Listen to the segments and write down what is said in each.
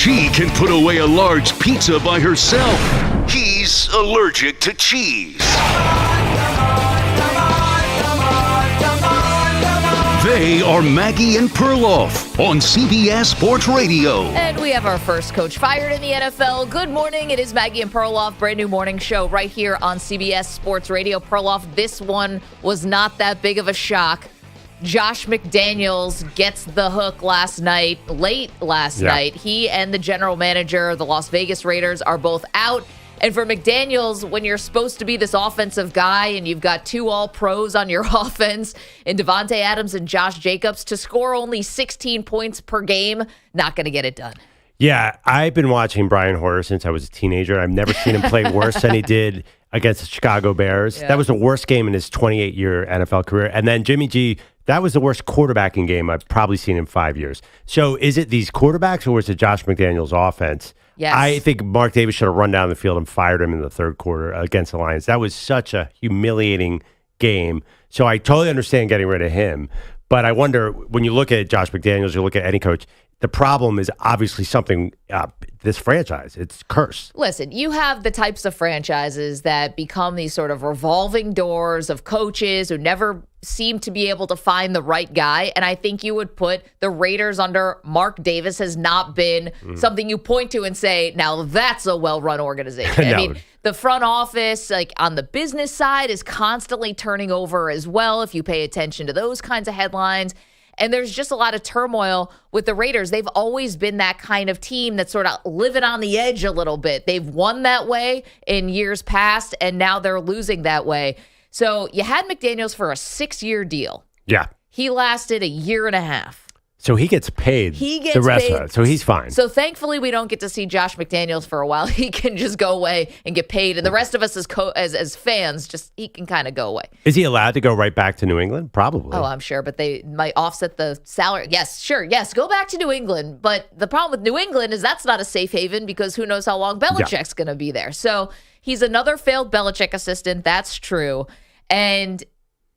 She can put away a large pizza by herself. He's allergic to cheese. They are Maggie and Perloff on CBS Sports Radio. And we have our first coach fired in the NFL. Good morning. It is Maggie and Perloff, brand new morning show right here on CBS Sports Radio. Perloff, this one was not that big of a shock. Josh McDaniels gets the hook late last night. He and the general manager of the Las Vegas Raiders are both out. And for McDaniels, when you're supposed to be this offensive guy and you've got two all-pros on your offense in Davanta Adams and Josh Jacobs, to score only 16 points per game, not going to get it done. Yeah, I've been watching Brian Hoyer since I was a teenager. I've never seen him play worse than he did against the Chicago Bears. Yeah. That was the worst game in his 28-year NFL career. And then Jimmy G, that was the worst quarterbacking game I've probably seen in 5 years. So is it these quarterbacks or is it Josh McDaniels' offense? Yes. I think Mark Davis should have run down the field and fired him in the third quarter against the Lions. That was such a humiliating game. So I totally understand getting rid of him. But I wonder, when you look at Josh McDaniels, you look at any coach, the problem is obviously something, this franchise, it's cursed. Listen, you have the types of franchises that become these sort of revolving doors of coaches who never seem to be able to find the right guy. And I think you would put the Raiders under Mark Davis has not been something you point to and say, now that's a well-run organization. No. I mean, the front office, like on the business side, is constantly turning over as well, if you pay attention to those kinds of headlines. And there's just a lot of turmoil with the Raiders. They've always been that kind of team that's sort of living on the edge a little bit. They've won that way in years past, and now they're losing that way. So you had McDaniels for a 6-year deal. Yeah. He lasted a year and a half. So he gets paid the rest of it. So he's fine. So thankfully, we don't get to see Josh McDaniels for a while. He can just go away and get paid. And the rest of us as fans, just he can kind of go away. Is he allowed to go right back to New England? Probably. Oh, I'm sure. But they might offset the salary. Yes, sure. Yes, go back to New England. But the problem with New England is that's not a safe haven because who knows how long Belichick's going to be there. So he's another failed Belichick assistant. That's true. And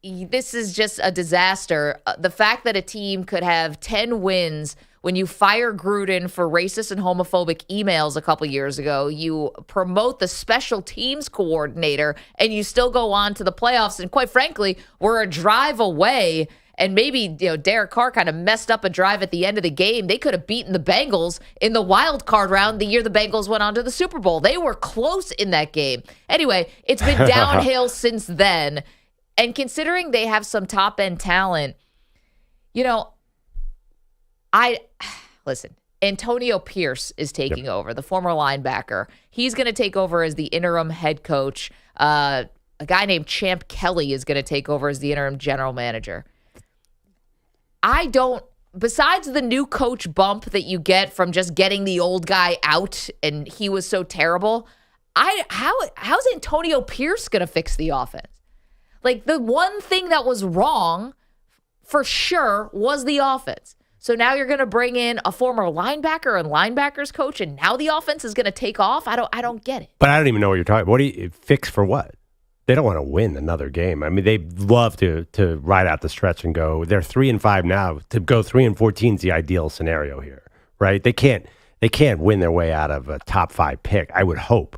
this is just a disaster. The fact that a team could have 10 wins when you fire Gruden for racist and homophobic emails a couple years ago, you promote the special teams coordinator, and you still go on to the playoffs. And quite frankly, we're a drive away. And maybe, Derek Carr kind of messed up a drive at the end of the game. They could have beaten the Bengals in the wild card round the year the Bengals went on to the Super Bowl. They were close in that game. Anyway, it's been downhill since then. And considering they have some top-end talent, listen, Antonio Pierce is taking over, the former linebacker. He's going to take over as the interim head coach. A guy named Champ Kelly is going to take over as the interim general manager. Besides the new coach bump that you get from just getting the old guy out, and he was so terrible, how's Antonio Pierce going to fix the offense? Like, the one thing that was wrong, for sure, was the offense. So now you're going to bring in a former linebacker and linebackers coach, and now the offense is going to take off? I don't get it. But I don't even know what you're talking about. What do you fix for what? They don't want to win another game. I mean, they love to ride out the stretch and go. They're 3-5 now. To go 3-14 is the ideal scenario here, right? They can't win their way out of a top 5 pick, I would hope.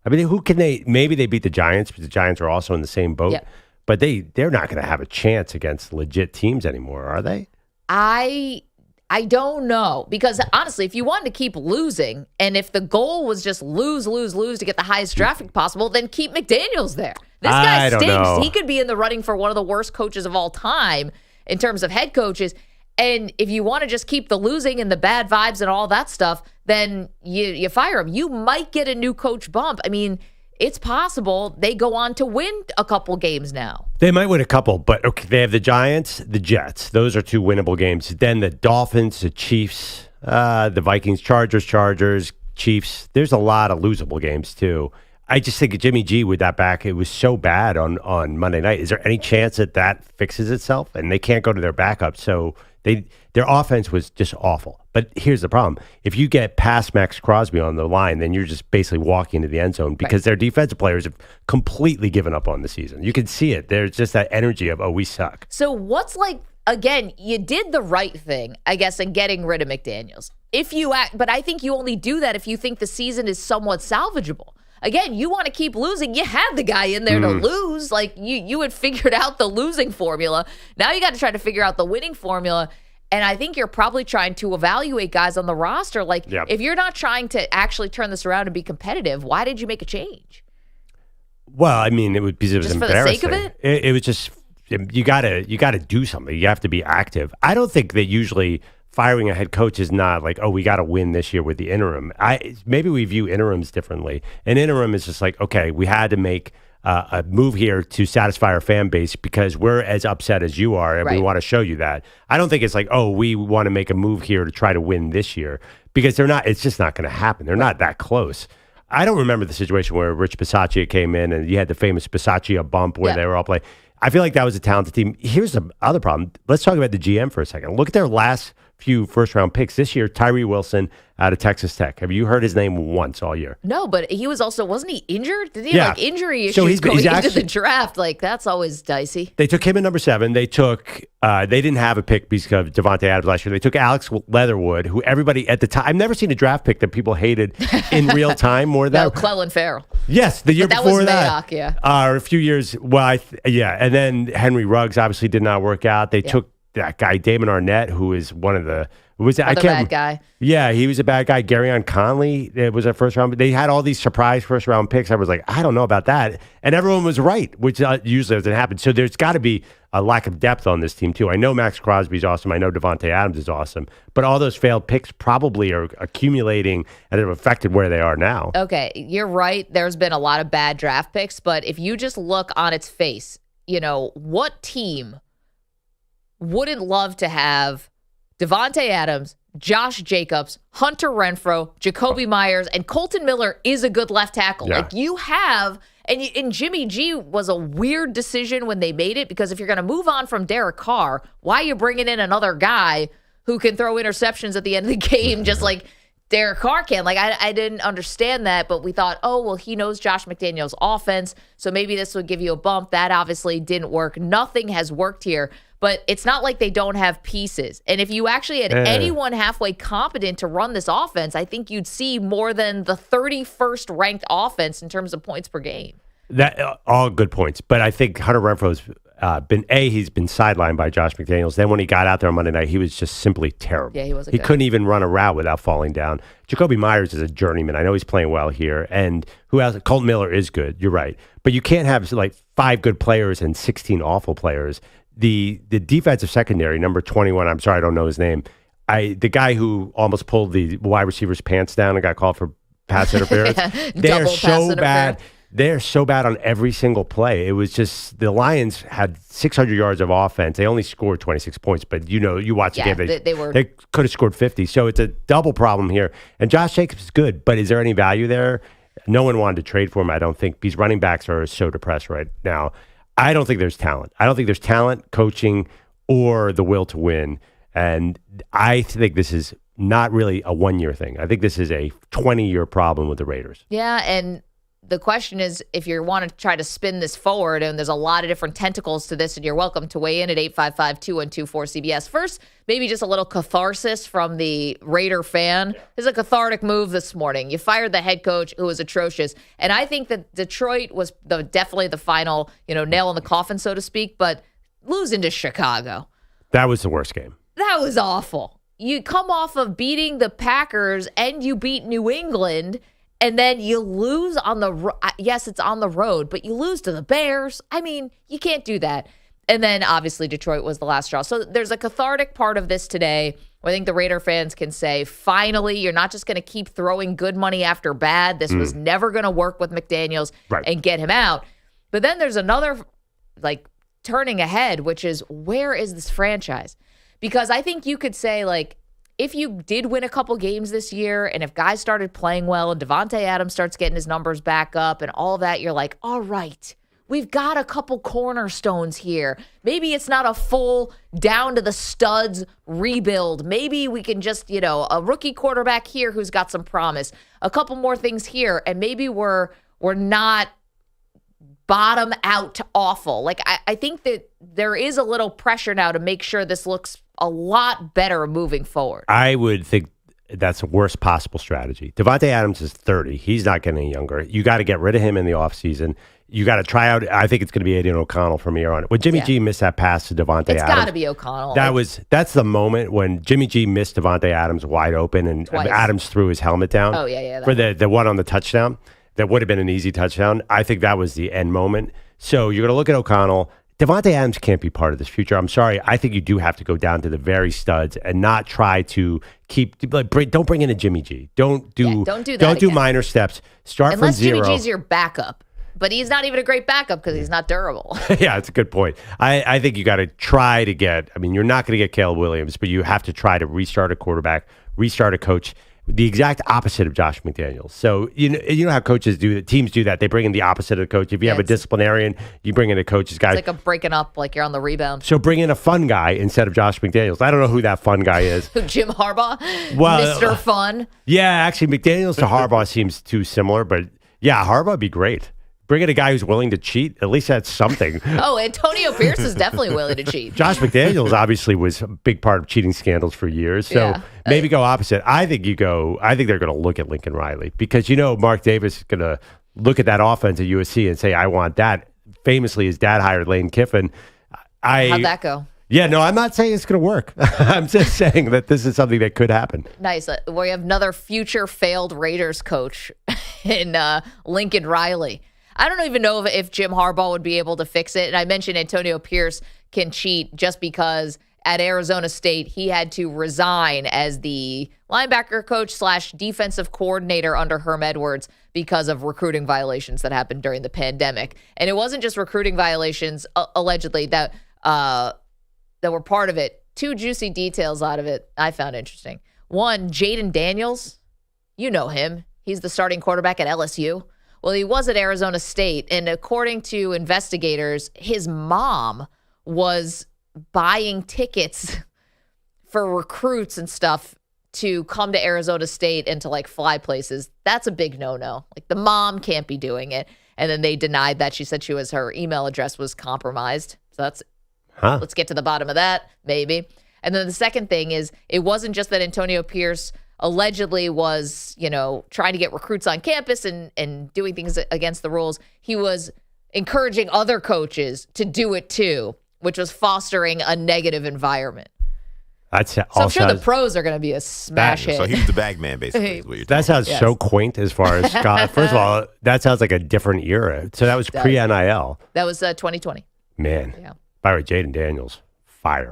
I mean, who can they? Maybe they beat the Giants because the Giants are also in the same boat. Yeah. But they're not going to have a chance against legit teams anymore, are they? I don't know. Because honestly, if you wanted to keep losing, and if the goal was just lose to get the highest draft pick possible, then keep McDaniels there. This guy stinks. He could be in the running for one of the worst coaches of all time in terms of head coaches. And if you want to just keep the losing and the bad vibes and all that stuff, then you fire him. You might get a new coach bump. I mean, it's possible they go on to win a couple games now. They might win a couple, but okay, they have the Giants, the Jets. Those are 2 winnable games. Then the Dolphins, the Chiefs, the Vikings, Chargers, Chiefs. There's a lot of losable games, too. I just think Jimmy G with that back, it was so bad on Monday night. Is there any chance that fixes itself? And they can't go to their backup, so Their offense was just awful. But here's the problem. If you get past Max Crosby on the line, then you're just basically walking into the end zone because their defensive players have completely given up on the season. You can see it. There's just that energy of, we suck. So what's again, you did the right thing, I guess, in getting rid of McDaniels. But I think you only do that if you think the season is somewhat salvageable. Again, you want to keep losing. You had the guy in there to lose. You had figured out the losing formula. Now you got to try to figure out the winning formula. And I think you're probably trying to evaluate guys on the roster. If you're not trying to actually turn this around and be competitive, why did you make a change? Well, I mean, it was because it was just embarrassing. For the sake of it was just you gotta do something. You have to be active. I don't think that usually firing a head coach is not like, we got to win this year with the interim. Maybe we view interims differently. An interim is just like, okay, we had to make a move here to satisfy our fan base because we're as upset as you are, and we want to show you that. I don't think it's like, we want to make a move here to try to win this year because they're not. It's just not going to happen. They're not that close. I don't remember the situation where Rich Bisaccia came in and you had the famous Bisaccia bump where they were all playing. I feel like that was a talented team. Here's the other problem. Let's talk about the GM for a second. Look at their last few first-round picks. This year, Tyree Wilson out of Texas Tech. Have you heard his name once all year? No, but he was also, wasn't he injured? Did he have injury issues he's going actually, into the draft? That's always dicey. They took him at number 7. They didn't have a pick because of Davanta Adams last year. They took Alex Leatherwood, who everybody at the time, I've never seen a draft pick that people hated in real time more than Clellan Ferrell. Yes, the year before that. That was Mayock, a few years, and then Henry Ruggs obviously did not work out. They took that guy, Damon Arnett, who is one of the... bad guy. Yeah, he was a bad guy. Garyon Conley, it was a first round. They had all these surprise first round picks. I was like, I don't know about that. And everyone was right, which usually doesn't happen. So there's got to be a lack of depth on this team, too. I know Max Crosby's awesome. I know Davanta Adams is awesome. But all those failed picks probably are accumulating and have affected where they are now. Okay, you're right. There's been a lot of bad draft picks. But if you just look on its face, what team wouldn't love to have Davanta Adams, Josh Jacobs, Hunter Renfrow, Jacoby Myers, and Colton Miller is a good left tackle. Yeah. You have, and Jimmy G was a weird decision when they made it because if you're going to move on from Derek Carr, why are you bringing in another guy who can throw interceptions at the end of the game just like Derek Carr can? I didn't understand that, but we thought, he knows Josh McDaniels' offense, so maybe this would give you a bump. That obviously didn't work. Nothing has worked here. But it's not like they don't have pieces. And if you actually had anyone halfway competent to run this offense, I think you'd see more than the 31st ranked offense in terms of points per game. That all good points. But I think Hunter Renfro's he's been sidelined by Josh McDaniels. Then when he got out there on Monday night, he was just simply terrible. Yeah, he wasn't He good. couldn't even run a route without falling down. Jacoby Myers is a journeyman. I know he's playing well here. And who else? Colton Miller is good. You're right. But you can't have 5 good players and 16 awful players. The defensive secondary, number 21, I'm sorry, I don't know his name. The guy who almost pulled the wide receiver's pants down and got called for pass interference. They're so bad. They're so bad on every single play. It was just the Lions had 600 yards of offense. They only scored 26 points, but you watch the game. They could have scored 50. So it's a double problem here. And Josh Jacobs is good, but is there any value there? No one wanted to trade for him, I don't think. These running backs are so depressed right now. I don't think there's talent. I don't think there's talent, coaching, or the will to win. And I think this is not really a one-year thing. I think this is a 20-year problem with the Raiders. Yeah, and the question is, if you want to try to spin this forward, and there's a lot of different tentacles to this, and you're welcome to weigh in at 855-212-4CBS. First, maybe just a little catharsis from the Raider fan. This is a cathartic move this morning. You fired the head coach, who was atrocious, and I think that Detroit was definitely the final, nail in the coffin, so to speak, but losing to Chicago. That was the worst game. That was awful. You come off of beating the Packers, and you beat New England, and then you lose on yes, it's on the road, but you lose to the Bears. I mean, you can't do that. And then obviously Detroit was the last straw. So there's a cathartic part of this today where I think the Raider fans can say, finally, you're not just going to keep throwing good money after bad. This was never going to work with McDaniels and get him out. But then there's another turning ahead, which is, where is this franchise? Because I think you could say, if you did win a couple games this year, and if guys started playing well, and Davanta Adams starts getting his numbers back up and all of that, you're like, all right, we've got a couple cornerstones here. Maybe it's not a full down to the studs rebuild. Maybe we can just, a rookie quarterback here who's got some promise, a couple more things here, and maybe we're not bottom out awful. Like, I think that there is a little pressure now to make sure this looks a lot better moving forward. I would think that's the worst possible strategy. Davanta Adams is 30. He's not getting any younger. You got to get rid of him in the offseason. You got to try out. I think it's going to be Aiden O'Connell from here on. When Jimmy G missed that pass to Davanta Adams. It's got to be O'Connell. That's the moment when Jimmy G missed Davanta Adams wide open and Twice. Adams threw his helmet down. Oh, yeah. For the one on the touchdown. That would have been an easy touchdown. I think that was the end moment. So you're going to look at O'Connell. Davanta Adams can't be part of this future. I'm sorry. I think you do have to go down to the very studs and not try to don't bring in a Jimmy G. Don't do that. Don't do minor steps. Start Unless from zero. Jimmy G's your backup. But he's not even a great backup because he's not durable. Yeah, it's a good point. I think you got to try to get, you're not going to get Caleb Williams, but you have to try to restart a quarterback, restart a coach. The exact opposite of Josh McDaniels. So you know how coaches do that, teams do that. They bring in the opposite of the coach. If you have a disciplinarian, you bring in a coach's guy. It's like a breaking up, like you're on the rebound. So bring in a fun guy instead of Josh McDaniels. I don't know who that fun guy is. Jim Harbaugh, well, Mr. Fun. Yeah, actually, McDaniels to Harbaugh seems too similar, but yeah, Harbaugh would be great. Bring in a guy who's willing to cheat. At least that's something. Oh, Antonio Pierce is definitely willing to cheat. Josh McDaniels obviously was a big part of cheating scandals for years. So maybe go opposite. I think they're going to look at Lincoln Riley because, Mark Davis is going to look at that offense at USC and say, I want that. Famously, his dad hired Lane Kiffin. How'd that go? Yeah, no, I'm not saying it's going to work. I'm just saying that this is something that could happen. Nice. We have another future failed Raiders coach in Lincoln Riley. I don't even know if Jim Harbaugh would be able to fix it. And I mentioned Antonio Pierce can cheat just because at Arizona State, he had to resign as the linebacker coach / defensive coordinator under Herm Edwards because of recruiting violations that happened during the pandemic. And it wasn't just recruiting violations, allegedly, that were part of it. Two juicy details out of it I found interesting. One, Jaden Daniels, you know him. He's the starting quarterback at LSU. Well, he was at Arizona State, and according to investigators, his mom was buying tickets for recruits and stuff to come to Arizona State and to fly places. That's a big no-no. The mom can't be doing it. And then they denied that. She said her email address was compromised. So let's get to the bottom of that, maybe. And then the second thing is, it wasn't just that Antonio Pierce allegedly was, trying to get recruits on campus and doing things against the rules. He was encouraging other coaches to do it too, which was fostering a negative environment. So I'm sure the pros are going to be a smash hit. So he was the bag man, basically. Is what you're that sounds so quaint as far as Scott. First of all, that sounds like a different era. So that was pre-NIL. That was 2020. Man. Yeah. By the way, Jaden Daniels, fire.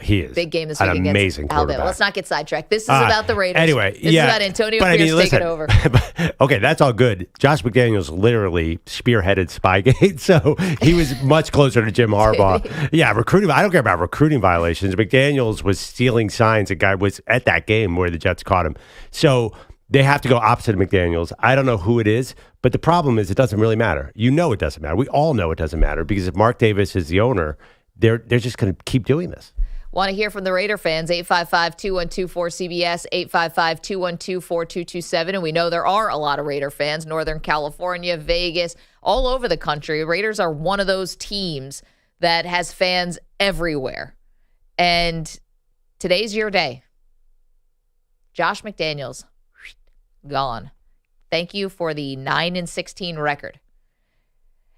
He is. Big game this week an against amazing Alabama. quarterback. Let's not get sidetracked. This is about the Raiders. Anyway, this is about Antonio Pierce taking over. Okay, that's all good. Josh McDaniels literally spearheaded Spygate, so he was much closer to Jim Harbaugh. Yeah, recruiting. I don't care about recruiting violations. McDaniels was stealing signs. A guy was at that game where the Jets caught him. So they have to go opposite of McDaniels. I don't know who it is, but the problem is it doesn't really matter. You know it doesn't matter. We all know it doesn't matter because if Mark Davis is the owner, they're just going to keep doing this. Want to hear from the Raider fans, 855-212-4CBS, 855-212-4227. And we know there are a lot of Raider fans, Northern California, Vegas, all over the country. Raiders are one of those teams that has fans everywhere. And today's your day. Josh McDaniels, gone. Thank you for the 9-16 record.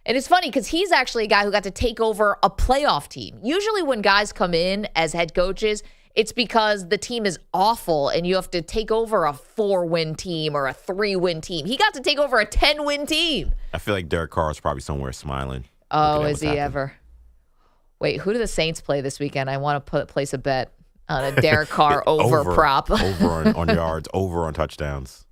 And it's funny because he's actually a guy who got to take over a playoff team. Usually when guys come in as head coaches, it's because the team is awful and you have to take over a 4-win team or a 3-win team. He got to take over a 10-win team. I feel like Derek Carr is probably somewhere smiling. Oh, is he ever? Wait, who do the Saints play this weekend? I want to place a bet on a Derek Carr over prop. Over on yards, over on touchdowns.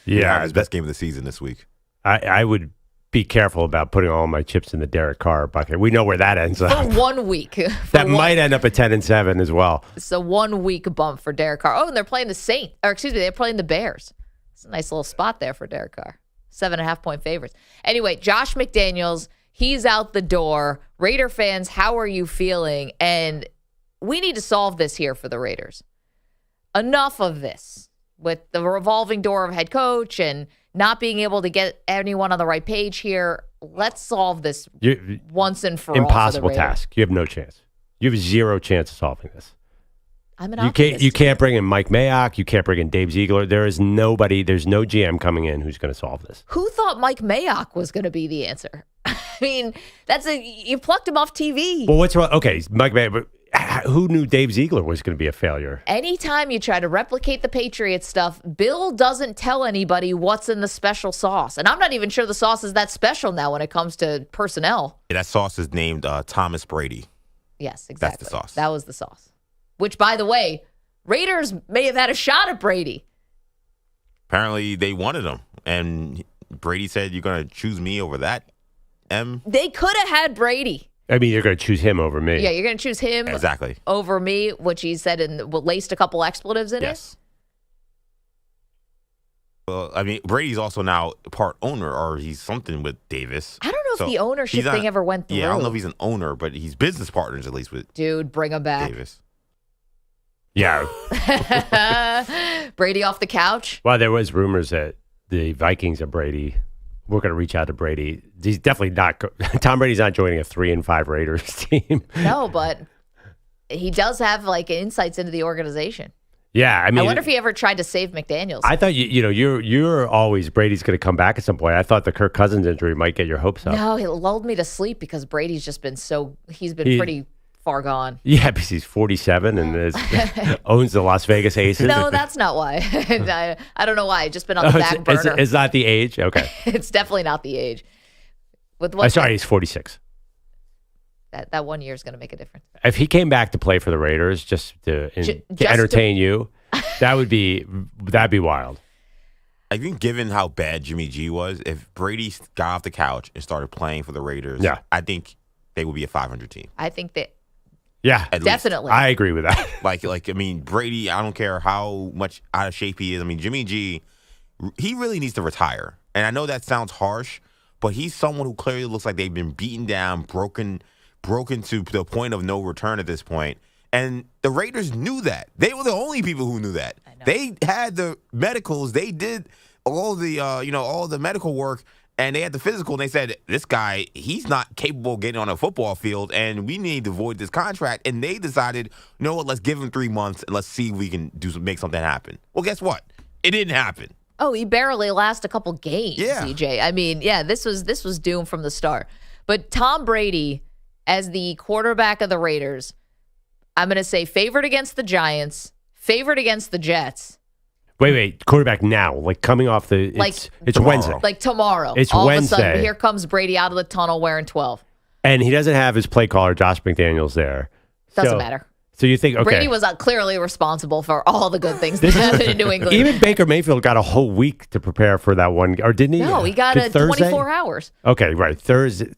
Yeah. His best game of the season this week. I would be careful about putting all my chips in the Derek Carr bucket. We know where that ends up. For 1 week. Might end up at 10-7 as well. It's a 1 week bump for Derek Carr. Oh, and they're playing they're playing the Bears. It's a nice little spot there for Derek Carr. 7.5 point favorites. Anyway, Josh McDaniels, He's out the door. Raider fans, how are you feeling? And we need to solve this here for the Raiders. Enough of this with the revolving door of head coach and not being able to get anyone on the right page here. Let's solve this once and for all. Impossible task. You have no chance. You have zero chance of solving this. I'm an optimist. You can't bring in Mike Mayock. You can't bring in Dave Ziegler. There is nobody. There's no GM coming in who's going to solve this. Who thought Mike Mayock was going to be the answer? I mean, you plucked him off TV. Well, what's wrong? Okay, Mike Mayock. Who knew Dave Ziegler was going to be a failure? Anytime you try to replicate the Patriots stuff, Bill doesn't tell anybody what's in the special sauce. And I'm not even sure the sauce is that special now when it comes to personnel. Yeah, that sauce is named Thomas Brady. Yes, exactly. That's the sauce. That was the sauce. Which, by the way, Raiders may have had a shot at Brady. Apparently, they wanted him. And Brady said, "You're going to choose me over that, M?" They could have had Brady. I mean, you're going to choose him over me. Yeah, you're going to choose him over me, which he said laced a couple expletives in it. Yes. Well, I mean, Brady's also now part owner, or he's something with Davis. I don't know if the ownership thing ever went through. Yeah, I don't know if he's an owner, but he's business partners at least with Dude, bring him back. Davis. Yeah. Brady off the couch. Well, there was rumors that the Vikings of Brady were going to reach out to Brady. He's definitely not. Tom Brady's not joining a 3-5 Raiders team. No, but he does have insights into the organization. Yeah, I mean, I wonder if he ever tried to save McDaniels. I thought you're always Brady's going to come back at some point. I thought the Kirk Cousins injury might get your hopes up. No, he lulled me to sleep because Brady's just been pretty far gone. Yeah, because he's 47 and owns the Las Vegas Aces. No, that's not why. I don't know why. It's just been on the back burner. It's not the age? Okay. It's definitely not the age. Sorry, he's 46. That 1 year is going to make a difference. If he came back to play for the Raiders just to entertain you, that'd be wild. I think given how bad Jimmy G was, if Brady got off the couch and started playing for the Raiders, I think they would be a 500 team. I think that. Yeah, definitely. I agree with that. I mean, Brady, I don't care how much out of shape he is. I mean, Jimmy G, he really needs to retire. And I know that sounds harsh, but he's someone who clearly looks like they've been beaten down, broken to the point of no return at this point. And the Raiders knew that. They were the only people who knew that. They had the medicals. They did all the all the medical work, and they had the physical. And they said, this guy, he's not capable of getting on a football field, and we need to void this contract. And they decided, you know what? Let's give him 3 months and let's see if we can make something happen. Well, guess what? It didn't happen. Oh, he barely lasted a couple games, yeah. CJ. I mean, yeah, this was doomed from the start. But Tom Brady, as the quarterback of the Raiders, I'm going to say favored against the Giants, favored against the Jets. Wait, quarterback now, coming off the it's Wednesday. Like tomorrow. It's all Wednesday. Of a sudden, here comes Brady out of the tunnel wearing 12. And he doesn't have his play caller, Josh McDaniels, there. Doesn't matter. So you think, okay. Brady was clearly responsible for all the good things that happened in New England. Even Baker Mayfield got a whole week to prepare for that one, or didn't he? No, he got 24 hours. Okay, right.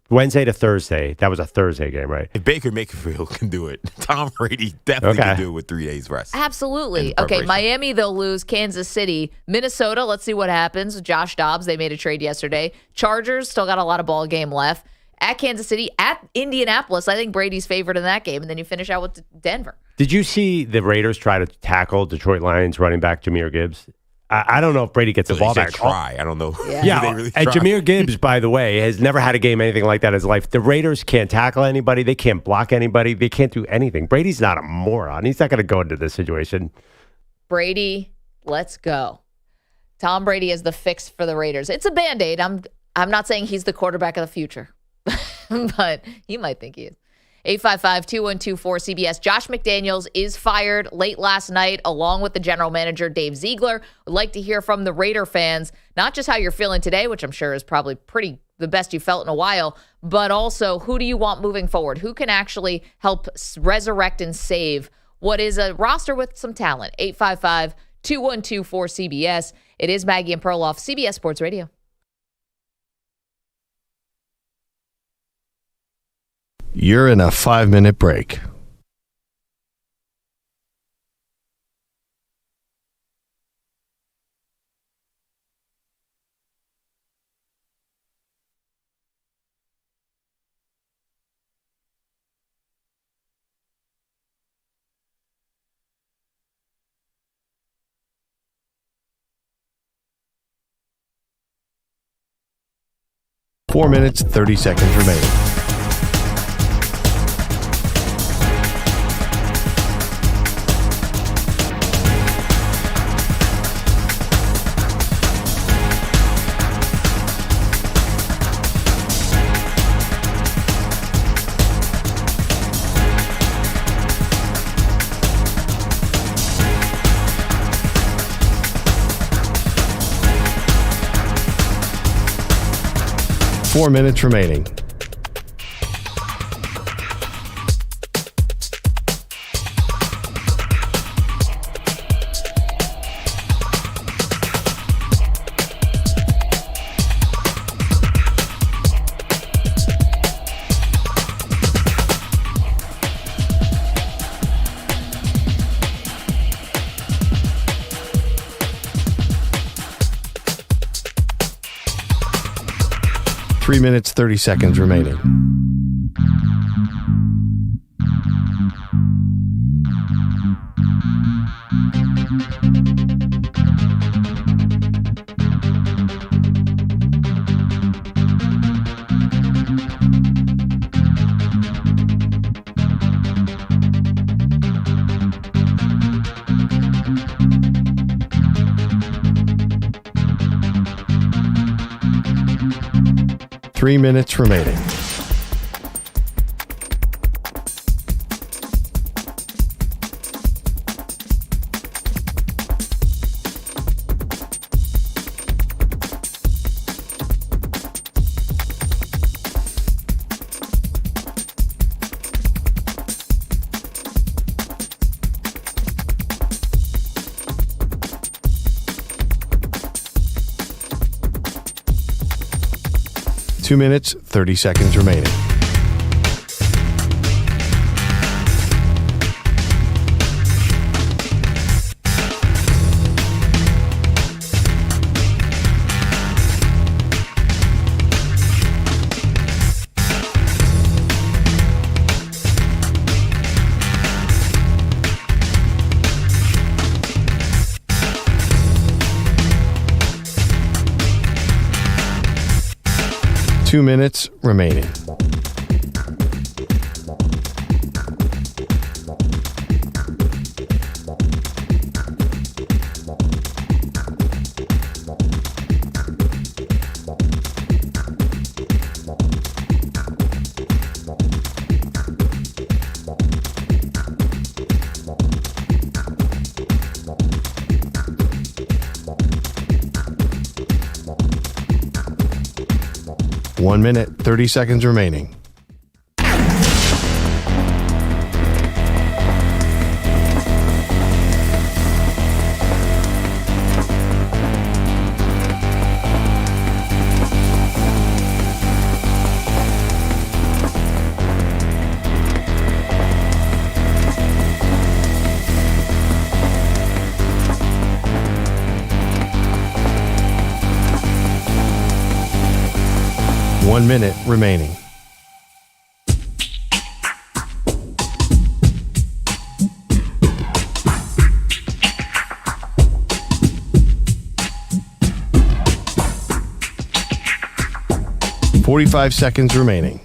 Wednesday to Thursday. That was a Thursday game, right? If Baker Mayfield can do it, Tom Brady definitely can do it with 3 days rest. Absolutely. Okay, Miami, they'll lose. Kansas City. Minnesota, let's see what happens. Josh Dobbs, they made a trade yesterday. Chargers, still got a lot of ball game left. At Kansas City, at Indianapolis, I think Brady's favored in that game. And then you finish out with Denver. Did you see the Raiders try to tackle Detroit Lions running back Jahmyr Gibbs? I don't know if Brady gets the ball back. Try. I don't know. Yeah, really and Jahmyr Gibbs, by the way, has never had a game anything like that in his life. The Raiders can't tackle anybody. They can't block anybody. They can't do anything. Brady's not a moron. He's not going to go into this situation. Brady, let's go. Tom Brady is the fix for the Raiders. It's a Band-Aid. I'm not saying he's the quarterback of the future, but he might think he is. 855-2124-CBS. Josh McDaniels is fired late last night, along with the general manager, Dave Ziegler. Would like to hear from the Raider fans, not just how you're feeling today, which I'm sure is probably the best you felt in a while, but also who do you want moving forward? Who can actually help resurrect and save what is a roster with some talent? 855-2124-CBS. It is Maggie and Perloff, CBS Sports Radio. You're in a 5-minute break. 4 minutes, 30 seconds remaining. Four minutes remaining. Three minutes, 30 seconds remaining. Three minutes remaining. Two minutes, 30 seconds remaining. Two minutes remaining. One minute, 30 seconds remaining. One minute remaining. "45 seconds remaining.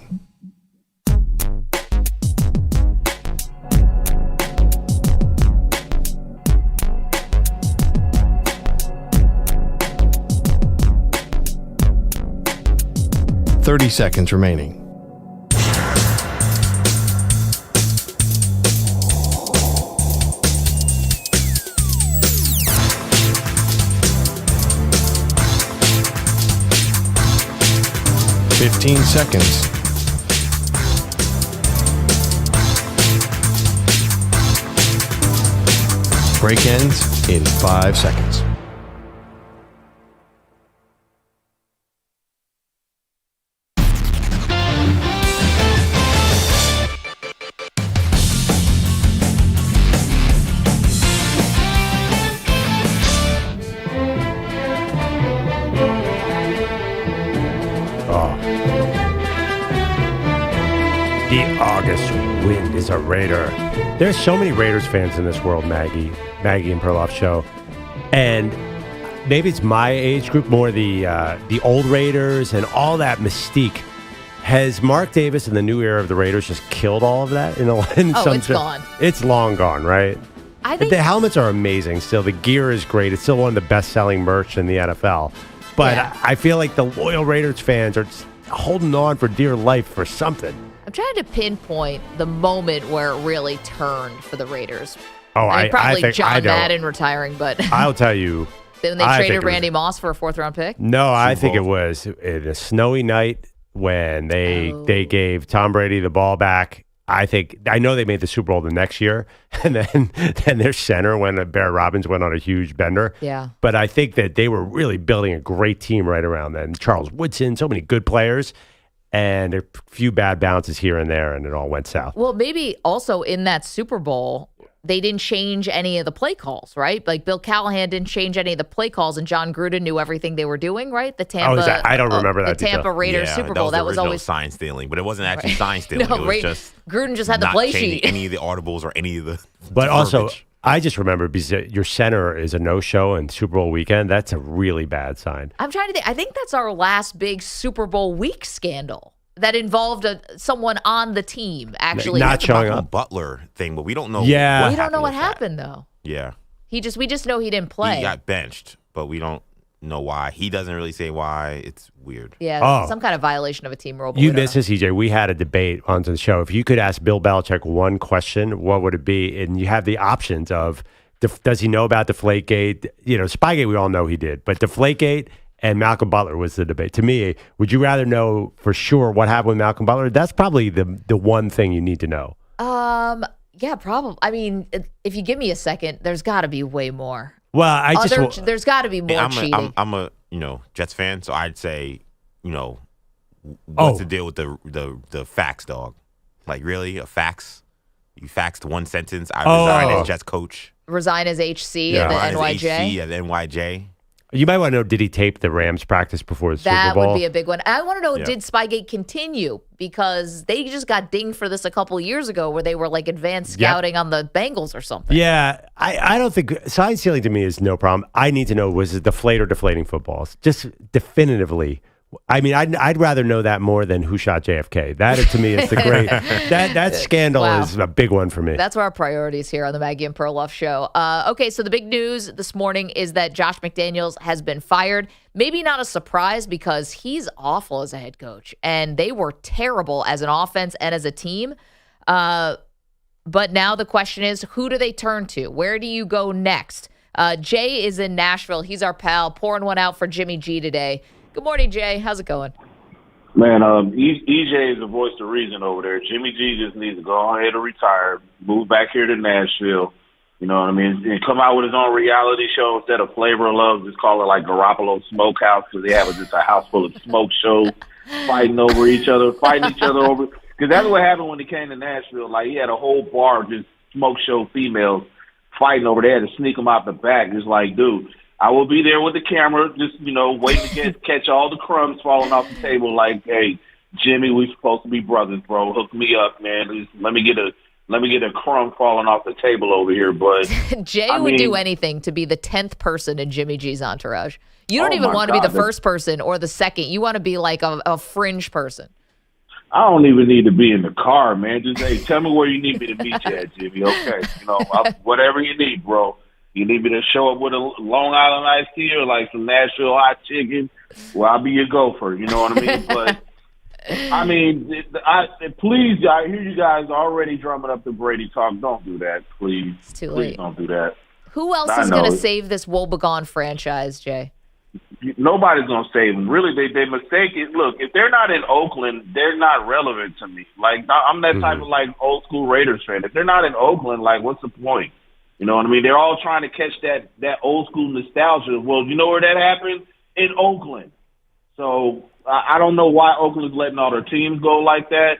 "30 seconds remaining. "15 seconds. Break ends in 5 seconds. The August wind is a Raider. There's so many Raiders fans in this world, Maggie and Perloff Show. And maybe it's my age group, more the old Raiders and all that mystique. Has Mark Davis and the new era of the Raiders just killed all of that? It's gone. It's long gone, right? I think the helmets are amazing still. The gear is great. It's still one of the best-selling merch in the NFL. But Yeah. I feel like the loyal Raiders fans are just holding on for dear life for something. I'm trying to pinpoint the moment where it really turned for the Raiders. Oh, I mean, probably think John I don't. Madden retiring, but I'll tell you. then they I traded think it was- Randy Moss for a 4th-round pick. No, I Super think it Bowl. was in a snowy night when they gave Tom Brady the ball back. I know they made the Super Bowl the next year, and then their center Barrett Robbins went on a huge bender. Yeah. But I think that they were really building a great team right around then. Charles Woodson, so many good players, and a few bad bounces here and there, and it all went south. Well, maybe also in that Super Bowl, they didn't change any of the play calls, right? Like Bill Callahan didn't change any of the play calls, and John Gruden knew everything they were doing, right? The Tampa, I don't remember the that detail. Tampa Raiders Super Bowl. That was original always sign stealing, but it wasn't actually sign stealing. No, it was just Gruden just had the not play changing sheet. any of the audibles or any of the. But also, verbiage. I just remember because your center is a no-show in Super Bowl weekend. That's a really bad sign. I'm trying to think. I think that's our last big Super Bowl week scandal that involved someone on the team actually. Not the showing Malcolm up. Butler thing, but we don't know. Yeah. We don't know what with that. happened though. Yeah, We just know he didn't play. he got benched, but we don't know why. He doesn't really say why. It's weird. Yeah, Oh. some kind of violation of a team rule. but You we don't missed know. this, EJ. We had a debate on the show. If you could ask Bill Belichick one question, what would it be? And you have the options of, does he know about Deflategate? Spygate, we all know he did. But Deflategate and Malcolm Butler was the debate. To me, would you rather know for sure what happened with Malcolm Butler? That's probably the one thing you need to know. Yeah, probably. I mean, if you give me a second, there's got to be way more. Well, There's got to be more cheating. I'm a Jets fan, so I'd say what's the deal with the fax dog? Like really a fax? You faxed one sentence. I resigned as Jets coach. Resign as HC Yeah. at Resign the as NYJ. HC at NYJ. You might want to know, did he tape the Rams practice before the Super That Bowl? would be a big one. I want to know, Yeah. did Spygate continue? Because they just got dinged for this a couple of years ago where they were like advanced scouting on the Bengals or something. Yeah, I don't think sign stealing to me is no problem. I need to know, was it deflate or deflating footballs? Just definitively. I mean, I'd rather know that more than who shot JFK. That to me is the great. that scandal Wow. is a big one for me. That's where our priorities here on the Maggie and Perloff Show. Okay, so the big news this morning is that Josh McDaniels has been fired. Maybe not a surprise because he's awful as a head coach, and they were terrible as an offense and as a team. But now the question is, who do they turn to? Where do you go next? Jay is in Nashville. He's our pal, pouring one out for Jimmy G today. Good morning, Jay. How's it going? Man, EJ is the voice of reason over there. Jimmy G just needs to go ahead and retire, move back here to Nashville, you know what I mean, and come out with his own reality show instead of Flavor of Love. Just call it like Garoppolo Smokehouse, because they have just a house full of smoke shows, fighting over each other, over. Because that's what happened when he came to Nashville. Like, he had a whole bar of just smoke show females fighting over there to sneak them out the back. It's like, dude, I will be there with the camera, just, waiting to catch all the crumbs falling off the table. Like, hey, Jimmy, we supposed to be brothers, bro. Hook me up, man. Just let me get a crumb falling off the table over here. But Jay would do anything to be the 10th person in Jimmy G's entourage. You don't Oh, even my want to be the God. first person or the second. You want to be like a fringe person. I don't even need to be in the car, man. Just, hey, tell me where you need me to meet you at, Jimmy. Okay, whatever you need, bro. You need me to show up with a Long Island iced tea or like some Nashville hot chicken? Well, I'll be your gopher. You know what I mean? But I mean, please, I hear you guys already drumming up the Brady talk. Don't do that, please. It's too Please late. don't do that. Who else I is going to know. save this woebegone franchise, Jay? Nobody's gonna save them. Really, they mistake it. Look, if they're not in Oakland, they're not relevant to me. Like, I'm that type of like old school Raiders fan. If they're not in Oakland, like, what's the point? You know what I mean? They're all trying to catch that old school nostalgia. Well, you know where that happened? In Oakland. So I don't know why Oakland's letting all their teams go like that.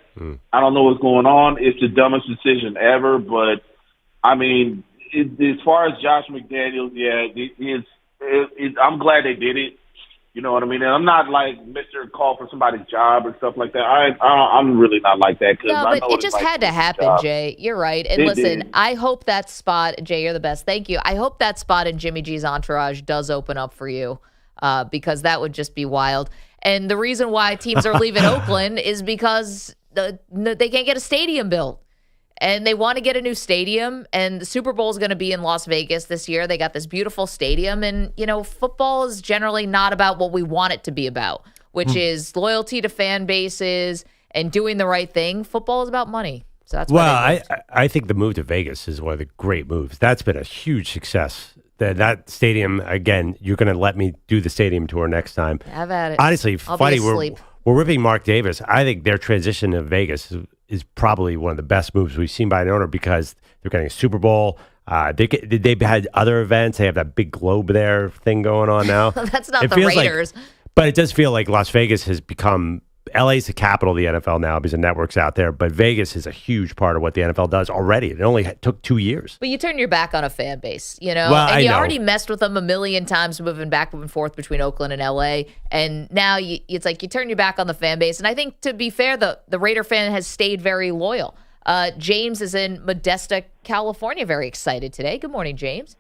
I don't know what's going on. It's the dumbest decision ever. But I mean, as far as Josh McDaniels, yeah, I'm glad they did it. You know what I mean? And I'm not like Mr. Call for somebody's job and stuff like that. I'm really not like that. No, I but know it it's just like had to happen, job. Jay. You're right. And It listen, did. I hope that spot, Jay, you're the best. Thank you. I hope that spot in Jimmy G's entourage does open up for you because that would just be wild. And the reason why teams are leaving Oakland is because they can't get a stadium built. And they want to get a new stadium, and the Super Bowl is going to be in Las Vegas this year. They got this beautiful stadium, and, football is generally not about what we want it to be about, which is loyalty to fan bases and doing the right thing. Football is about money. So that's why I think the move to Vegas is one of the great moves. That's been a huge success. That stadium, again, you're going to let me do the stadium tour next time. Have at it. Honestly, I'll funny, be asleep. we're ripping Mark Davis. I think their transition to Vegas is probably one of the best moves we've seen by an owner because they're getting a Super Bowl. They've had other events. They have that big globe there thing going on now. That's not It the feels Raiders. But it does feel like Las Vegas has become LA's the capital of the NFL now because the network's out there. But Vegas is a huge part of what the NFL does already. It only took 2 years. But you turn your back on a fan base, Well, and you I know. already messed with them a million times moving back and forth between Oakland and LA. And now it's like you turn your back on the fan base. And I think, to be fair, the Raider fan has stayed very loyal. James is in Modesto, California, very excited today. Good morning, James.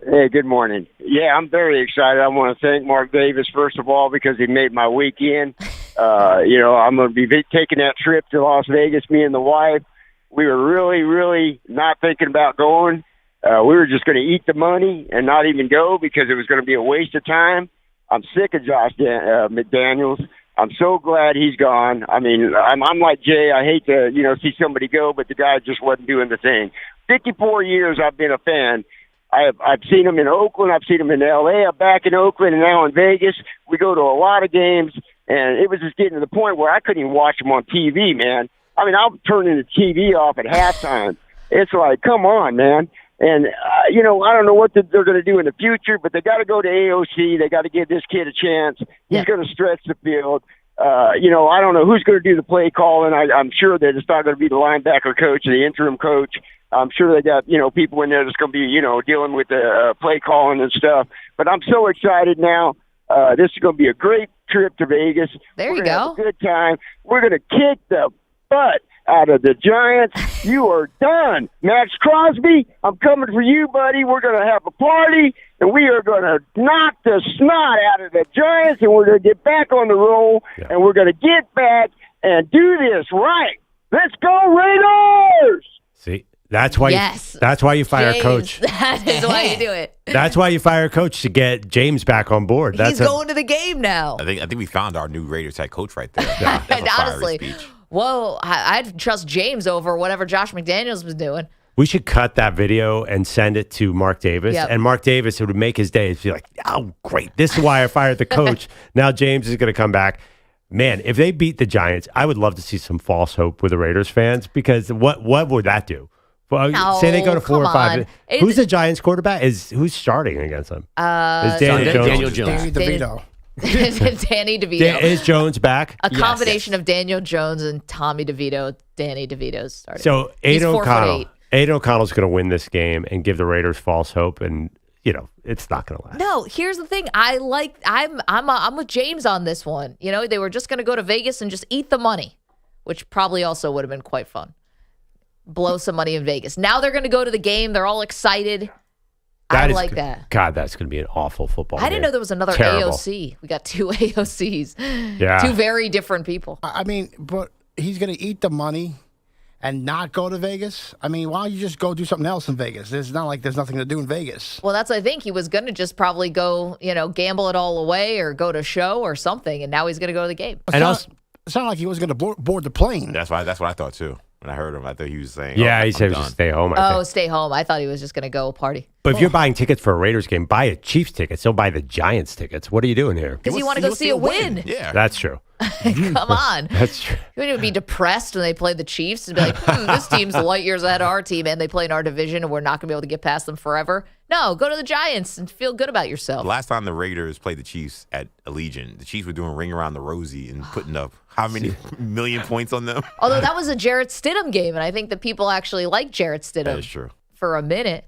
Hey, good morning. Yeah, I'm very excited. I want to thank Mark Davis, first of all, because he made my weekend. I'm going to be taking that trip to Las Vegas, me and the wife. We were really, really not thinking about going. We were just going to eat the money and not even go because it was going to be a waste of time. I'm sick of Josh McDaniels. I'm so glad he's gone. I mean, I'm like Jay. I hate to, see somebody go, but the guy just wasn't doing the thing. 54 years I've been a fan. I've seen him in Oakland. I've seen him in L.A. I'm back in Oakland and now in Vegas. We go to a lot of games, and it was just getting to the point where I couldn't even watch him on TV, man. I mean, I'm turning the TV off at halftime. It's like, come on, man. And, I don't know what they're going to do in the future, but they got to go to AOC. They got to give this kid a chance. He's going to stretch the field. I don't know who's going to do the play calling. I'm sure that it's not going to be the linebacker coach or the interim coach. I'm sure they got, people in there that's going to be, dealing with the play calling and stuff. But I'm so excited now. This is going to be a great trip to Vegas. There We're you gonna go. have a good time. We're going to kick the butt out of the Giants. You are done. Max Crosby, I'm coming for you, buddy. We're going to have a party, and we are going to knock the snot out of the Giants, and we're going to get back on the roll, and we're going to get back and do this right. Let's go, Raiders! See? That's why. Yes. That's why you fire a James, coach. That is why you do it. That's why you fire a coach to get James back on board. He's going to the game now. I think we found our new Raiders head coach right there. That's a And fiery honestly, speech. whoa, I'd trust James over whatever Josh McDaniels was doing. We should cut that video and send it to Mark Davis. Yep. And Mark Davis, it would make his day. He'd be like, oh, great. This is why I fired the coach. Now James is going to come back. Man, if they beat the Giants, I would love to see some false hope with the Raiders fans because what would that do? Well, No, say they go to 4 or come 5. on. Who's the Giants quarterback? Who's starting against them? Is Daniel Jones. DeVito. Danny DeVito. Is Jones back? A combination of Daniel Jones and Tommy DeVito. Danny DeVito's starting. So He's Aiden 4'8". O'Connell. Aiden O'Connell's going to win this game and give the Raiders false hope, and it's not going to last. No, here's the thing. I'm with James on this one. They were just going to go to Vegas and just eat the money, which probably also would have been quite fun. Blow some money in Vegas. Now they're going to go to the game. They're all excited. I like that. God, that's going to be an awful football I didn't game. know there was another Terrible. AOC. We got 2 AOCs. Yeah. 2 very different people. I mean, but he's going to eat the money and not go to Vegas. I mean, why don't you just go do something else in Vegas? It's not like there's nothing to do in Vegas. Well, I think he was going to just probably go, gamble it all away or go to a show or something, and now he's going to go to the game. And also, It sounded like he was going to board the plane. That's what I thought too. When I heard him, I thought he was saying, yeah, "Oh, he said I'm just done." stay home. I Oh, think. stay home. I thought he was just going to go party. But if you're buying tickets for a Raiders game, buy a Chiefs ticket. Don't buy the Giants tickets. What are you doing here? Because you want to go see a win. Yeah. That's true. Come on. That's true. You would be depressed when they play the Chiefs and be like, this team's light years ahead of our team, and they play in our division, and we're not going to be able to get past them forever. No, go to the Giants and feel good about yourself. The last time the Raiders played the Chiefs at Allegiant, the Chiefs were doing Ring Around the Rosie and putting up how many million points on them? Although that was a Jarrett Stidham game, and I think that people actually like Jarrett Stidham. That is true. For a minute.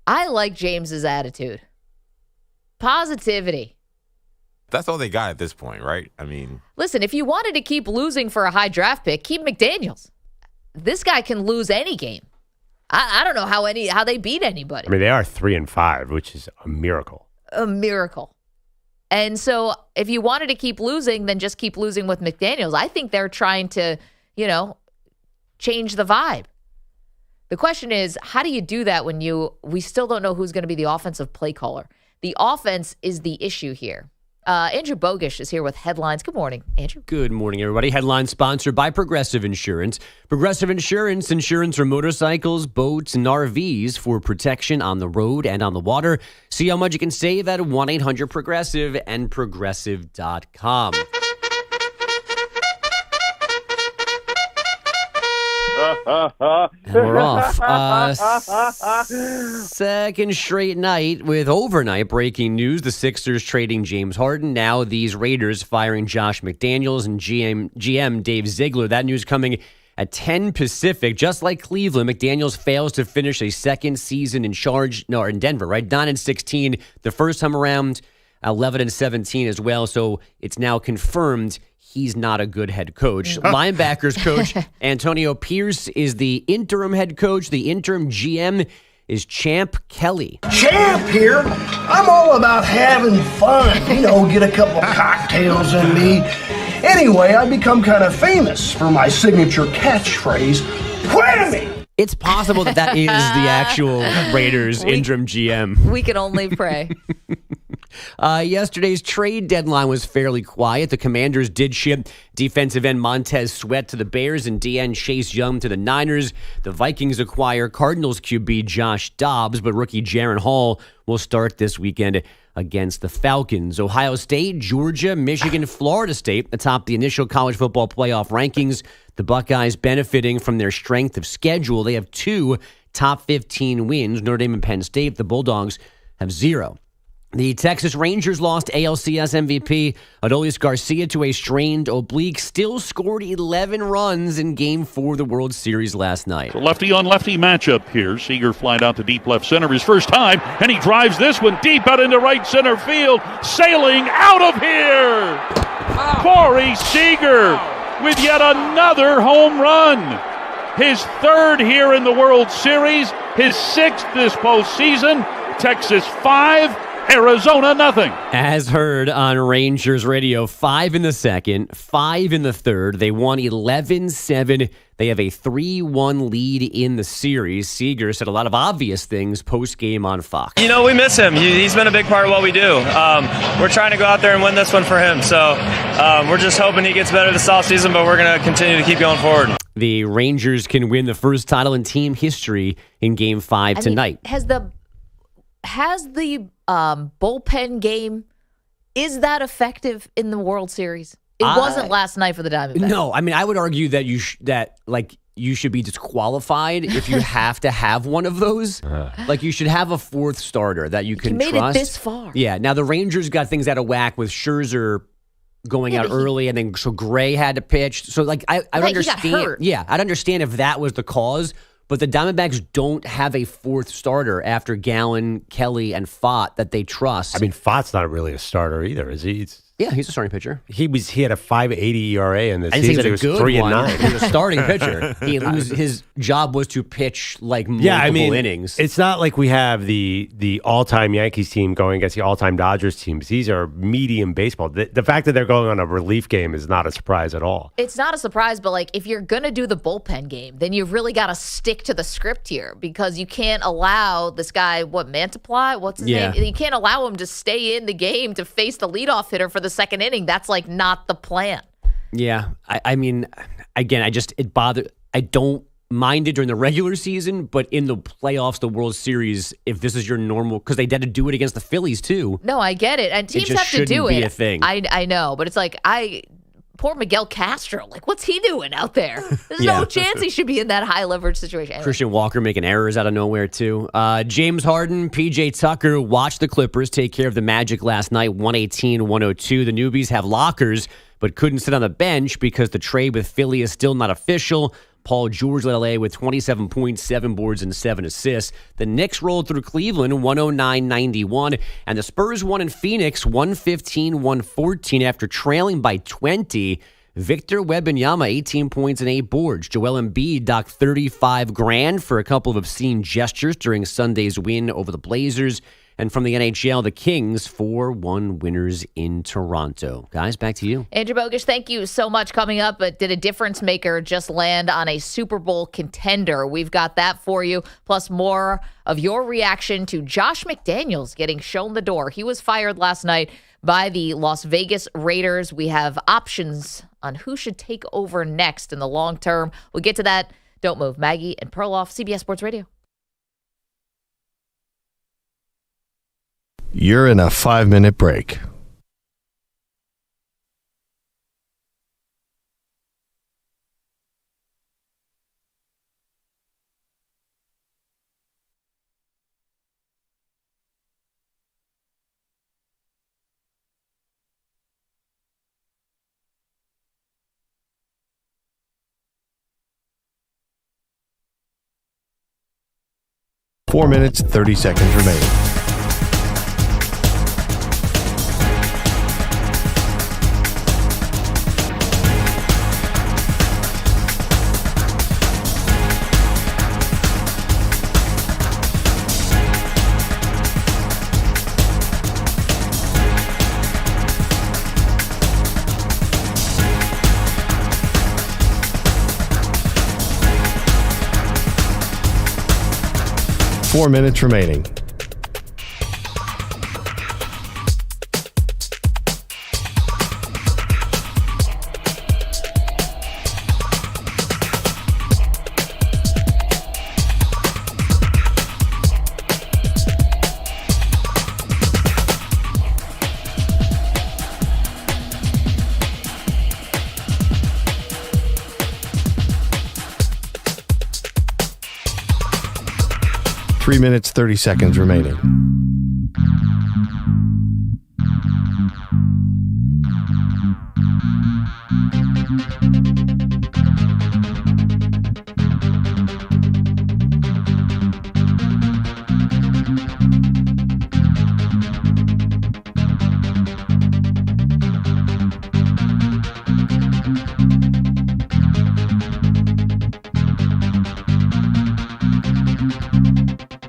I like James's attitude. Positivity. That's all they got at this point, right? I mean, listen, if you wanted to keep losing for a high draft pick, keep McDaniels. This guy can lose any game. I don't know how they beat anybody. I mean, they are 3-5, which is a miracle. A miracle. And so if you wanted to keep losing, then just keep losing with McDaniels. I think they're trying to, change the vibe. The question is, how do you do that when we still don't know who's going to be the offensive play caller? The offense is the issue here. Andrew Bogish is here with headlines. Good morning, Andrew. Good morning, everybody. Headlines sponsored by Progressive Insurance. Progressive Insurance, insurance for motorcycles, boats, and RVs for protection on the road and on the water. See how much you can save at 1-800-PROGRESSIVE and progressive.com. And we're off. Second straight night with overnight breaking news. The Sixers trading James Harden. Now these Raiders firing Josh McDaniels and GM Dave Ziegler. That news coming at 10 Pacific. Just like Cleveland, McDaniels fails to finish a second season in Denver, right? 9-16 the first time around, 11-17 as well. So it's now confirmed he's not a good head coach. Linebackers coach Antonio Pierce is the interim head coach. The interim GM is Champ Kelly. Champ here. I'm all about having fun. Get a couple cocktails in me. Anyway, I become kind of famous for my signature catchphrase, whammy! It's possible that is the actual Raiders interim GM. We can only pray. Yesterday's trade deadline was fairly quiet. The Commanders did ship defensive end Montez Sweat to the Bears and DN Chase Young to the Niners. The Vikings acquire Cardinals QB Josh Dobbs, but rookie Jaron Hall will start this weekend against the Falcons. Ohio State, Georgia, Michigan, Florida State atop the initial college football playoff rankings. The Buckeyes benefiting from their strength of schedule. They have 2 top 15 wins. Notre Dame and Penn State. The Bulldogs have 0. The Texas Rangers lost ALCS MVP Adolis Garcia to a strained oblique, still scored 11 runs in Game 4 of the World Series last night. So lefty-on-lefty matchup here. Seager flying out to deep left center his first time, and he drives this one deep out into right center field, sailing out of here. Corey Seager with yet another home run. His 3rd here in the World Series, his 6th this postseason. Texas 5, Arizona nothing. As heard on Rangers radio, 5 in the second, 5 in the third. They won 11-7. They have a 3-1 lead in the series. Seager said a lot of obvious things post-game on Fox. We miss him. He's been a big part of what we do. We're trying to go out there and win this one for him. So we're just hoping he gets better this offseason, but we're going to continue to keep going forward. The Rangers can win the first title in team history in Game 5 tonight. Has the bullpen game, is that effective in the World Series? It wasn't last night for the Diamondbacks. No, I mean, I would argue that you should be disqualified if you have to have one of those. Like, you should have a 4th starter that you can trust. You made trust. it this far. Yeah, now the Rangers got things out of whack with Scherzer going out early, and then so Gray had to pitch. So, I understand. He got hurt. Yeah, I'd understand if that was the cause. But the Diamondbacks don't have a 4th starter after Gallen, Kelly, and Fott that they trust. I mean, Fott's not really a starter either, is he? Yeah, he's a starting pitcher. He had a 5.80 ERA in the season. He was 3-9. He was a starting pitcher. His job was to pitch multiple innings. It's not like we have the all-time Yankees team going against the all-time Dodgers teams. These are medium baseball. The fact that they're going on a relief game is not a surprise at all. It's not a surprise, but if you're going to do the bullpen game, then you've really got to stick to the script here, because you can't allow this guy, Mantiply? What's his name? You can't allow him to stay in the game to face the leadoff hitter for the second inning. That's not the plan. Yeah. I mean, again, it bothered. I don't mind it during the regular season, but in the playoffs, the World Series, if this is your normal, because they had to do it against the Phillies too. No, I get it. And teams have to do it. A thing. I know, but it's poor Miguel Castro. What's he doing out there? There's no chance he should be in that high leverage situation. Anyway. Christian Walker making errors out of nowhere, too. James Harden, PJ Tucker watched the Clippers take care of the Magic last night, 118-102. The newbies have lockers, but couldn't sit on the bench because the trade with Philly is still not official. Paul George led LA with 27 points, 7 boards, and 7 assists. The Knicks rolled through Cleveland 109-91, and the Spurs won in Phoenix 115-114 after trailing by 20. Victor Wembanyama, 18 points and 8 boards. Joel Embiid docked $35,000 for a couple of obscene gestures during Sunday's win over the Blazers. And from the NHL, the Kings 4-1 winners in Toronto. Guys, back to you. Andrew Bogusch, thank you so much. Coming up, but did a difference maker just land on a Super Bowl contender? We've got that for you, plus more of your reaction to Josh McDaniels getting shown the door. He was fired last night by the Las Vegas Raiders. We have options on who should take over next in the long term. We'll get to that. Don't move. Maggie and Perloff, CBS Sports Radio. You're in a 5-minute break. Four minutes, 30 seconds remaining. Four minutes remaining. Three minutes, 30 seconds remaining.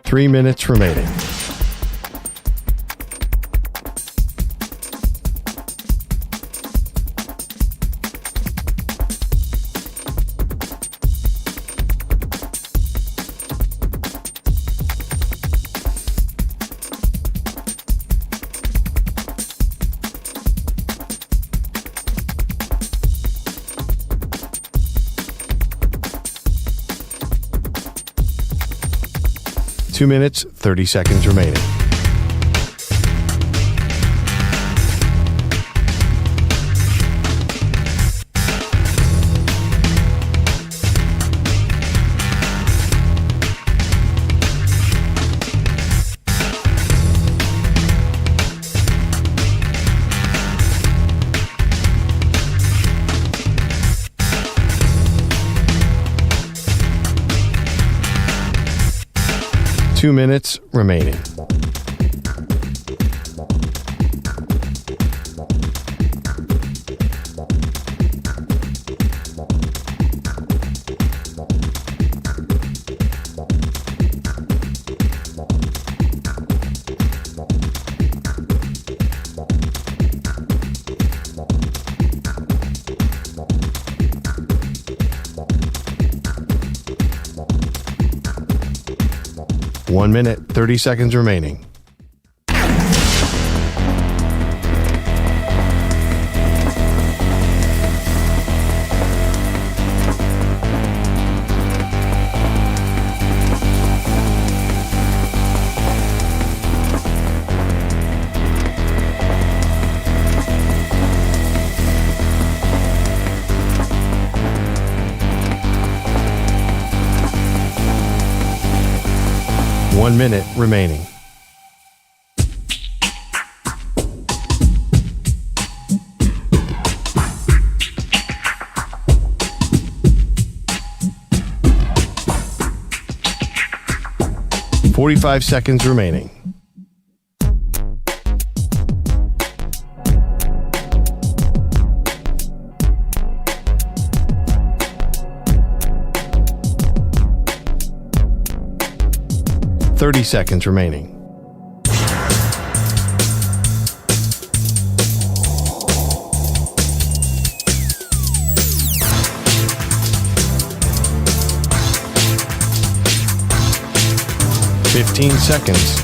Three minutes remaining. Two minutes, 30 seconds remaining. Two minutes remaining. One minute, 30 seconds remaining. One minute remaining. 45 seconds remaining. Thirty seconds remaining. Fifteen seconds.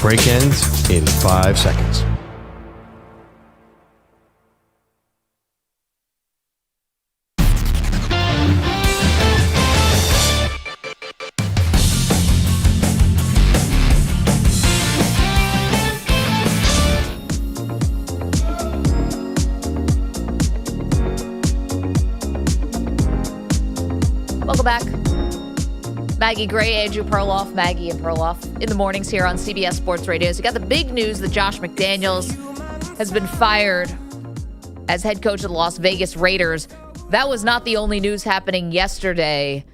Break ends in 5 seconds. Welcome back. Maggie Gray, Andrew Perloff, Maggie and Perloff in the mornings here on CBS Sports Radio. So we got the big news that Josh McDaniels has been fired as head coach of the Las Vegas Raiders. That was not the only news happening yesterday,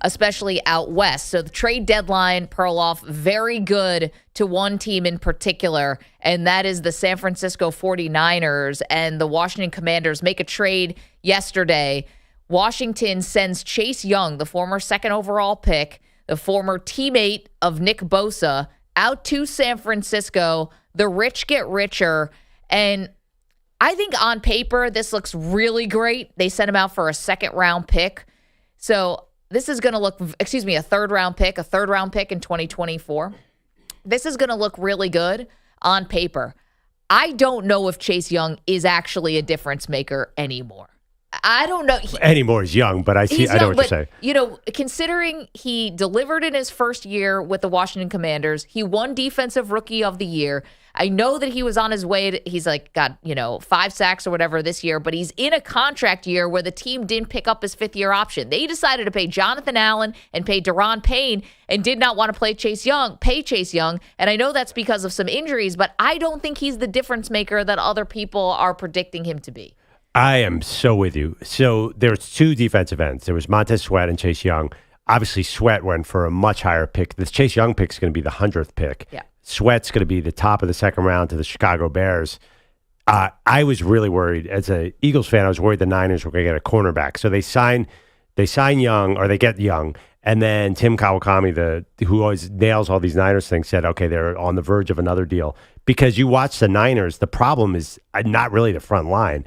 especially out west. So the trade deadline, Perloff, very good to one team in particular, and that is the San Francisco 49ers. And the Washington Commanders make a trade yesterday. Washington sends Chase Young, the former second overall pick, the former teammate of Nick Bosa, out to San Francisco. The rich get richer. And I think on paper, this looks really great. They sent him out for a second-round pick. So this is going to look, a third-round pick in 2024. This is going to look really good on paper. I don't know if Chase Young is actually a difference maker anymore. I don't know. Anymore is young, but I know what you're saying. You know, considering he delivered in his first year with the Washington Commanders, he won Defensive Rookie of the Year. I know that he was on his way he's got 5 sacks or whatever this year, but he's in a contract year where the team didn't pick up his 5th-year option. They decided to pay Jonathan Allen and pay Daron Payne and did not want to pay Chase Young. And I know that's because of some injuries, but I don't think he's the difference maker that other people are predicting him to be. I am so with you. So there's 2 defensive ends. There was Montez Sweat and Chase Young. Obviously, Sweat went for a much higher pick. This Chase Young pick is going to be the 100th pick. Yeah. Sweat's going to be the top of the second round to the Chicago Bears. I was really worried. As an Eagles fan, I was worried the Niners were going to get a cornerback. So they sign Young, or they get Young. And then Tim Kawakami, who always nails all these Niners things, said, okay, they're on the verge of another deal. Because you watch the Niners, the problem is not really the front line.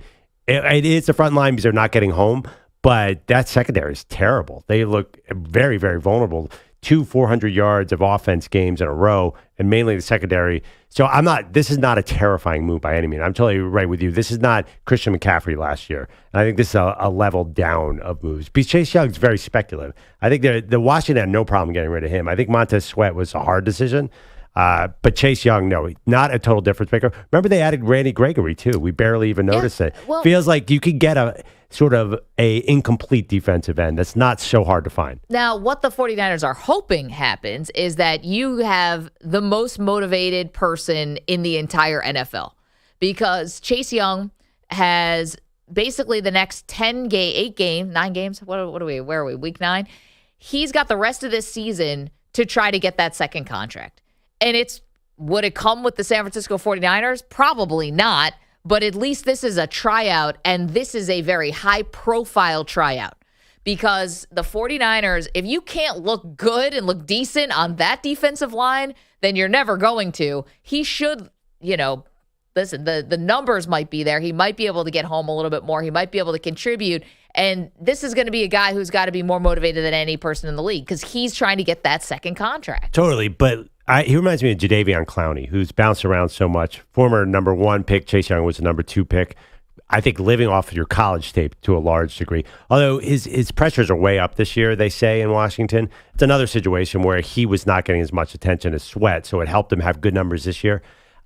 It is the front line because they're not getting home, but that secondary is terrible. They look very, very vulnerable. 2 400 yards of offense games in a row, and mainly the secondary. So this is not a terrifying move by any means. I'm totally right with you. This is not Christian McCaffrey last year. And I think this is a level down of moves. Because Chase Young's very speculative. I think the Washington had no problem getting rid of him. I think Montez Sweat was a hard decision. But Chase Young, no, not a total difference maker. Remember, they added Randy Gregory, too. We barely even noticed it. Well, feels like you could get a sort of a incomplete defensive end. That's not so hard to find. Now, what the 49ers are hoping happens is that you have the most motivated person in the entire NFL. Because Chase Young has basically the next 9 games. Where are we? Week 9? He's got the rest of this season to try to get that second contract. And would it come with the San Francisco 49ers? Probably not, but at least this is a tryout, and this is a very high-profile tryout because the 49ers, if you can't look good and look decent on that defensive line, then you're never going to. He should, listen, the numbers might be there. He might be able to get home a little bit more. He might be able to contribute, and this is going to be a guy who's got to be more motivated than any person in the league because he's trying to get that second contract. Totally, but he reminds me of Jadeveon Clowney, who's bounced around so much. Former number 1 pick, Chase Young was the number 2 pick. I think living off of your college tape to a large degree. Although his pressures are way up this year, they say, in Washington. It's another situation where he was not getting as much attention as Sweat, so it helped him have good numbers this year.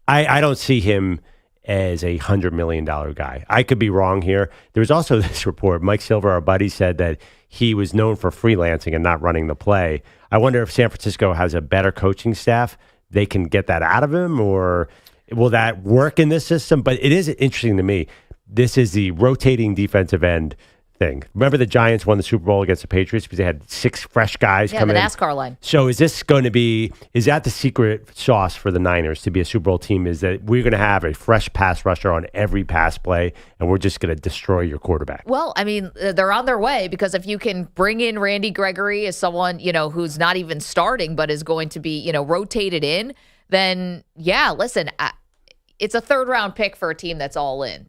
I don't see him as a $100 million guy. I could be wrong here. There was also this report. Mike Silver, our buddy, said that he was known for freelancing and not running the play. I wonder if San Francisco has a better coaching staff. They can get that out of him, or will that work in this system? But it is interesting to me. This is the rotating defensive end thing. Remember the Giants won the Super Bowl against the Patriots because they had 6 fresh guys come the in? NASCAR line. So is that the secret sauce for the Niners to be a Super Bowl team, is that we're going to have a fresh pass rusher on every pass play, and we're just going to destroy your quarterback? Well, I mean, they're on their way, because if you can bring in Randy Gregory as someone, who's not even starting but is going to be, rotated in, then, listen, it's a third-round pick for a team that's all in.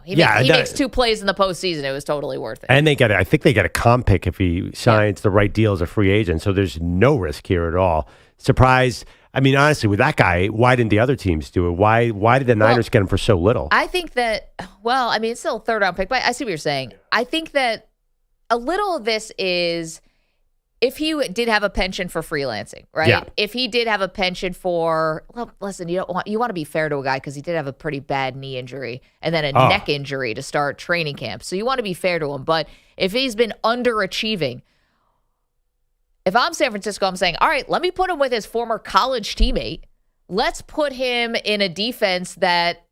He makes 2 plays in the postseason. It was totally worth it. And I think they get a comp pick if he signs the right deal as a free agent. So there's no risk here at all. Surprised. I mean, honestly, with that guy, why didn't the other teams do it? Why did the Niners get him for so little? I think that, it's still a third-round pick, but I see what you're saying. I think that a little of this is, if he did have a penchant for freelancing, right? Yeah. If he did have a penchant for, listen, you want to be fair to a guy because he did have a pretty bad knee injury and then a neck injury to start training camp. So you want to be fair to him. But if he's been underachieving, if I'm San Francisco, I'm saying, all right, let me put him with his former college teammate. Let's put him in a defense that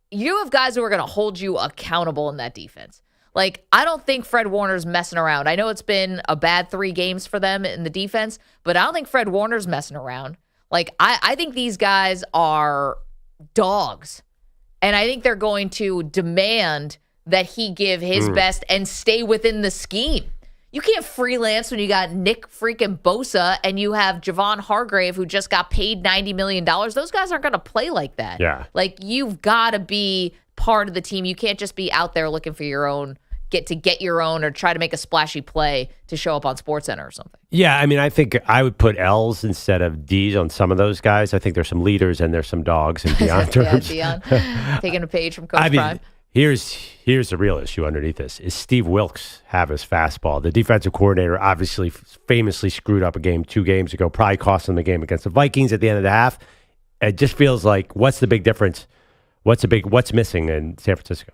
you have guys who are going to hold you accountable in that defense. Like, I don't think Fred Warner's messing around. I know it's been a bad 3 games for them in the defense, but I don't think Fred Warner's messing around. Like, I think these guys are dogs, and I think they're going to demand that he give his best and stay within the scheme. You can't freelance when you got Nick freaking Bosa and you have Javon Hargrave, who just got paid $90 million. Those guys aren't going to play like that. Yeah. Like, you've got to be part of the team. You can't just be out there looking for your own, get your own, or try to make a splashy play to show up on SportsCenter or something. Yeah, I mean, I think I would put L's instead of D's on some of those guys. I think there's some leaders and there's some dogs in Deion terms. Deion, taking a page from Coach Prime. Here's the real issue underneath this. Is Steve Wilkes have his fastball? The defensive coordinator obviously famously screwed up a game 2 games ago, probably cost them the game against the Vikings at the end of the half. It just feels like, what's the big difference? What's missing in San Francisco?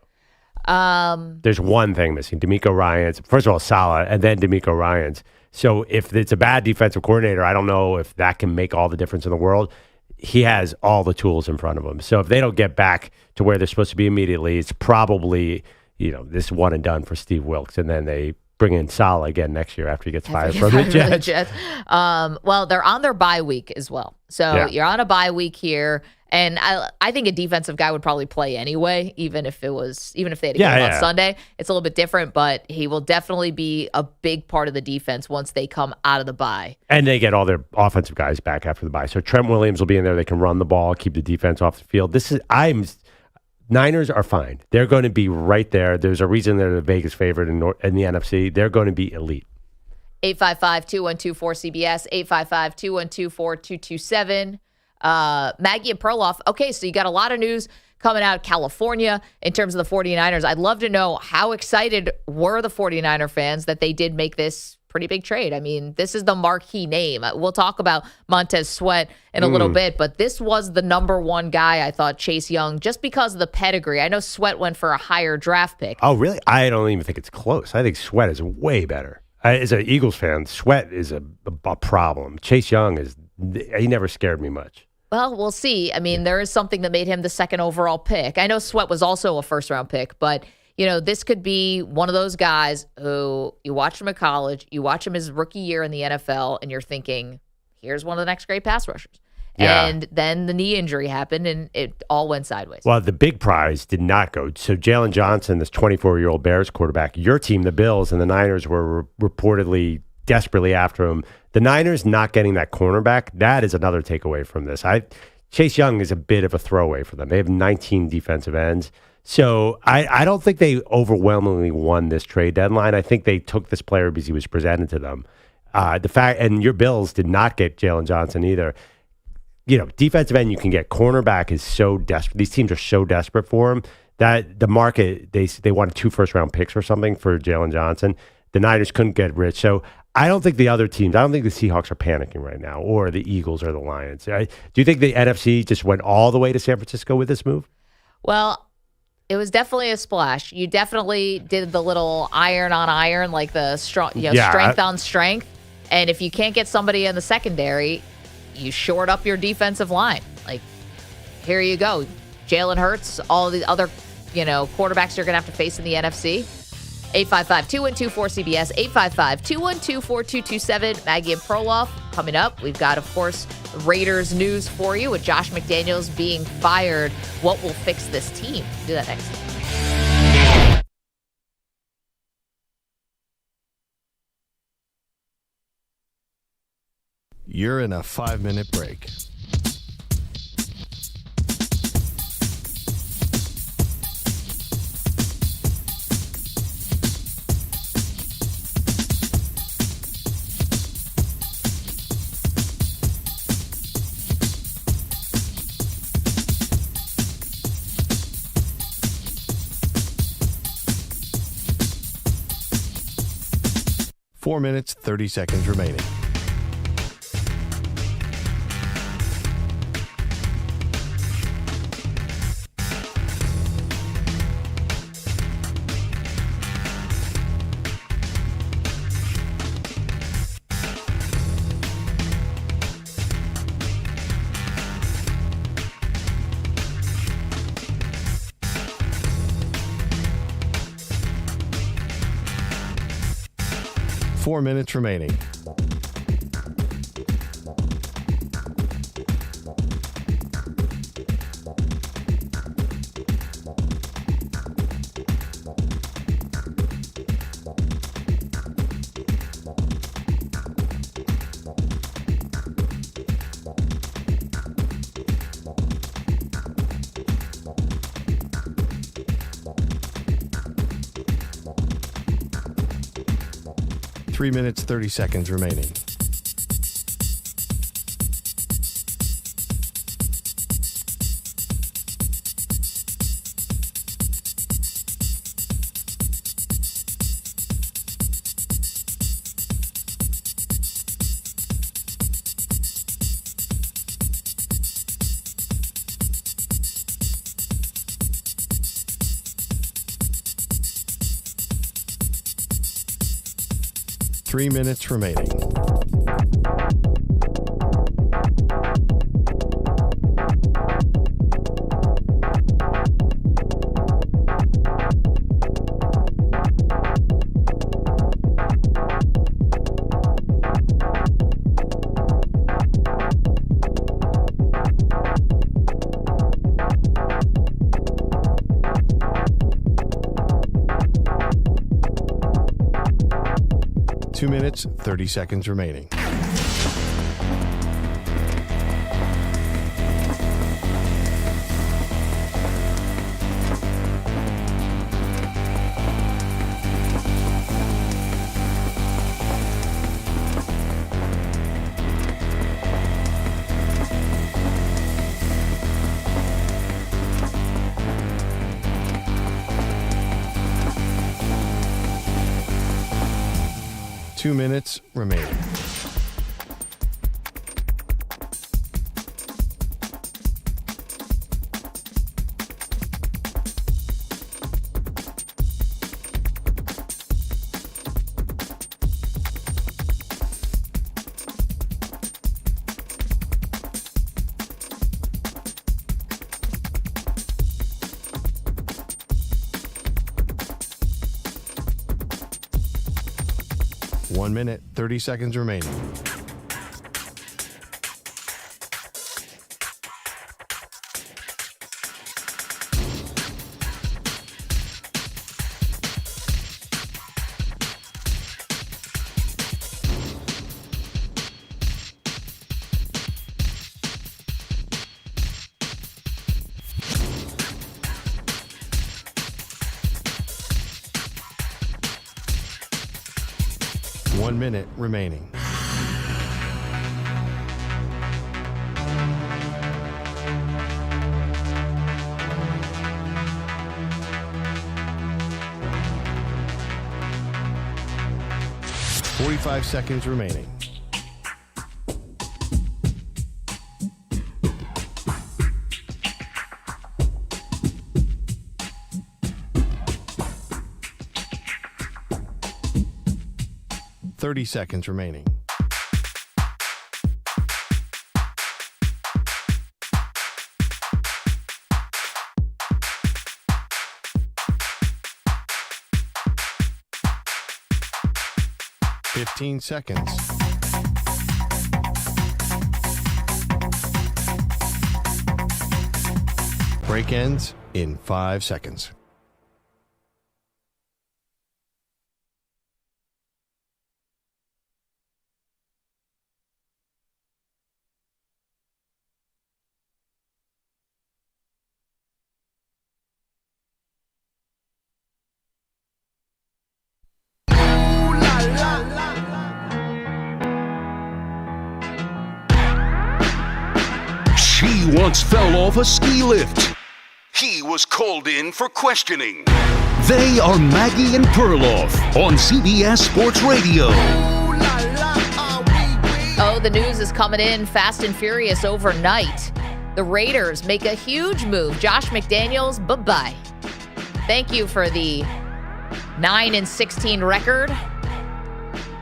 There's one thing missing. DeMeco Ryans. First of all, Saleh, and then DeMeco Ryans. So if it's a bad defensive coordinator, I don't know if that can make all the difference in the world. He has all the tools in front of him. So if they don't get back to where they're supposed to be immediately, it's probably, this one and done for Steve Wilkes. And then they bring in Saleh again next year after he gets fired from the Jets. Well, they're on their bye week as well. So you're on a bye week here. And I think a defensive guy would probably play anyway, even if they had a game on Sunday. It's a little bit different, but he will definitely be a big part of the defense once they come out of the bye. And they get all their offensive guys back after the bye. So Trent Williams will be in there. They can run the ball, keep the defense off the field. Niners are fine. They're going to be right there. There's a reason they're the Vegas favorite in the NFC. They're going to be elite. 855-212-4CBS, 855-212-4227. Maggie and Perloff. Okay, so you got a lot of news coming out of California in terms of the 49ers. I'd love to know, how excited were the 49er fans that they did make this pretty big trade? I mean, this is the marquee name. We'll talk about Montez Sweat in a little bit, but this was the number 1 guy, I thought, Chase Young, just because of the pedigree. I know Sweat went for a higher draft pick. Oh, really? I don't even think it's close. I think Sweat is way better. As an Eagles fan, Sweat is a problem. Chase Young he never scared me much. Well, we'll see. I mean, there is something that made him the 2nd overall pick. I know Sweat was also a first-round pick, but, this could be one of those guys who you watch him at college, you watch him his rookie year in the NFL, and you're thinking, here's one of the next great pass rushers. Yeah. And then the knee injury happened, and it all went sideways. Well, the big prize did not go. So Jalen Johnson, this 24-year-old Bears quarterback, your team, the Bills, and the Niners were reportedly desperately after him. The Niners not getting that cornerback, that is another takeaway from this. Chase Young is a bit of a throwaway for them. They have 19 defensive ends. So I don't think they overwhelmingly won this trade deadline. I think they took this player because he was presented to them. And your Bills did not get Jalen Johnson either. Defensive end you can get. Cornerback is so desperate. These teams are so desperate for him that the market, they wanted 2 first-round picks or something for Jalen Johnson. The Niners couldn't get rich. So I don't think the other teams, I don't think the Seahawks are panicking right now, or the Eagles or the Lions. Do you think the NFC just went all the way to San Francisco with this move? Well, it was definitely a splash. You definitely did the little iron on iron, like the strength on strength. And if you can't get somebody in the secondary, you short up your defensive line. Like, here you go. Jalen Hurts, all the other, quarterbacks you're going to have to face in the NFC. 855-212-4CBS, 855-212-4227. Maggie and Perloff coming up. We've got, of course, Raiders news for you with Josh McDaniels being fired. What will fix this team? Do that next. You're in a 5-minute break. Four minutes, 30 seconds remaining. Four minutes remaining. Three minutes, 30 seconds remaining. Three minutes remaining. Two minutes, 30 seconds remaining. Two minutes remaining. One minute, 30 seconds remaining. One minute remaining. Forty-five seconds remaining. Thirty seconds remaining. 15 seconds. Break ends in 5 seconds. She once fell off a ski lift. He was called in for questioning. They are Maggie and Perloff on CBS Sports Radio. Oh, the news is coming in fast and furious overnight. The Raiders make a huge move. Josh McDaniels, bye-bye. Thank you for the 9-16 record.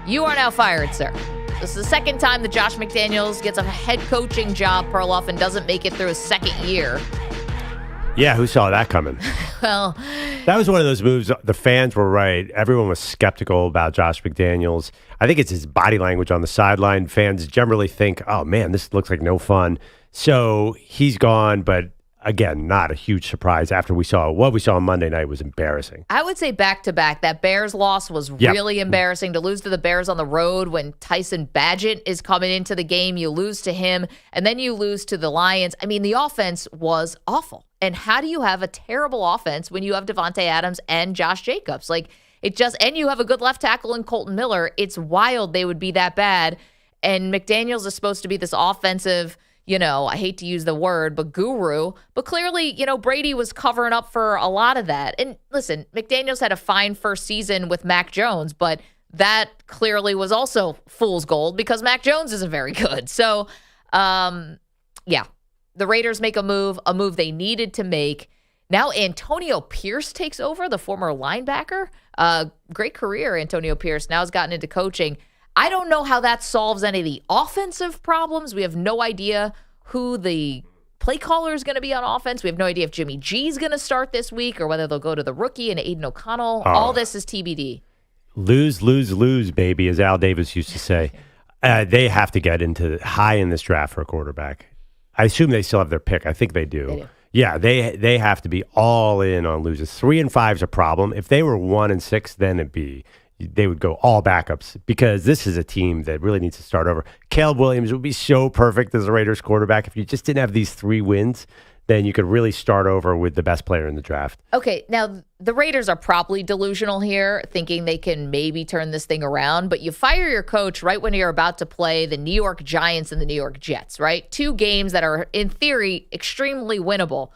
You are now fired, sir. This is the second time that Josh McDaniels gets a head coaching job, Perloff, and doesn't make it through his second year. Yeah, who saw that coming? Well, that was one of those moves. The fans were right. Everyone was skeptical about Josh McDaniels. I think it's his body language on the sideline. Fans generally think, oh, man, this looks like no fun. So he's gone, but again, not a huge surprise after what we saw on Monday night was embarrassing. I would say back-to-back, that Bears loss was really embarrassing. To lose to the Bears on the road when Tyson Bagent is coming into the game, you lose to him, and then you lose to the Lions. I mean, the offense was awful. And how do you have a terrible offense when you have Davanta Adams and Josh Jacobs? And you have a good left tackle in Colton Miller. It's wild they would be that bad. And McDaniels is supposed to be this offensive, I hate to use the word, but guru. But clearly, Brady was covering up for a lot of that. And listen, McDaniels had a fine first season with Mac Jones, but that clearly was also fool's gold because Mac Jones isn't very good. So, the Raiders make a move they needed to make. Now Antonio Pierce takes over, the former linebacker. Great career, Antonio Pierce. Now has gotten into coaching. I don't know how that solves any of the offensive problems. We have no idea who the play caller is going to be on offense. We have no idea if Jimmy G is going to start this week or whether they'll go to the rookie and Aiden O'Connell. All this is TBD. Lose, lose, lose, baby, as Al Davis used to say. They have to get into high in this draft for a quarterback. I assume they still have their pick. I think they do. They do. Yeah, they have to be all in on losers. 3 and 5 is a problem. If they were 1 and 6, then they would go all backups because this is a team that really needs to start over. Caleb Williams would be so perfect as a Raiders quarterback. If you just didn't have these 3 wins, then you could really start over with the best player in the draft. Okay, now the Raiders are probably delusional here, thinking they can maybe turn this thing around, but you fire your coach right when you're about to play the New York Giants and the New York Jets, right? 2 games that are, in theory, extremely winnable.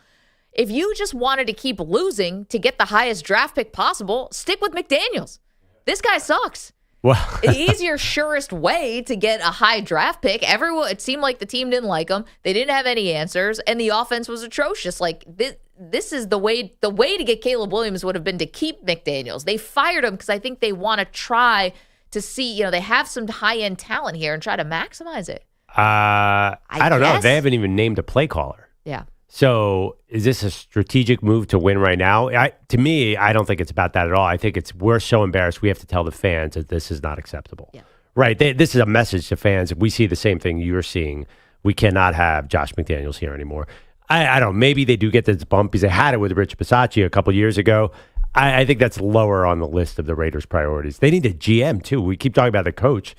If you just wanted to keep losing to get the highest draft pick possible, stick with McDaniels. This guy sucks. Well, He's your surest way to get a high draft pick. It seemed like the team didn't like him. They didn't have any answers, and the offense was atrocious. This is the way to get Caleb Williams would have been to keep McDaniels. They fired him because I think they want to try to see, they have some high-end talent here and try to maximize it. I don't know. They haven't even named a play caller. Yeah. So is this a strategic move to win right now? To me, I don't think it's about that at all. I think we're so embarrassed we have to tell the fans that this is not acceptable. Yeah. Right. This is a message to fans. We see the same thing you're seeing. We cannot have Josh McDaniels here anymore. I don't know. Maybe they do get this bump because they had it with Rich Bisaccia a couple years ago. I think that's lower on the list of the Raiders' priorities. They need a GM, too. We keep talking about the coach.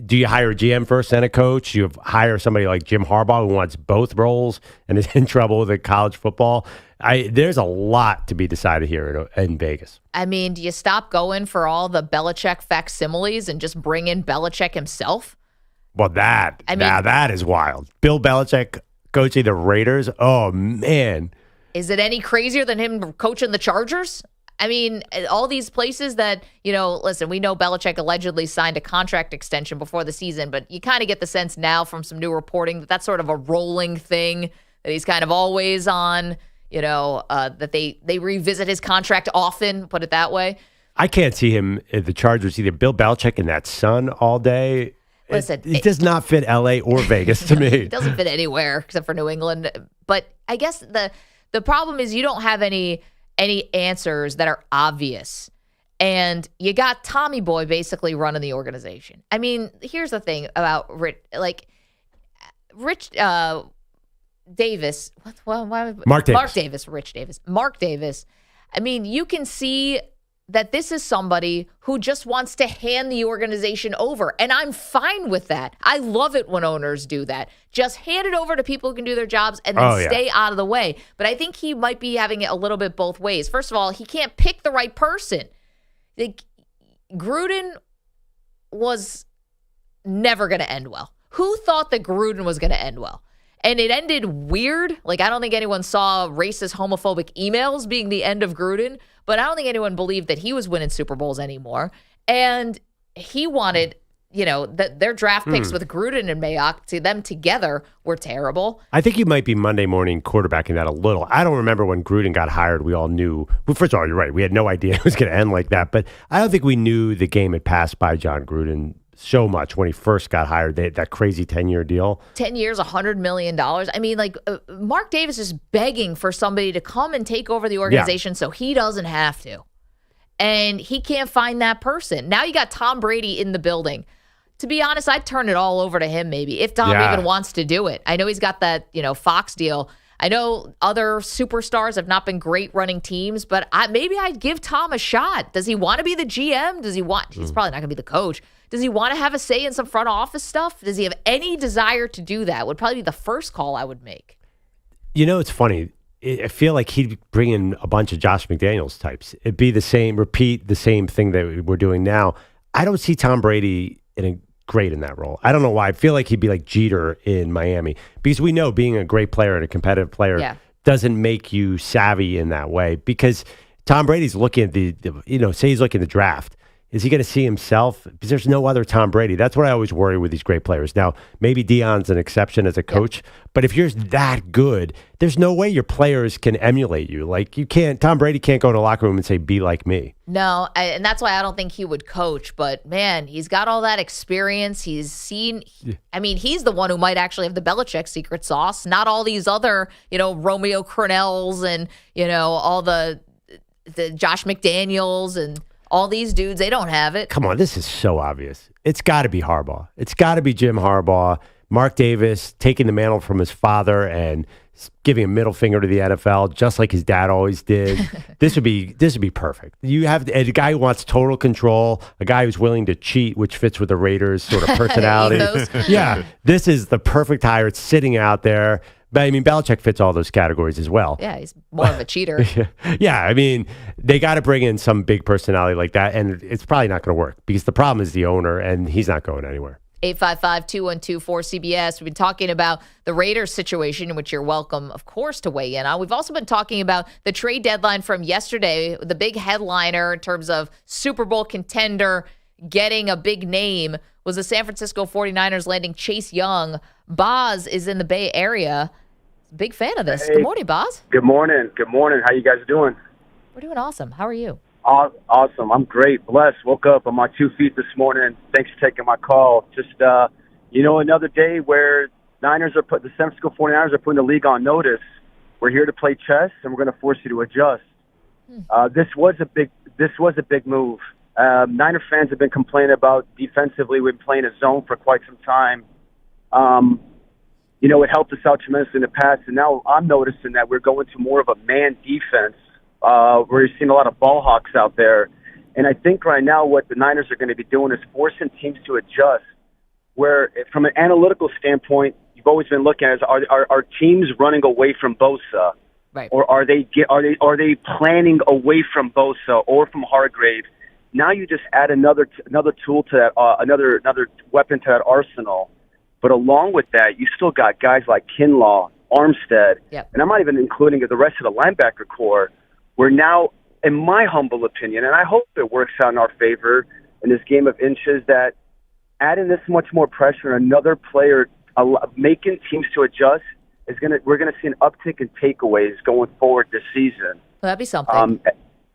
Do you hire a GM first and a coach? You hire somebody like Jim Harbaugh who wants both roles and is in trouble with college football. There's a lot to be decided here in Vegas. I mean, do you stop going for all the Belichick facsimiles and just bring in Belichick himself? Well, that is wild. Bill Belichick coaching the Raiders? Oh, man. Is it any crazier than him coaching the Chargers? I mean, all these places that, listen, we know Belichick allegedly signed a contract extension before the season, but you kind of get the sense now from some new reporting that that's sort of a rolling thing, that he's kind of always on, that they revisit his contract often, put it that way. I can't see him at the Chargers, either Bill Belichick and that son all day. Listen, it does not fit L.A. or Vegas to me. It doesn't fit anywhere except for New England. But I guess the problem is you don't have any answers that are obvious. And you got Tommy Boy basically running the organization. I mean, here's the thing about Rich Davis. Mark Davis. I mean, you can see that this is somebody who just wants to hand the organization over. And I'm fine with that. I love it when owners do that. Just hand it over to people who can do their jobs and then stay out of the way. But I think he might be having it a little bit both ways. First of all, he can't pick the right person. Gruden was never going to end well. Who thought that Gruden was going to end well? And it ended weird. Like, I don't think anyone saw racist, homophobic emails being the end of Gruden, but I don't think anyone believed that he was winning Super Bowls anymore. And he wanted, that their draft picks with Gruden and Mayock, to them together, were terrible. I think you might be Monday morning quarterbacking that a little. I don't remember when Gruden got hired. We all knew. Well, first of all, you're right. We had no idea it was going to end like that. But I don't think we knew the game had passed by John Gruden so much when he first got hired. They had that crazy 10-year deal. 10 years, $100 million. I mean, Mark Davis is begging for somebody to come and take over the organization so he doesn't have to. And he can't find that person. Now you got Tom Brady in the building. To be honest, I'd turn it all over to him maybe, if Tom even wants to do it. I know he's got that, Fox deal. I know other superstars have not been great running teams, but maybe I'd give Tom a shot. Does he want to be the GM? Does he want? He's probably not going to be the coach. Does he want to have a say in some front office stuff? Does he have any desire to do that? Would probably be the first call I would make. It's funny. I feel like he'd bring in a bunch of Josh McDaniels types. It'd be the same, repeat the same thing that we're doing now. I don't see Tom Brady great in that role. I don't know why. I feel like he'd be like Jeter in Miami, because we know being a great player and a competitive player doesn't make you savvy in that way, because Tom Brady's looking at say he's looking at the draft. Is he going to see himself? Because there's no other Tom Brady. That's what I always worry with these great players. Now, maybe Deion's an exception as a coach, but if you're that good, there's no way your players can emulate you. Like, you can't. Tom Brady can't go in a locker room and say, "Be like me." No, and that's why I don't think he would coach. But man, he's got all that experience. He's seen. I mean, he's the one who might actually have the Belichick secret sauce. Not all these other, Romeo Crennels and all the Josh McDaniels and all these dudes. They don't have it. Come on, this is so obvious. It's got to be Harbaugh. It's got to be Jim Harbaugh. Mark Davis taking the mantle from his father and giving a middle finger to the NFL, just like his dad always did. This would be perfect. You have a guy who wants total control, a guy who's willing to cheat, which fits with the Raiders' sort of personality. This is the perfect hire. It's sitting out there. But I mean, Belichick fits all those categories as well. Yeah, he's more of a cheater. I mean, they got to bring in some big personality like that, and it's probably not going to work, because the problem is the owner, and he's not going anywhere. 855-212-4CBS. We've been talking about the Raiders situation, in which you're welcome, of course, to weigh in on. We've also been talking about the trade deadline from yesterday, the big headliner in terms of Super Bowl contender getting a big name was the San Francisco 49ers landing Chase Young. Boz is in the Bay Area. Big fan of this. Hey, good morning, Boz. Good morning. Good morning. How you guys doing? We're doing awesome. How are you? Awesome. I'm great. Blessed. Woke up on my 2 feet this morning. Thanks for taking my call. Just, another day where the San Francisco 49ers are putting the league on notice. We're here to play chess, and we're going to force you to adjust. This was a big move. Niner fans have been complaining about defensively. We've been playing a zone for quite some time. It helped us out tremendously in the past, and now I'm noticing that we're going to more of a man defense. We're seeing a lot of ball hawks out there. And I think right now what the Niners are going to be doing is forcing teams to adjust, where from an analytical standpoint, you've always been looking at are teams running away from Bosa? Right. Or are they planning away from Bosa or from Hargrave? Now you just add another tool to that, another weapon to that arsenal. But along with that, you still got guys like Kinlaw, Armstead, and I'm not even including the rest of the linebacker core. We're now, in my humble opinion, and I hope it works out in our favor in this game of inches, that adding this much more pressure, another player making teams to adjust, we're gonna see an uptick in takeaways going forward this season. Well, that'd be something.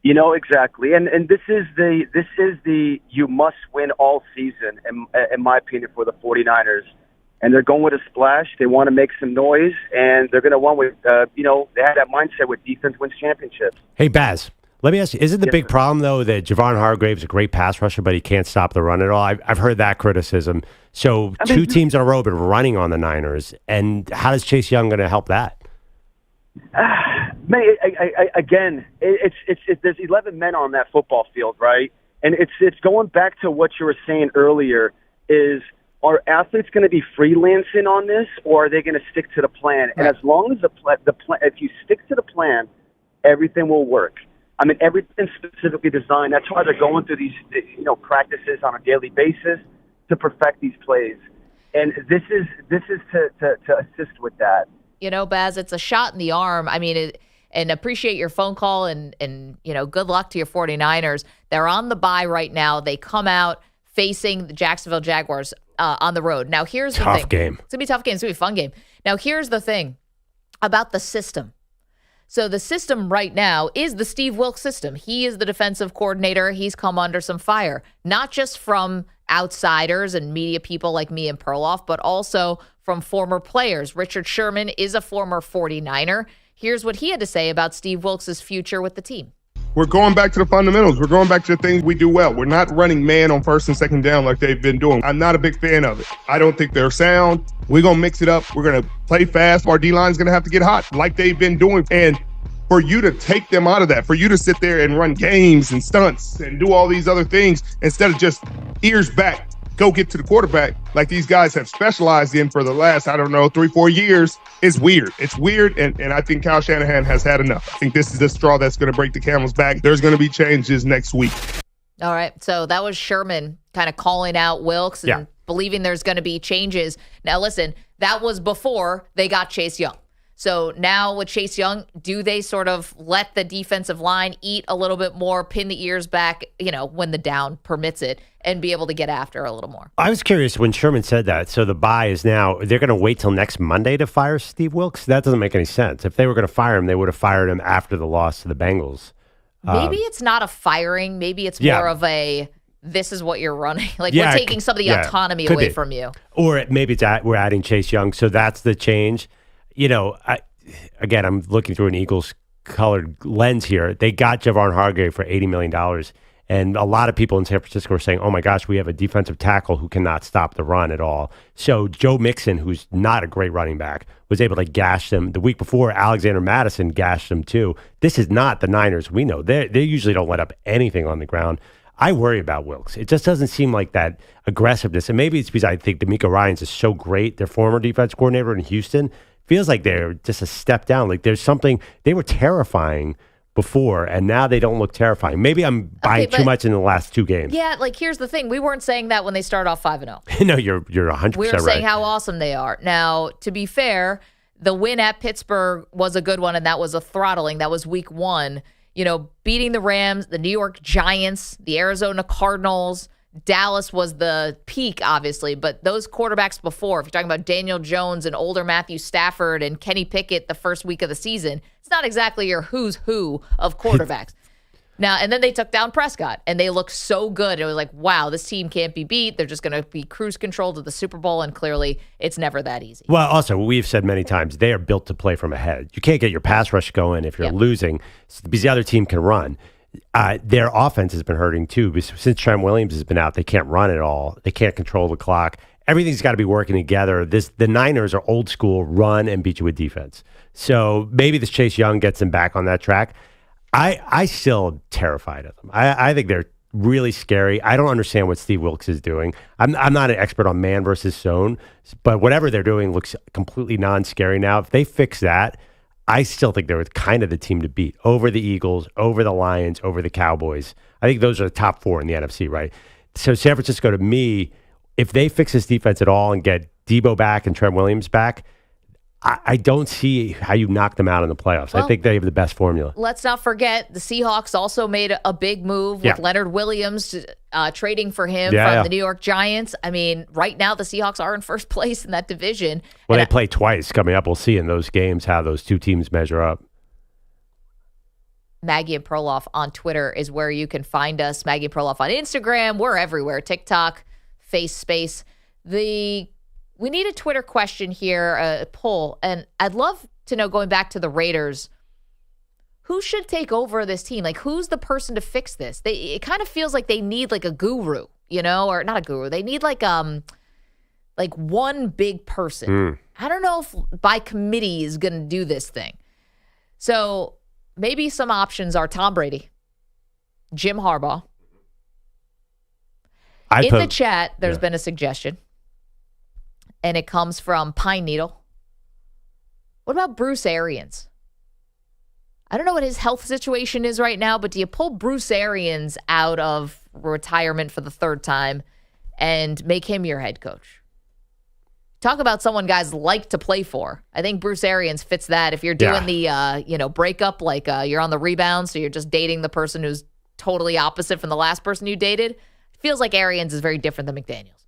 Exactly, and this is the you must win all season, in my opinion, for the 49ers. And they're going with a splash. They want to make some noise, and they're going to want with, they have that mindset with defense wins championships. Hey, Baz, Let me ask you, isn't the big problem, though, that Javon Hargrave's a great pass rusher, but he can't stop the run at all? I've heard that criticism. So two teams in a row have been running on the Niners, and how is Chase Young going to help that? Man, again, there's 11 men on that football field, right? And it's going back to what you were saying earlier, is are athletes going to be freelancing on this, or are they going to stick to the plan? And as long as the plan, if you stick to the plan, everything will work. I mean, everything's specifically designed. That's why they're going through these, practices on a daily basis to perfect these plays. And this is to assist with that. Baz, it's a shot in the arm. I mean, and appreciate your phone call and good luck to your 49ers. They're on the bye right now. They come out facing the Jacksonville Jaguars on the road. Now, here's the thing. Tough game. It's going to be a tough game. It's going to be a fun game. Now, here's the thing about the system. So the system right now is the Steve Wilks system. He is the defensive coordinator. He's come under some fire, not just from outsiders and media people like me and Perloff, but also from former players. Richard Sherman is a former 49er. Here's what he had to say about Steve Wilks' future with the team. We're going back to the fundamentals. We're going back to the things we do well. We're not running man on first and second down like they've been doing. I'm not a big fan of it. I don't think they're sound. We're going to mix it up. We're going to play fast. Our D-line is going to have to get hot like they've been doing. And for you to take them out of that, for you to sit there and run games and stunts and do all these other things instead of just ears back, go get to the quarterback like these guys have specialized in for the last, 3-4 years, is weird. It's weird, and I think Kyle Shanahan has had enough. I think this is the straw that's going to break the camel's back. There's going to be changes next week. All right, so that was Sherman kind of calling out Wilks and believing there's going to be changes. Now, listen, that was before they got Chase Young. So now with Chase Young, do they sort of let the defensive line eat a little bit more, pin the ears back, when the down permits it, and be able to get after a little more? I was curious when Sherman said that. So the bye is now, they're going to wait till next Monday to fire Steve Wilks? That doesn't make any sense. If they were going to fire him, they would have fired him after the loss to the Bengals. Maybe it's not a firing. Maybe it's more of a, this is what you're running. Like, we're taking some of the autonomy away from you. Or maybe we're adding Chase Young. So that's the change. I'm looking through an Eagles-colored lens here. They got Javon Hargrave for $80 million, and a lot of people in San Francisco are saying, oh, my gosh, we have a defensive tackle who cannot stop the run at all. So Joe Mixon, who's not a great running back, was able to gash them. The week before, Alexander Madison gashed them, too. This is not the Niners we know. They usually don't let up anything on the ground. I worry about Wilks. It just doesn't seem like that aggressiveness, and maybe it's because I think D'Amico Ryans is so great, their former defense coordinator in Houston. Feels like they're just a step down. Like there's something, they were terrifying before, and now they don't look terrifying. Maybe I'm buying too much in the last two games. Yeah, like here's the thing. We weren't saying that when they start off 5-0. No, you're 100% right. We were saying how awesome they are. Now, to be fair, the win at Pittsburgh was a good one, and that was a throttling. That was week 1. Beating the Rams, the New York Giants, the Arizona Cardinals. Dallas was the peak, obviously, but those quarterbacks before, if you're talking about Daniel Jones and older Matthew Stafford and Kenny Pickett the first week of the season, it's not exactly your who's who of quarterbacks. Now, and then they took down Prescott, and they looked so good. It was like, wow, this team can't be beat. They're just going to be cruise control to the Super Bowl, and clearly it's never that easy. Well, also, we've said many times, they are built to play from ahead. You can't get your pass rush going if you're losing because the other team can run. Their offense has been hurting too. Since Trent Williams has been out, they can't run at all. They can't control the clock. Everything's got to be working together. The Niners are old school, run and beat you with defense. So maybe this Chase Young gets them back on that track. I still am terrified of them. I think they're really scary. I don't understand what Steve Wilks is doing. I'm not an expert on man versus zone, but whatever they're doing looks completely non-scary now. If they fix that, I still think they're kind of the team to beat over the Eagles, over the Lions, over the Cowboys. I think those are the top 4 in the NFC, right? So San Francisco, to me, if they fix this defense at all and get Debo back and Trent Williams back, I don't see how you knock them out in the playoffs. Well, I think they have the best formula. Let's not forget the Seahawks also made a big move with Leonard Williams trading for him from the New York Giants. I mean, right now the Seahawks are in first place in that division. Well, they play twice coming up. We'll see in those games how those two teams measure up. Maggie and Perloff on Twitter is where you can find us. Maggie and Perloff on Instagram. We're everywhere. TikTok, Space. We need a Twitter question here, a poll, and I'd love to know, going back to the Raiders, who should take over this team? Like, who's the person to fix this? It kind of feels like they need like a guru, or not a guru. They need like one big person. I don't know if by committee is going to do this thing. So maybe some options are Tom Brady, Jim Harbaugh. In the chat, there's been a suggestion, and it comes from Pine Needle. What about Bruce Arians? I don't know what his health situation is right now, but do you pull Bruce Arians out of retirement for the third time and make him your head coach? Talk about someone guys like to play for. I think Bruce Arians fits that. If you're doing the breakup, like you're on the rebound, so you're just dating the person who's totally opposite from the last person you dated, it feels like Arians is very different than McDaniels.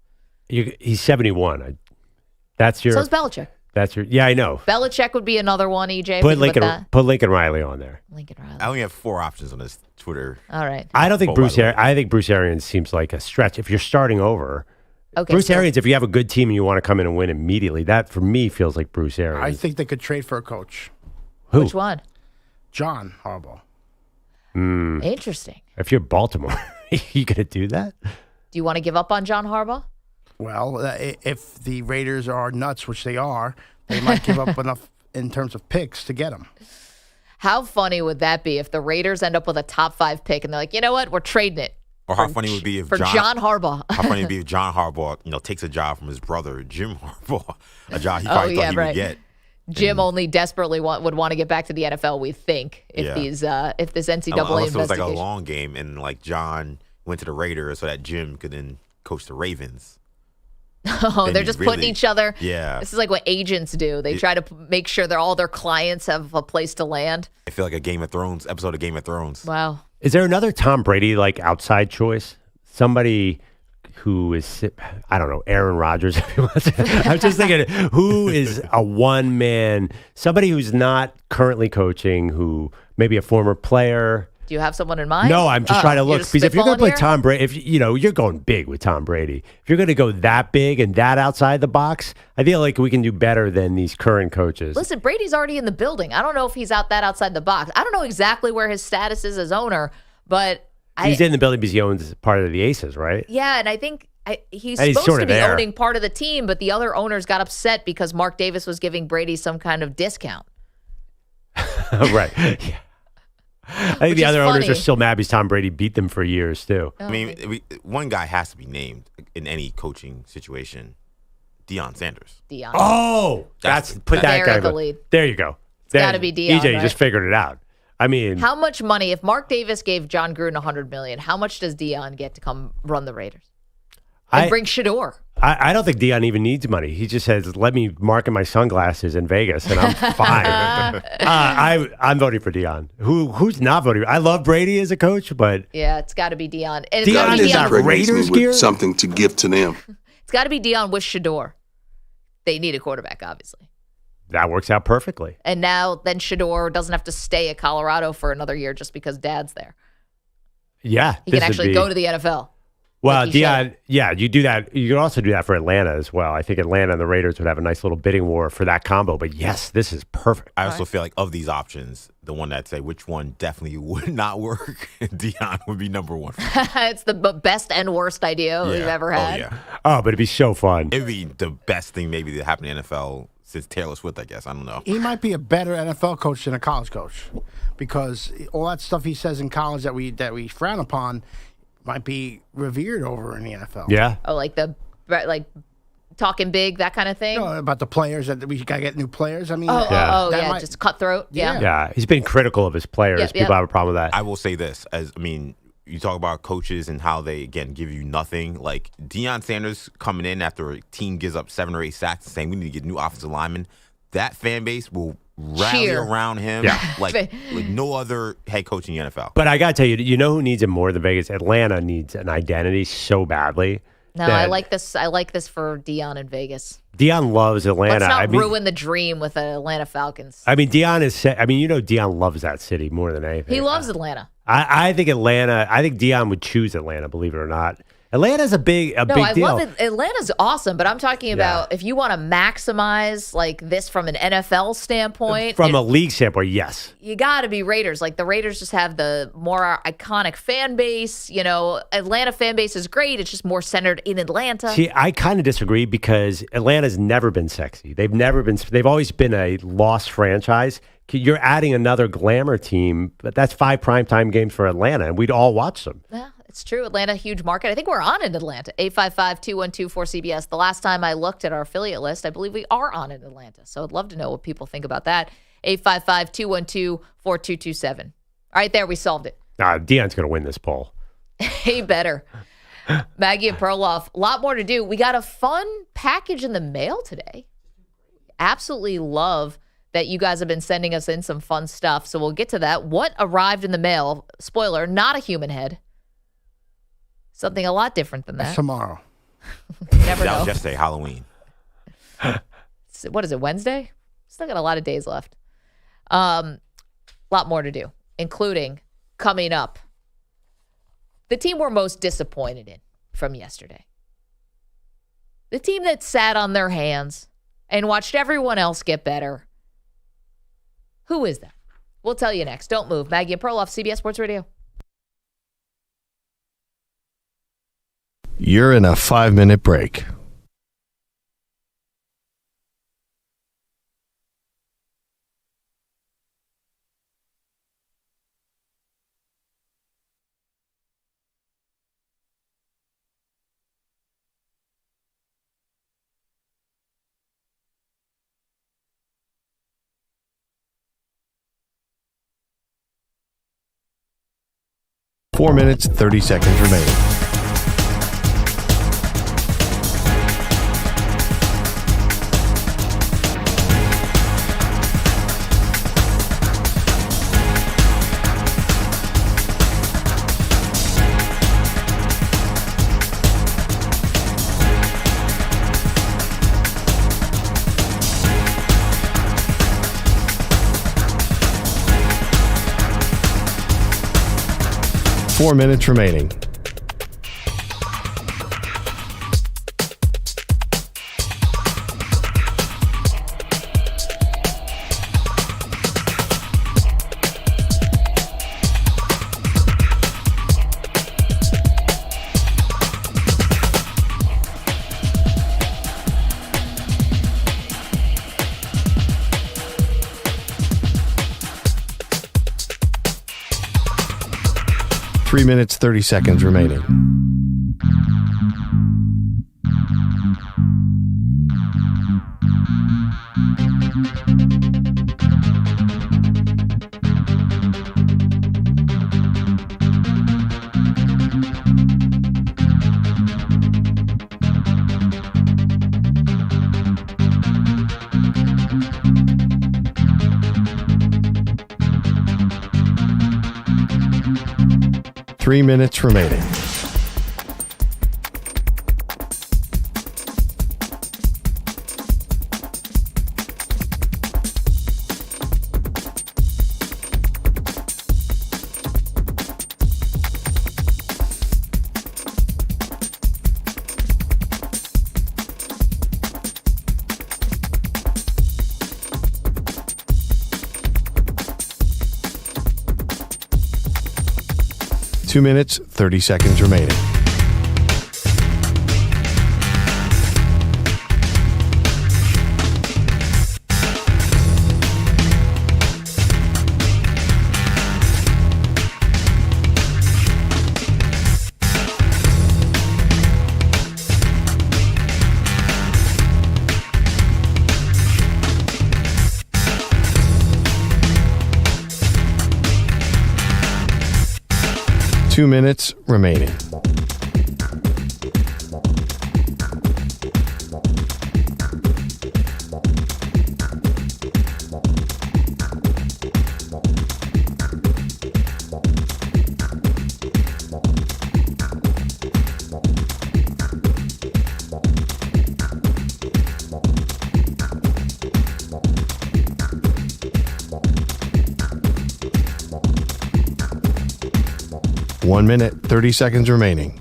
He's 71. That's your. So is Belichick. That's your. Yeah, I know. Belichick would be another one, EJ. Put Lincoln Riley on there. Lincoln Riley. I only have 4 options on this Twitter. All right. I don't think I think Bruce Arians seems like a stretch. If you're starting over, Bruce Arians, if you have a good team and you want to come in and win immediately, that for me feels like Bruce Arians. I think they could trade for a coach. Who? Which one? John Harbaugh. Interesting. If you're Baltimore, you gonna do that? Do you want to give up on John Harbaugh? Well, if the Raiders are nuts, which they are, they might give up enough in terms of picks to get him. How funny would that be if the Raiders end up with a top 5 pick and they're like, you know what, we're trading it. Or how funny would be if John Harbaugh. How funny would be if John Harbaugh, takes a job from his brother Jim Harbaugh, a job he probably thought he would get. Jim only desperately would want to get back to the NFL. We think if this NCAA unless it was like a investigation. long game and like John went to the Raiders so that Jim could then coach the Ravens. Oh, they're just putting each other. Yeah. This is like what agents do. They try to make sure that all their clients have a place to land. I feel like a Game of Thrones episode of Game of Thrones. Wow. Is there another Tom Brady like outside choice? Somebody who is, I don't know, Aaron Rodgers. I'm just thinking, who is a one man? Somebody who's not currently coaching, who maybe a former player. Do you have someone in mind? No, I'm just trying to look. Because if you're going to put here? Tom Brady, if you're going big with Tom Brady. If you're going to go that big and that outside the box, I feel like we can do better than these current coaches. Listen, Brady's already in the building. I don't know if he's outside the box. I don't know exactly where his status is as owner, but he's in the building because he owns part of the Aces, right? Yeah, and I think he's And supposed to be there. owning part of the team, but the other owners got upset because Mark Davis was giving Brady some kind of discount. Right. Yeah. I think the other owners are still mad because Tom Brady beat them for years, too. I mean, one guy has to be named in any coaching situation. Deion Sanders. Deion. Oh, put that guy. The lead. There you go. It's got to be Deion, EJ, you right? just figured it out. I mean, How much money, if Mark Davis gave John Gruden $100 million, how much does Deion get to come run the Raiders? And bring Shador. I don't think Deion even needs money. He just says, let me market my sunglasses in Vegas, and I'm fine. I'm voting for Deion. Who's not voting? I love Brady as a coach, but Yeah, it's got to be Deion. And Deion is not Raiders gear. Something to give to them. It's got to be Deion with Shador. They need a quarterback, obviously. That works out perfectly. And now then Shador doesn't have to stay at Colorado for another year just because Dad's there. Yeah. He can actually go to the NFL. Well, like he Deion, you do that. You can also do that for Atlanta as well. I think Atlanta and the Raiders would have a nice little bidding war for that combo. But yes, this is perfect. I also feel like of these options, the one that say which one definitely would not work, Deion would be number one. It's the best and worst idea we've ever had. Oh, yeah. Oh, but it'd be so fun. It'd be the best thing maybe that happened in the NFL since Taylor Swift, I guess. I don't know. He might be a better NFL coach than a college coach because all that stuff he says in college that we frown upon might be revered over in the NFL. Yeah. Oh, like talking big, that kind of thing? You know, about the players, that we got to get new players. I mean, just cutthroat. Yeah. Yeah. He's been critical of his players. Yep, People have a problem with that. I will say this, you talk about coaches and how they, again, give you nothing. Like Deion Sanders coming in after a team gives up 7 or 8 sacks and saying we need to get new offensive linemen, that fan base will rally around him like no other head coach in the NFL. But I got to tell you, you know who needs it more than Vegas? Atlanta needs an identity so badly. No, I like this. I like this for Deion in Vegas. Deion loves Atlanta. Let's not ruin the dream with the Atlanta Falcons. I mean, Deion loves that city more than anything. He loves Atlanta. I think Deion would choose Atlanta, believe it or not. Atlanta's a big No, I deal. love it. Atlanta's awesome, but I'm talking about if you want to maximize like this from an NFL standpoint. From a league standpoint, yes. You got to be Raiders. Like the Raiders just have the more iconic fan base. You know, Atlanta fan base is great. It's just more centered in Atlanta. See, I kind of disagree because Atlanta's never been sexy. They've always been a lost franchise. You're adding another glamour team, but that's 5 primetime games for Atlanta, and we'd all watch them. Yeah, it's true. Atlanta, huge market. I think we're on in Atlanta. 855-212-4CBS. The last time I looked at our affiliate list, I believe we are on in Atlanta. So I'd love to know what people think about that. 855-212-4227. All right, there, we solved it. Deion's going to win this poll. Hey, better. Maggie and Perloff, a lot more to do. We got a fun package in the mail today. Absolutely love that you guys have been sending us in some fun stuff. So we'll get to that. What arrived in the mail? Spoiler, not a human head. Something a lot different than that. Tomorrow. Never That know. was yesterday, Halloween. What is it, Wednesday? Still got a lot of days left. Lot more to do, including coming up, the team we're most disappointed in from yesterday. The team that sat on their hands and watched everyone else get better. Who is that? We'll tell you next. Don't move. Maggie and Perloff, CBS Sports Radio. You're in a 5-minute break. Four minutes, 30 seconds remaining. Four minutes remaining. Three minutes, 30 seconds remaining. Three minutes remaining. Two minutes, 30 seconds remaining. Two minutes remaining. One minute, 30 seconds remaining.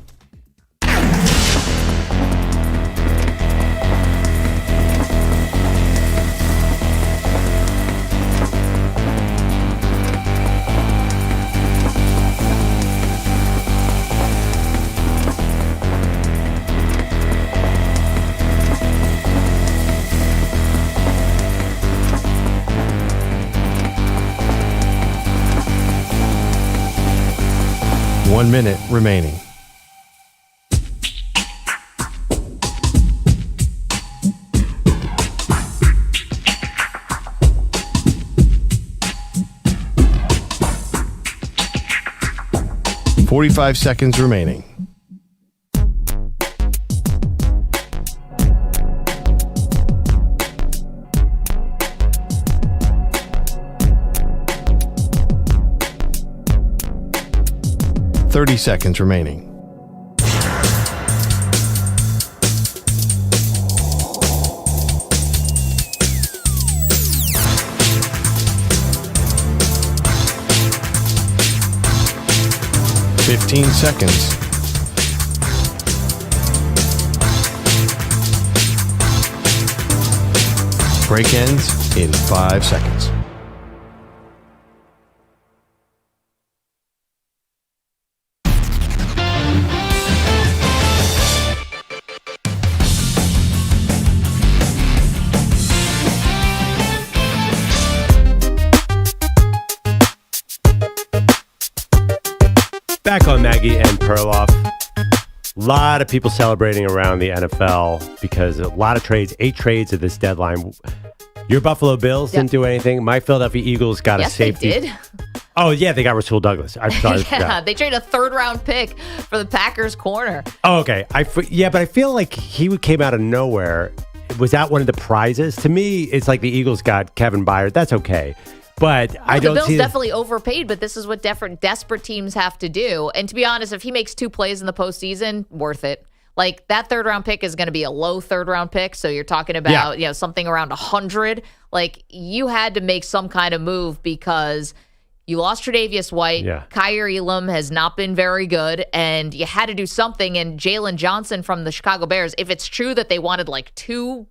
1 minute remaining. "45 seconds remaining. "30 seconds remaining. "15 seconds. Break ends in 5 seconds. Back on Maggie and Perloff. A lot of people celebrating around the NFL because a lot of trades, 8 trades at this deadline. Your Buffalo Bills didn't do anything. My Philadelphia Eagles got a safety. Yes, they did. Oh, yeah, they got Rasul Douglas. I'm sorry. They traded a 3rd-round pick for the Packers corner. Oh, okay. But I feel like he came out of nowhere. Was that one of the prizes? To me, it's like the Eagles got Kevin Byard. That's okay. But I don't the Bills see definitely overpaid, but this is what desperate teams have to do. And to be honest, if he makes 2 plays in the postseason, worth it. Like, that 3rd-round pick is going to be a low 3rd-round pick, so you're talking about something around 100. Like, you had to make some kind of move because you lost Tre'Davious White. Yeah. Kyer Elam has not been very good, and you had to do something. And Jalen Johnson from the Chicago Bears, if it's true that they wanted like 2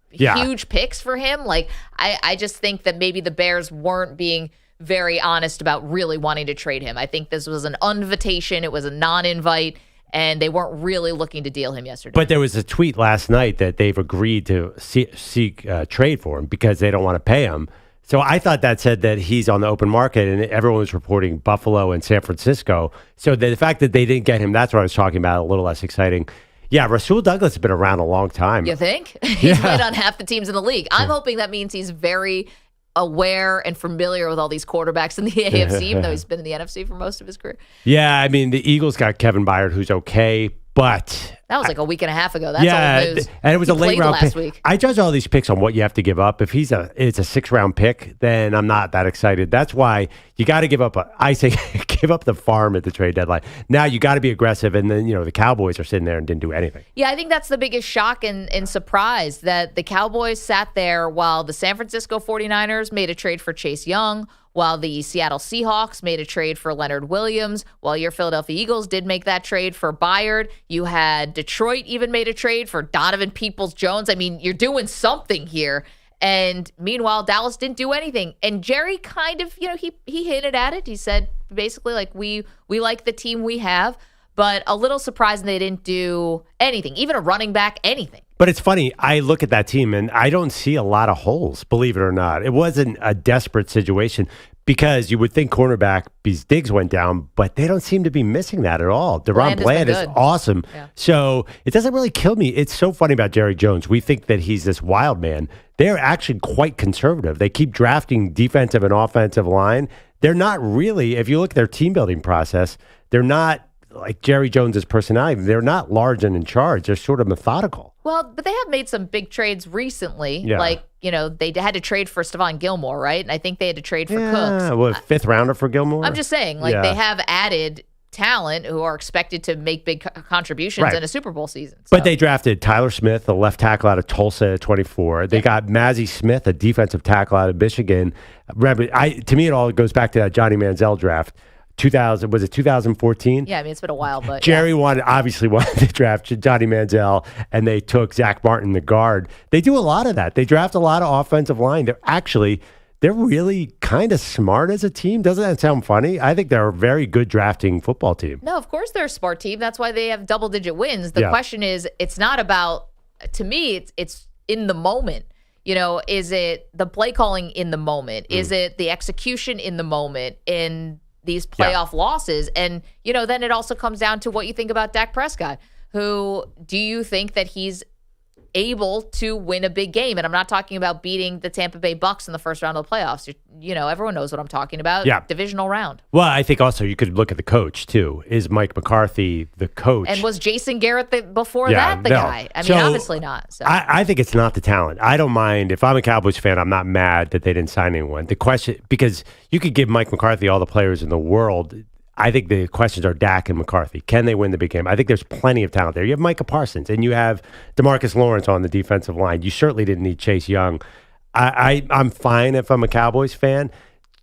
huge picks for him, like I just think that maybe the Bears weren't being very honest about really wanting to trade him. I think this was an invitation. It was a non-invite, and they weren't really looking to deal him yesterday. But there was a tweet last night that they've agreed to seek trade for him because they don't want to pay him. So I thought that said that he's on the open market, and everyone was reporting Buffalo and San Francisco. So the fact that they didn't get him, that's what I was talking about, a little less exciting. Yeah, Rasul Douglas has been around a long time. You think? He's played on half the teams in the league. I'm hoping that means he's very aware and familiar with all these quarterbacks in the AFC, even though he's been in the NFC for most of his career. Yeah, I mean, the Eagles got Kevin Byard, who's okay, but... That was like a week and a half ago. That's old news. And it was a late round last pick. Week. I judge all these picks on what you have to give up. If it's a 6th-round pick, then I'm not that excited. That's why you got to give up. I say give up the farm at the trade deadline. Now you got to be aggressive, and then the Cowboys are sitting there and didn't do anything. Yeah, I think that's the biggest shock and surprise that the Cowboys sat there while the San Francisco 49ers made a trade for Chase Young, while the Seattle Seahawks made a trade for Leonard Williams, while your Philadelphia Eagles did make that trade for Byard. You had Detroit even made a trade for Donovan Peoples-Jones. I mean, you're doing something here. And meanwhile, Dallas didn't do anything. And Jerry kind of, he hinted at it. He said basically like, we like the team we have, but a little surprising they didn't do anything, even a running back, anything. But it's funny. I look at that team, and I don't see a lot of holes, believe it or not. It wasn't a desperate situation because you would think cornerback because Diggs went down, but they don't seem to be missing that at all. Deron Bland is awesome. Yeah. So it doesn't really kill me. It's so funny about Jerry Jones. We think that he's this wild man. They're actually quite conservative. They keep drafting defensive and offensive line. They're not really, if you look at their team building process, they're not like Jerry Jones's personality. They're not large and in charge. They're sort of methodical. Well, but they have made some big trades recently. Yeah. Like, they had to trade for Stephon Gilmore, right? And I think they had to trade for Cooks. What, 5th rounder for Gilmore? I'm just saying, they have added talent who are expected to make big contributions in a Super Bowl season. So. But they drafted Tyler Smith, a left tackle out of Tulsa at 24. They got Mazzie Smith, a defensive tackle out of Michigan. To me, it all goes back to that Johnny Manziel draft. 2014? Yeah, I mean, it's been a while, but Jerry obviously wanted to draft Johnny Manziel, and they took Zach Martin, the guard. They do a lot of that. They draft a lot of offensive line. They're really kind of smart as a team. Doesn't that sound funny? I think they're a very good drafting football team. No, of course they're a smart team. That's why they have double-digit wins. The question is, it's not about, to me, it's in the moment. Is it the play calling in the moment? Is it the execution in the moment? And these playoff losses. And, then it also comes down to what you think about Dak Prescott. Who do you think that he's able to win a big game? And I'm not talking about beating the Tampa Bay Bucks in the first round of the playoffs. Everyone knows what I'm talking about. Yeah. Divisional round. Well, I think also you could look at the coach, too. Is Mike McCarthy the coach? And was Jason Garrett the guy? I mean, obviously not. So. I think it's not the talent. I don't mind. If I'm a Cowboys fan, I'm not mad that they didn't sign anyone. The question, because you could give Mike McCarthy all the players in the world. I think the questions are Dak and McCarthy. Can they win the big game? I think there's plenty of talent there. You have Micah Parsons, and you have DeMarcus Lawrence on the defensive line. You certainly didn't need Chase Young. I'm fine if I'm a Cowboys fan.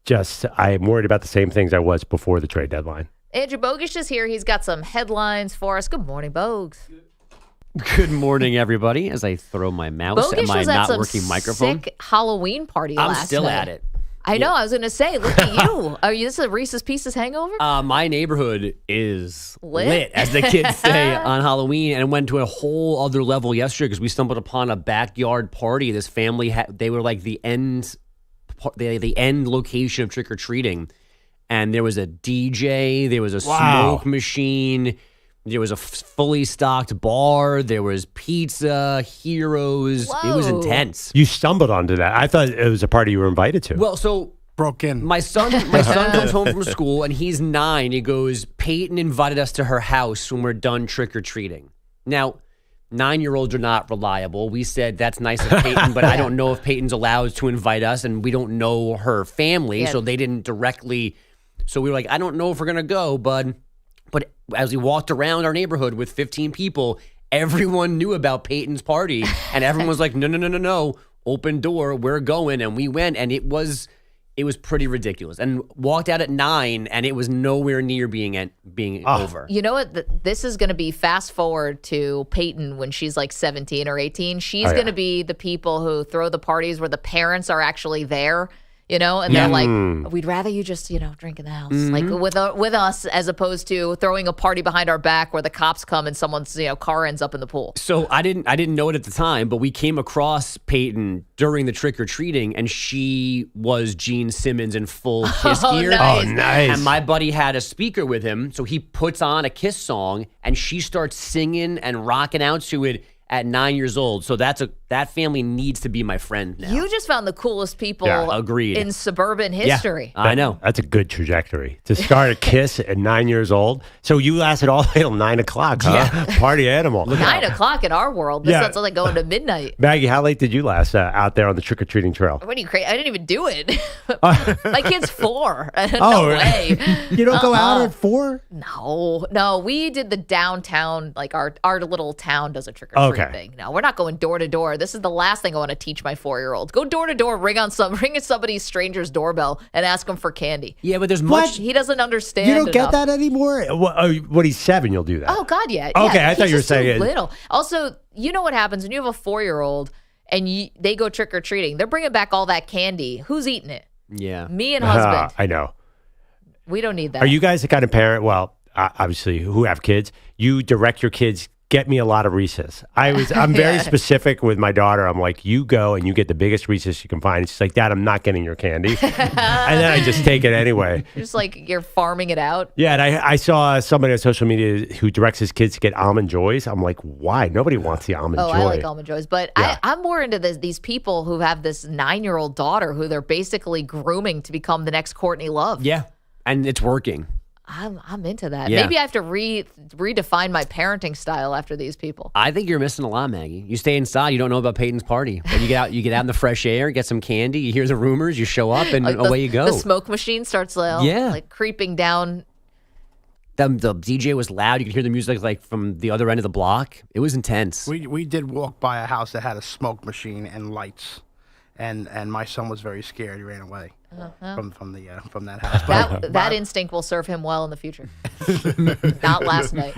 Just I'm worried about the same things I was before the trade deadline. Andrew Bogish is here. He's got some headlines for us. Good morning, Bogues. Good morning, everybody. As I throw my mouse at my not working microphone. Sick Halloween party last night. I'm still at it. I know. I was going to say, look at you. Are you this a Reese's Pieces hangover? My neighborhood is lit, as the kids say, on Halloween, and it went to a whole other level yesterday because we stumbled upon a backyard party. This family they were like the end location of trick or treating, and there was a DJ, there was a smoke machine. There was a fully stocked bar. There was pizza, heroes. Whoa. It was intense. You stumbled onto that. I thought it was a party you were invited to. Well, so broke in. My son comes home from school and he's 9. He goes, Peyton invited us to her house when we're done trick or treating. Now, 9-year-olds are not reliable. We said that's nice of Peyton, but I don't know if Peyton's allowed to invite us, and we don't know her family, so they didn't directly. So we were like, I don't know if we're gonna go, bud. But as we walked around our neighborhood with 15 people, everyone knew about Peyton's party. And everyone was like, no, open door, we're going. And we went, and it was pretty ridiculous. And walked out at 9, and it was nowhere near being over. You know what? This is going to be fast forward to Peyton when she's like 17 or 18. She's going to be the people who throw the parties where the parents are actually there. And they're like, we'd rather you just, drink in the house, like with us, as opposed to throwing a party behind our back where the cops come and someone's, car ends up in the pool. So I didn't know it at the time, but we came across Peyton during the trick or treating, and she was Gene Simmons in full Kiss gear. Nice. Oh, nice. And my buddy had a speaker with him, so he puts on a Kiss song, and she starts singing and rocking out to it at 9 years old. So that family needs to be my friend now. You just found the coolest people agreed. In suburban history. Yeah, I know. That's a good trajectory. To start a Kiss at 9 years old. So you lasted all the way till 9 o'clock, huh? Yeah. Party animal. 9 o'clock in our world. This sounds like going to midnight. Maggie, how late did you last out there on the trick-or-treating trail? What are you crazy? I didn't even do it. My kid's 4. No way. You don't go out at 4? No. We did the downtown, like our little town does a trick-or-treat thing. No, we're not going door to door. This is the last thing I want to teach my 4-year-old. Go door to door, ring at somebody's stranger's doorbell and ask him for candy. Yeah, but there's much. He doesn't understand. You don't get that anymore? What, he's 7, you'll do that? Oh, God, yeah. Okay, I thought you were saying little. Also, you know what happens when you have a 4-year-old and they go trick-or-treating. They're bringing back all that candy. Who's eating it? Yeah. Me and husband. I know. We don't need that. Are you guys the kind of parent, obviously, who have kids, you direct your kids, get me a lot of Reese's. I'm very specific with my daughter. I'm like, you go and you get the biggest Reese's you can find. She's like, Dad, I'm not getting your candy. And then I just take it anyway. Just like you're farming it out. Yeah, and I saw somebody on social media who directs his kids to get Almond Joys. I'm like, why? Nobody wants the Almond Joy. I like Almond Joys. But I'm more into these people who have this 9-year-old daughter who they're basically grooming to become the next Courtney Love. Yeah, and it's working. I'm into that. Yeah. Maybe I have to redefine my parenting style after these people. I think you're missing a lot, Maggie. You stay inside, you don't know about Peyton's party. But you get out in the fresh air, get some candy, you hear the rumors, you show up, and away you go. The smoke machine starts like creeping down. The DJ was loud. You could hear the music like from the other end of the block. It was intense. We did walk by a house that had a smoke machine and lights, and my son was very scared. He ran away. From that house. That instinct will serve him well in the future. Not last night.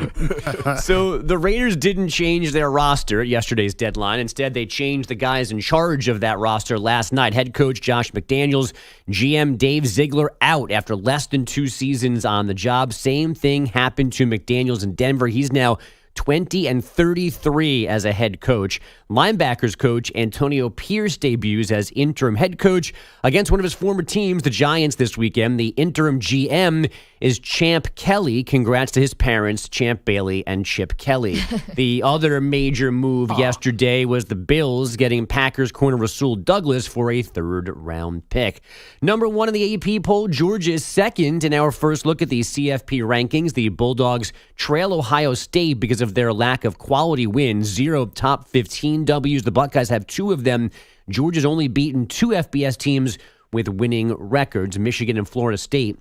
So the Raiders didn't change their roster at yesterday's deadline. Instead, they changed the guys in charge of that roster last night. Head coach Josh McDaniels, GM Dave Ziegler out after less than 2 seasons on the job. Same thing happened to McDaniels in Denver. He's now 20-33 as a head coach. Linebackers coach Antonio Pierce debuts as interim head coach against one of his former teams, the Giants, this weekend. The interim GM is Champ Kelly. Congrats to his parents, Champ Bailey and Chip Kelly. The other major move yesterday was the Bills getting Packers corner Rasul Douglas for a third-round pick. Number 1 in the AP poll, Georgia is second. In our first look at the CFP rankings, the Bulldogs trail Ohio State because of their lack of quality wins. 0 top 15 W's. The Buckeyes have 2 of them. Georgia's only beaten 2 FBS teams with winning records. Michigan and Florida State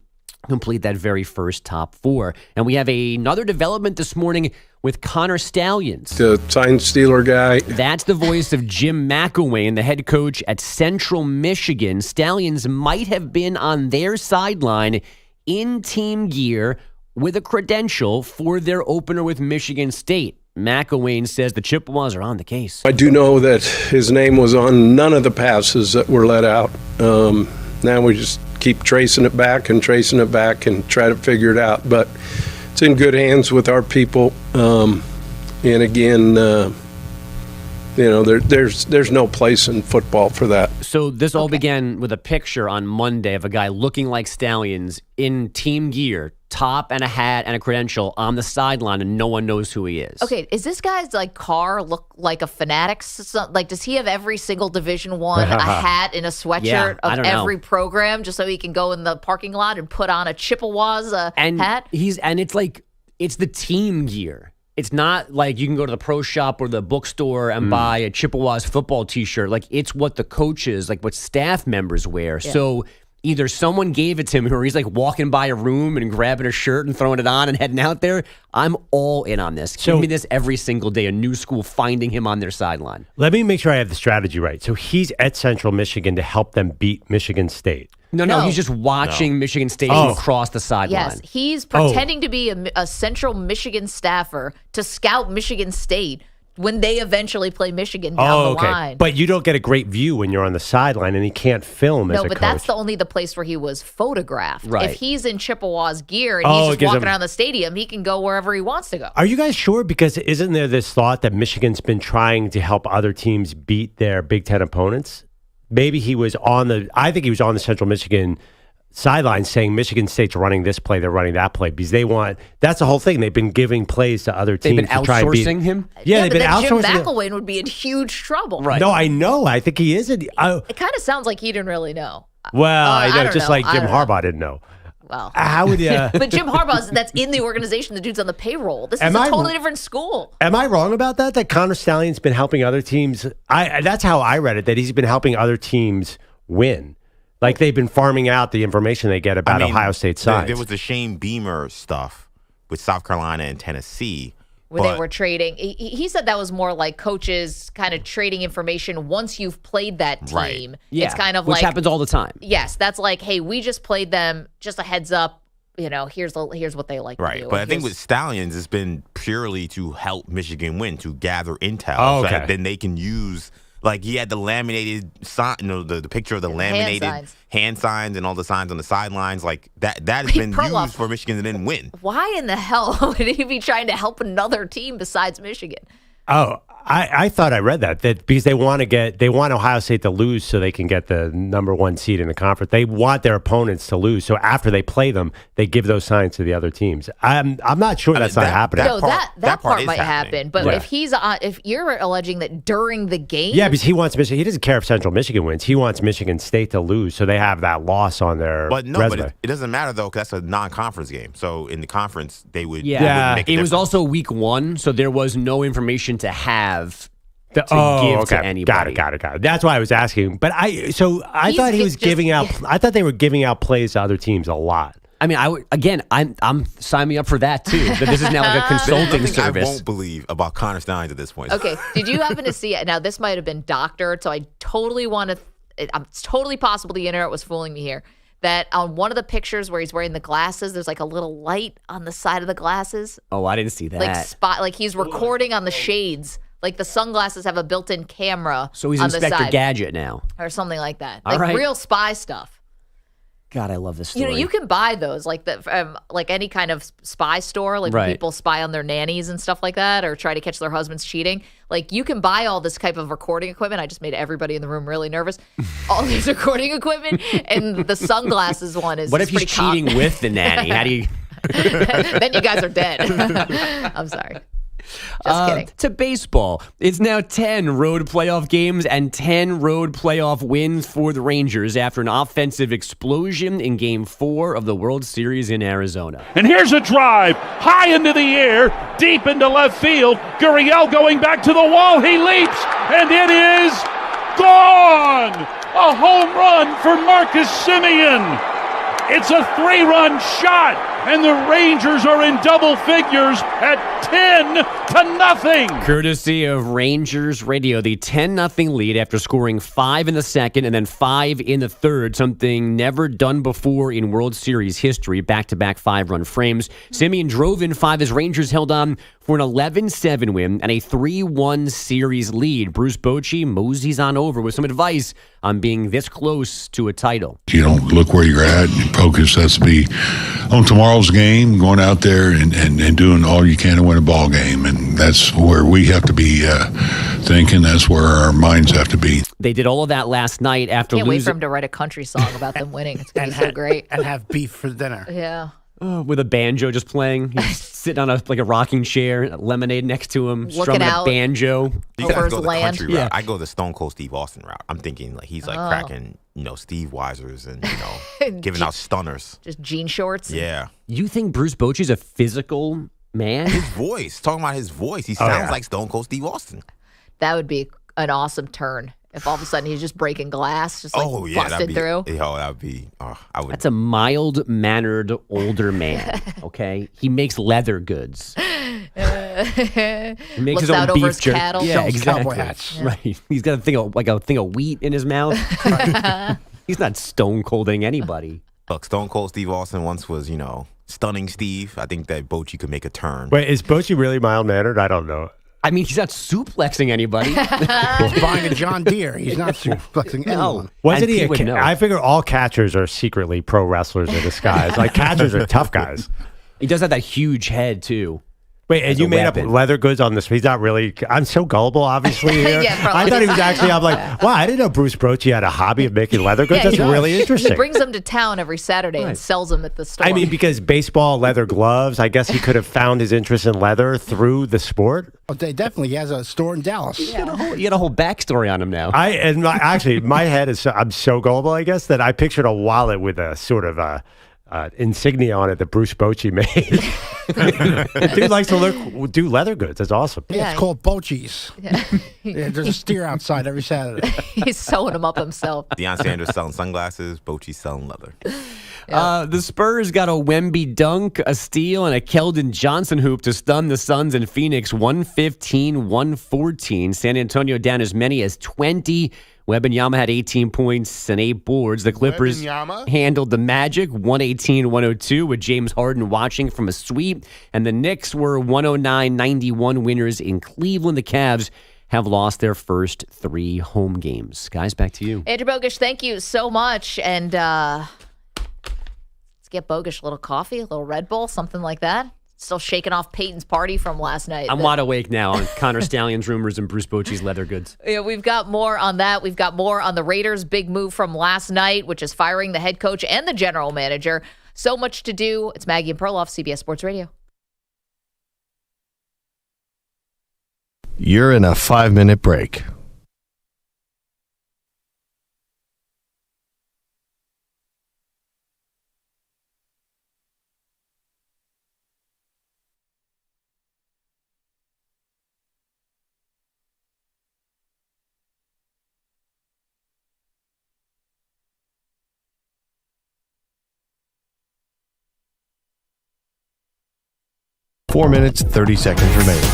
complete that very first top 4. And we have another development this morning with Connor Stallions. The sign stealer guy. That's the voice of Jim McElwain, the head coach at Central Michigan. Stallions might have been on their sideline in team gear with a credential for their opener with Michigan State. McElwain says the Chippewas are on the case. I do know that his name was on none of the passes that were let out. Now we just keep tracing it back and try to figure it out. But it's in good hands with our people. And again, there's no place in football for that. So this all began with a picture on Monday of a guy looking like Stallions in team gear, top and a hat and a credential on the sideline, and no one knows who he is. Okay, is this guy's car look like a Fanatics? Like, does he have every single Division I a hat and a sweatshirt of every program just so he can go in the parking lot and put on a Chippewas hat? It's the team gear. It's not like you can go to the pro shop or the bookstore and buy a Chippewas football t-shirt. Like, it's what the coaches, like what staff members wear. Yeah. So either someone gave it to him or he's like walking by a room and grabbing a shirt and throwing it on and heading out there. I'm all in on this. Give me this every single day. A new school finding him on their sideline. Let me make sure I have the strategy right. So he's at Central Michigan to help them beat Michigan State. No, he's just watching Michigan State from across the sideline. Yes, he's pretending to be a Central Michigan staffer to scout Michigan State when they eventually play Michigan down the line. But you don't get a great view when you're on the sideline, and he can't film as a coach. No, but that's only the place where he was photographed. Right. If he's in Chippewas gear and he's just walking around the stadium, he can go wherever he wants to go. Are you guys sure? Because isn't there this thought that Michigan's been trying to help other teams beat their Big Ten opponents? Maybe he was I think he was on the Central Michigan sideline saying Michigan State's running this play, they're running that play, because that's the whole thing. They've been giving plays to other teams. They've been outsourcing him? Yeah, they've been outsourcing Jim McElwain would be in huge trouble. Right. No, I know. I think he is. It kind of sounds like he didn't really know. Well, I know, just like Jim Harbaugh didn't know. Well, how would you? But Jim Harbaugh, that's in the organization. The dude's on the payroll. This is a totally different school. Am I wrong about that? That Connor Stallion's been helping other teams? That's how I read it. That he's been helping other teams win. Like they've been farming out the information they get about Ohio State sides. There was the Shane Beamer stuff with South Carolina and Tennessee. Where they were trading. He said that was more like coaches kind of trading information once you've played that team. Right. Yeah, it's kind of which happens all the time. Yes, that's like, hey, we just played them. Just a heads up. Here's what they like to do. But I think with Stallions, it's been purely to help Michigan win, to gather intel, so that then they can use. Like he had the laminated sign, the picture of the laminated hand signs and all the signs on the sidelines. Like that has been used for Michigan to then win. Why in the hell would he be trying to help another team besides Michigan? Oh, I thought I read that because they want Ohio State to lose so they can get the number 1 seed in the conference. They want their opponents to lose, so after they play them, they give those signs to the other teams. I'm not sure that's not happening. That part might happen, but if you're alleging that during the game, because he wants Michigan. He doesn't care if Central Michigan wins. He wants Michigan State to lose, so they have that loss on their resume. But it doesn't matter though, because that's a non-conference game. So in the conference, they would. Yeah, it was also week 1, so there was no information to have to give to anybody. Got it. That's why I was asking. But I thought he was giving out. I thought they were giving out plays to other teams a lot. I mean, I'm signing me up for that too. That this is now like a consulting service. I won't believe about Connor Stallings at this point. Okay, did you happen to see it? Now this might have been doctored, so I totally want to. It's totally possible the internet was fooling me here. That on one of the pictures where he's wearing the glasses, there's like a little light on the side of the glasses. Oh, I didn't see that. Like he's recording on the shades. Like the sunglasses have a built-in camera. So he's on the Inspector side, Gadget now, or something like that. All Like right. real spy stuff. God, I love this story. You know, you can buy those like like any kind of spy store, like when people spy on their nannies and stuff like that, or try to catch their husbands cheating. Like you can buy all this type of recording equipment. I just made everybody in the room really nervous. All this recording equipment, and the sunglasses one is. What if he's cheating with the nanny? How do you? Then you guys are dead. I'm sorry. Just kidding. To baseball. It's now 10 road playoff games and 10 road playoff wins for the Rangers after an offensive explosion in Game 4 of the World Series in Arizona. And here's a drive high into the air, deep into left field. Gurriel going back to the wall. He leaps, and it is gone. A home run for Marcus Semien. It's a 3-run shot, and the Rangers are in double figures at 10-0. Courtesy of Rangers Radio, the 10-0 lead after scoring 5 in the second and then 5 in the third, something never done before in World Series history, back-to-back 5-run frames. Semien drove in 5 as Rangers held on for an 11-7 win and a 3-1 series lead. Bruce Bochy moseys on over with some advice on being this close to a title. You don't look where you're at and focus. Has to be on tomorrow's game, going out there and doing all you can to win a ball game. And that's where we have to be thinking. That's where our minds have to be. They did all of that last night after Can't wait losing. for him to write a country song about them winning. It's going to be so great. And have beef for dinner. Yeah. With a banjo just playing. He's sitting on a rocking chair, lemonade next to him, strumming a banjo. You guys go the country route. I go the Stone Cold Steve Austin route. I'm thinking like he's like cracking, Steve Weisers and giving out stunners. Just jean shorts. Yeah. You think Bruce Bochy's a physical man? His voice. Talking about his voice. He sounds like Stone Cold Steve Austin. That would be an awesome turn. If all of a sudden he's just breaking glass, just busted through. That would be. I would. That's a mild-mannered older man. Okay, he makes leather goods. He makes his own beef jerky. Yeah, exactly. Cowboy hats. Yeah. Right. He's got a thing of wheat in his mouth. He's not stone colding anybody. Look, Stone Cold Steve Austin once was, stunning Steve. I think that Bochy could make a turn. Wait, is Bochy really mild-mannered? I don't know. I mean, he's not suplexing anybody. He's buying a John Deere. He's not suplexing anyone. Wasn't he? I figure all catchers are secretly pro wrestlers in disguise. Like catchers are tough guys. He does have that huge head too. Wait, and you made up leather goods on this? He's not really. I'm so gullible, obviously. Here. I thought he was actually. I'm like, wow, I didn't know Bruce Bochy had a hobby of making leather goods. That's really interesting. He brings them to town every Saturday and sells them at the store. I mean, because baseball leather gloves. I guess he could have found his interest in leather through the sport. Oh, definitely, he has a store in Dallas. You got a whole backstory on him now. Actually, my head is. I'm so gullible, I guess, that I pictured a wallet with a sort of insignia on it that Bruce Bochy made. Dude likes to do leather goods. That's awesome. Yeah, it's called Bochy's. Yeah, there's a steer outside every Saturday. He's sewing them up himself. Deion Sanders selling sunglasses. Bochy's selling leather. The Spurs got a Wemby dunk, a steal, and a Keldon Johnson hoop to stun the Suns in Phoenix 115-114. San Antonio down as many as 20. Wembanyama had 18 points and 8 boards. The Clippers handled the Magic 118-102 with James Harden watching from a sweep. And the Knicks were 109-91 winners in Cleveland. The Cavs have lost their first 3 home games. Guys, back to you. Andrew Bogusch, thank you so much. And let's get Bogusch a little coffee, a little Red Bull, something like that. Still shaking off Peyton's party from last night. I'm wide awake now on Connor Stallion's rumors and Bruce Bochy's leather goods. Yeah, we've got more on that. We've got more on the Raiders' big move from last night, which is firing the head coach and the general manager. So much to do. It's Maggie and Perloff, CBS Sports Radio. You're in a 5-minute break. Four minutes, 30 seconds remaining.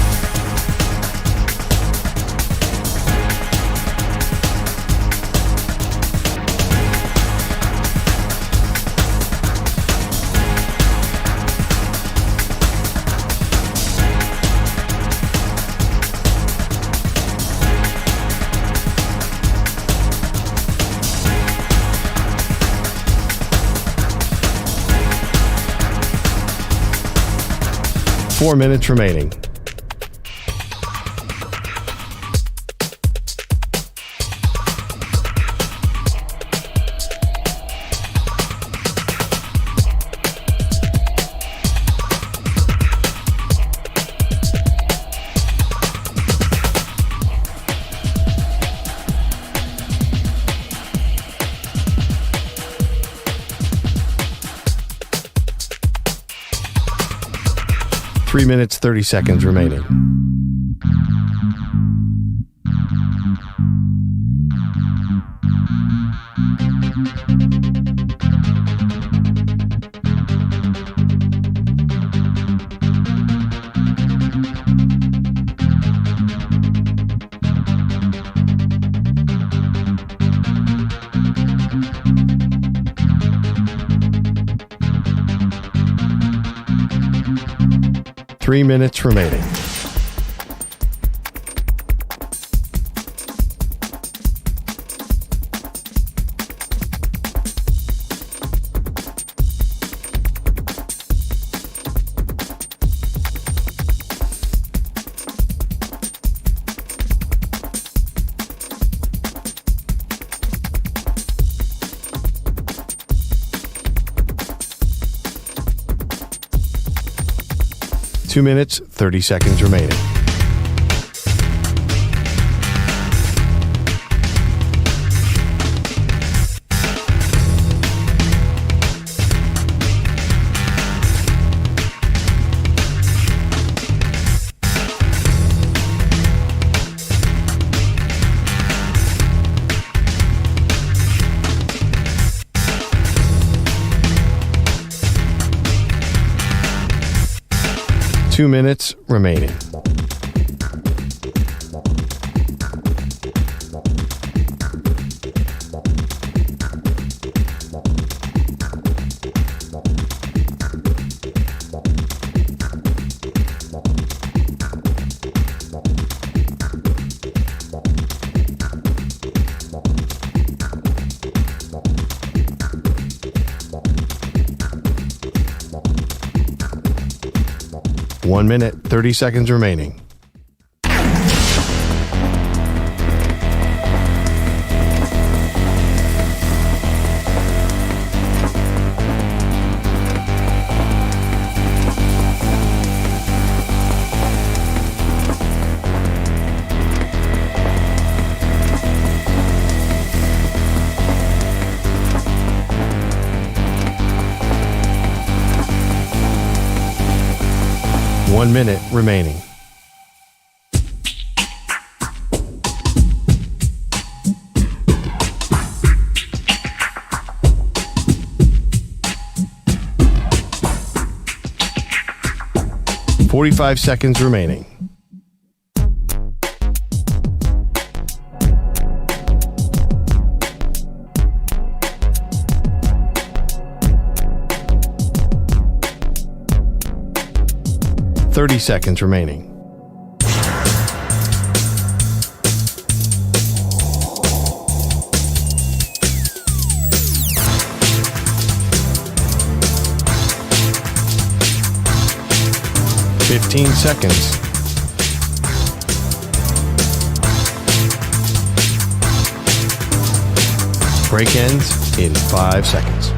4 minutes remaining. Three minutes, 30 seconds remaining. Three minutes remaining. Two minutes, 30 seconds remaining. Two minutes remaining. One minute, 30 seconds remaining. One minute remaining. .45 seconds remaining. .30 seconds remaining. .15 seconds. Break ends in 5 seconds.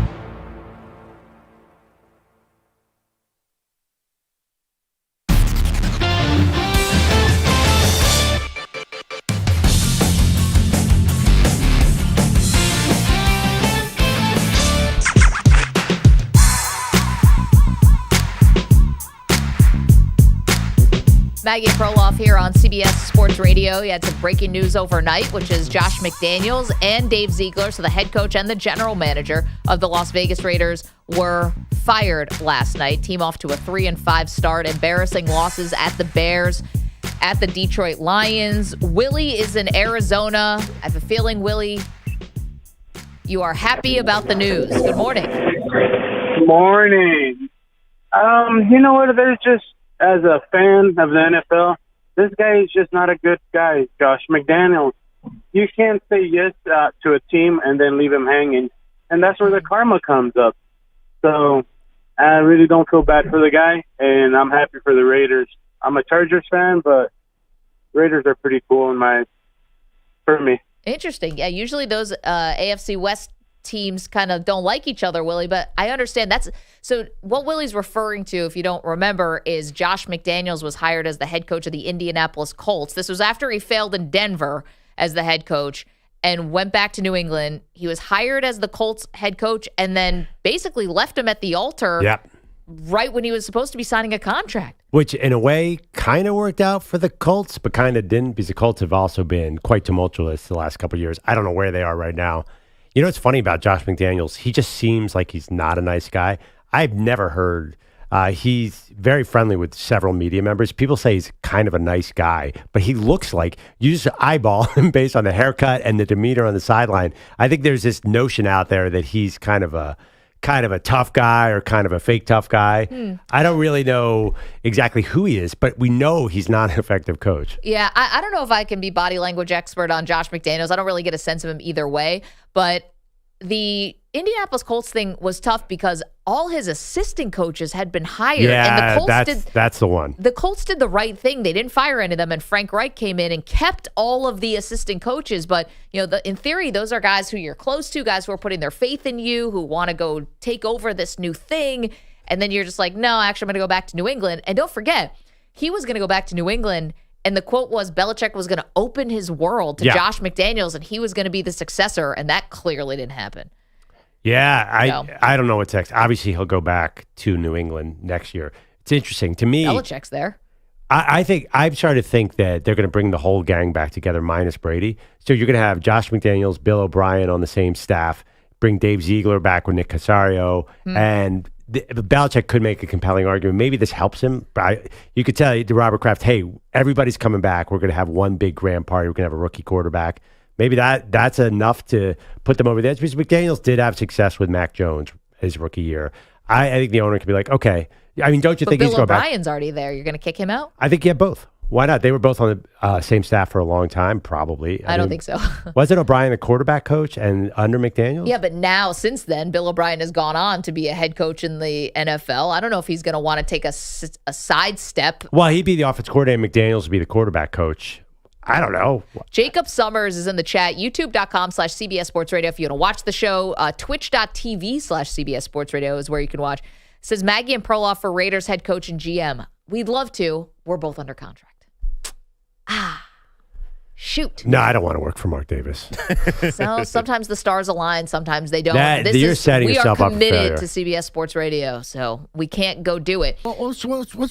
Maggie and Perloff here on CBS Sports Radio. You had some breaking news overnight, which is Josh McDaniels and Dave Ziegler, so the head coach and the general manager of the Las Vegas Raiders, were fired last night. Team off to a 3-5 start. Embarrassing losses at the Bears, at the Detroit Lions. Willie is in Arizona. I have a feeling, Willie, you are happy about the news. Good morning. Good morning. You know what? There's just, as a fan of the NFL, this guy is just not a good guy, Josh McDaniels. You can't say yes to a team and then leave him hanging, and that's where the karma comes up. So I really don't feel bad for the guy, and I'm happy for the Raiders. I'm a Chargers fan, but Raiders are pretty cool for me. Interesting. Yeah, usually those AFC West teams kind of don't like each other, Willie, but I understand so what Willie's referring to, if you don't remember, is Josh McDaniels was hired as the head coach of the Indianapolis Colts. This was after he failed in Denver as the head coach and went back to New England. He was hired as the Colts head coach and then basically left him at the altar right when he was supposed to be signing a contract. Which, in a way, kind of worked out for the Colts, but kind of didn't, because the Colts have also been quite tumultuous the last couple of years. I don't know where they are right now. You know what's funny about Josh McDaniels? He just seems like he's not a nice guy. I've never heard he's very friendly with several media members. People say he's kind of a nice guy, but he looks like, you just eyeball him based on the haircut and the demeanor on the sideline. I think there's this notion out there that he's kind of a tough guy or kind of a fake tough guy. I don't really know exactly who he is, but we know he's not an effective coach. Yeah, I don't know if I can be body language expert on Josh McDaniels. I don't really get a sense of him either way, but the Indianapolis Colts thing was tough because all his assistant coaches had been hired. Yeah, and the Colts that's the one. The Colts did the right thing. They didn't fire any of them, and Frank Reich came in and kept all of the assistant coaches. But, in theory, those are guys who you're close to, guys who are putting their faith in you, who want to go take over this new thing. And then you're just like, no, actually, I'm going to go back to New England. And don't forget, he was going to go back to New England. And the quote was Belichick was going to open his world to Josh McDaniels, and he was going to be the successor, and that clearly didn't happen. Yeah, I don't know what's next. Obviously, he'll go back to New England next year. It's interesting. To me, Belichick's there. I think I'm starting to think that they're going to bring the whole gang back together minus Brady. So you're going to have Josh McDaniels, Bill O'Brien on the same staff, bring Dave Ziegler back with Nick Casario, and Belichick could make a compelling argument. Maybe this helps him. But you could tell to Robert Kraft, hey, everybody's coming back. We're going to have one big grand party. We're going to have a rookie quarterback. Maybe that's enough to put them over the edge. Because McDaniels did have success with Mac Jones his rookie year. I think the owner could be like, okay. I mean, don't you think Bill he's going back? Bill O'Brien's already there. You're going to kick him out? I think you have both. Why not? They were both on the same staff for a long time, probably. I don't think so. Wasn't O'Brien a quarterback coach and under McDaniels? Yeah, but now, since then, Bill O'Brien has gone on to be a head coach in the NFL. I don't know if he's going to want to take a sidestep. Well, he'd be the offense coordinator, and McDaniels would be the quarterback coach. I don't know. Jacob Summers is in the chat. YouTube.com/CBS Sports Radio if you want to watch the show. Twitch.tv/CBS Sports Radio is where you can watch. It says Maggie and Perloff for Raiders head coach and GM. We'd love to. We're both under contract. Shoot. No, I don't want to work for Mark Davis. So sometimes the stars align, sometimes they don't. You're setting yourself up for failure. We are committed to CBS Sports Radio, so we can't go do it. Well, what's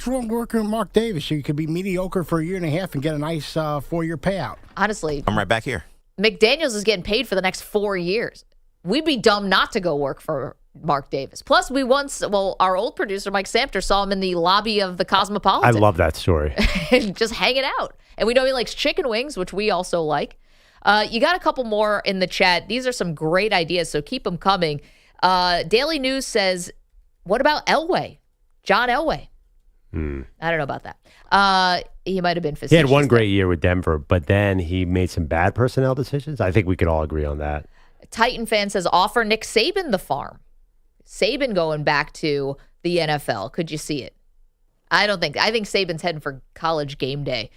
wrong working with Mark Davis? You could be mediocre for a year and a half and get a nice 4-year payout. Honestly. I'm right back here. McDaniels is getting paid for the next 4 years. We'd be dumb not to go work for Mark Davis. Plus, our old producer, Mike Sando, saw him in the lobby of the Cosmopolitan. I love that story. Just hanging out. And we know he likes chicken wings, which we also like. You got a couple more in the chat. These are some great ideas, so keep them coming. Daily News says, what about Elway? John Elway. I don't know about that. He might have been facetious. He had one great year with Denver, but then he made some bad personnel decisions. I think we could all agree on that. Titan fan says, offer Nick Saban the farm. Saban going back to the NFL. Could you see it? I think Saban's heading for College game day.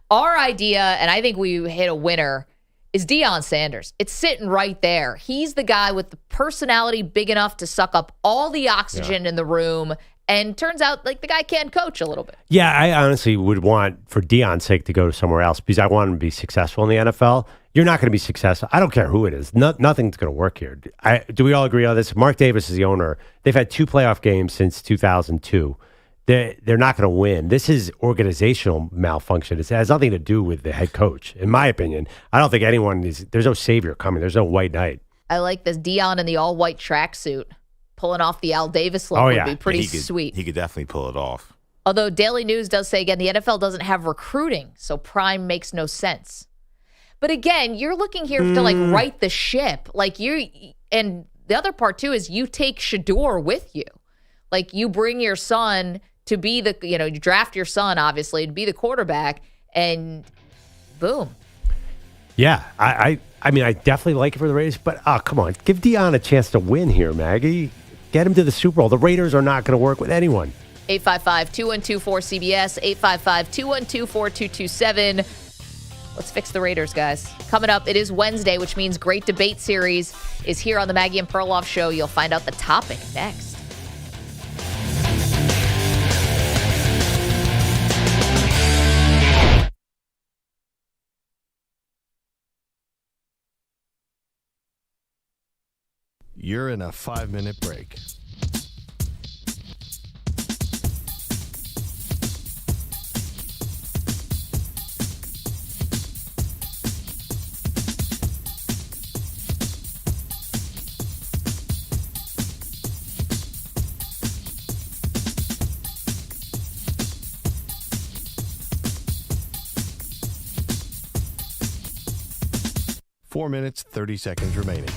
Our idea, and I think we hit a winner, is Deion Sanders. It's sitting right there. He's the guy with the personality big enough to suck up all the oxygen in the room. And turns out like the guy can coach a little bit. Yeah, I honestly would want, for Deion's sake, to go somewhere else because I want him to be successful in the NFL. You're not going to be successful. I don't care who it is. Nothing's going to work here. Do we all agree on this? Mark Davis is the owner. They've had 2 playoff games since 2002. They're not going to win. This is organizational malfunction. It has nothing to do with the head coach, in my opinion. I don't think there's no savior coming. There's no white knight. I like this Deion in the all-white tracksuit. Pulling off the Al Davis look would be pretty sweet. He could definitely pull it off. Although Daily News does say, again, the NFL doesn't have recruiting, so prime makes no sense. But again, you're looking here to right the ship. And the other part too is you take Shador with you. Like you bring your son to be you draft your son, obviously, to be the quarterback, and boom. Yeah, I mean, I definitely like it for the Raiders, but come on, give Deion a chance to win here, Maggie. Get him to the Super Bowl. The Raiders are not going to work with anyone. 855-212-4CBS, 855-212-4227. Let's fix the Raiders, guys. Coming up, it is Wednesday, which means Great Debate Series is here on the Maggie and Perloff Show. You'll find out the topic next. You're in a 5-minute break. Four minutes, 30 seconds remaining.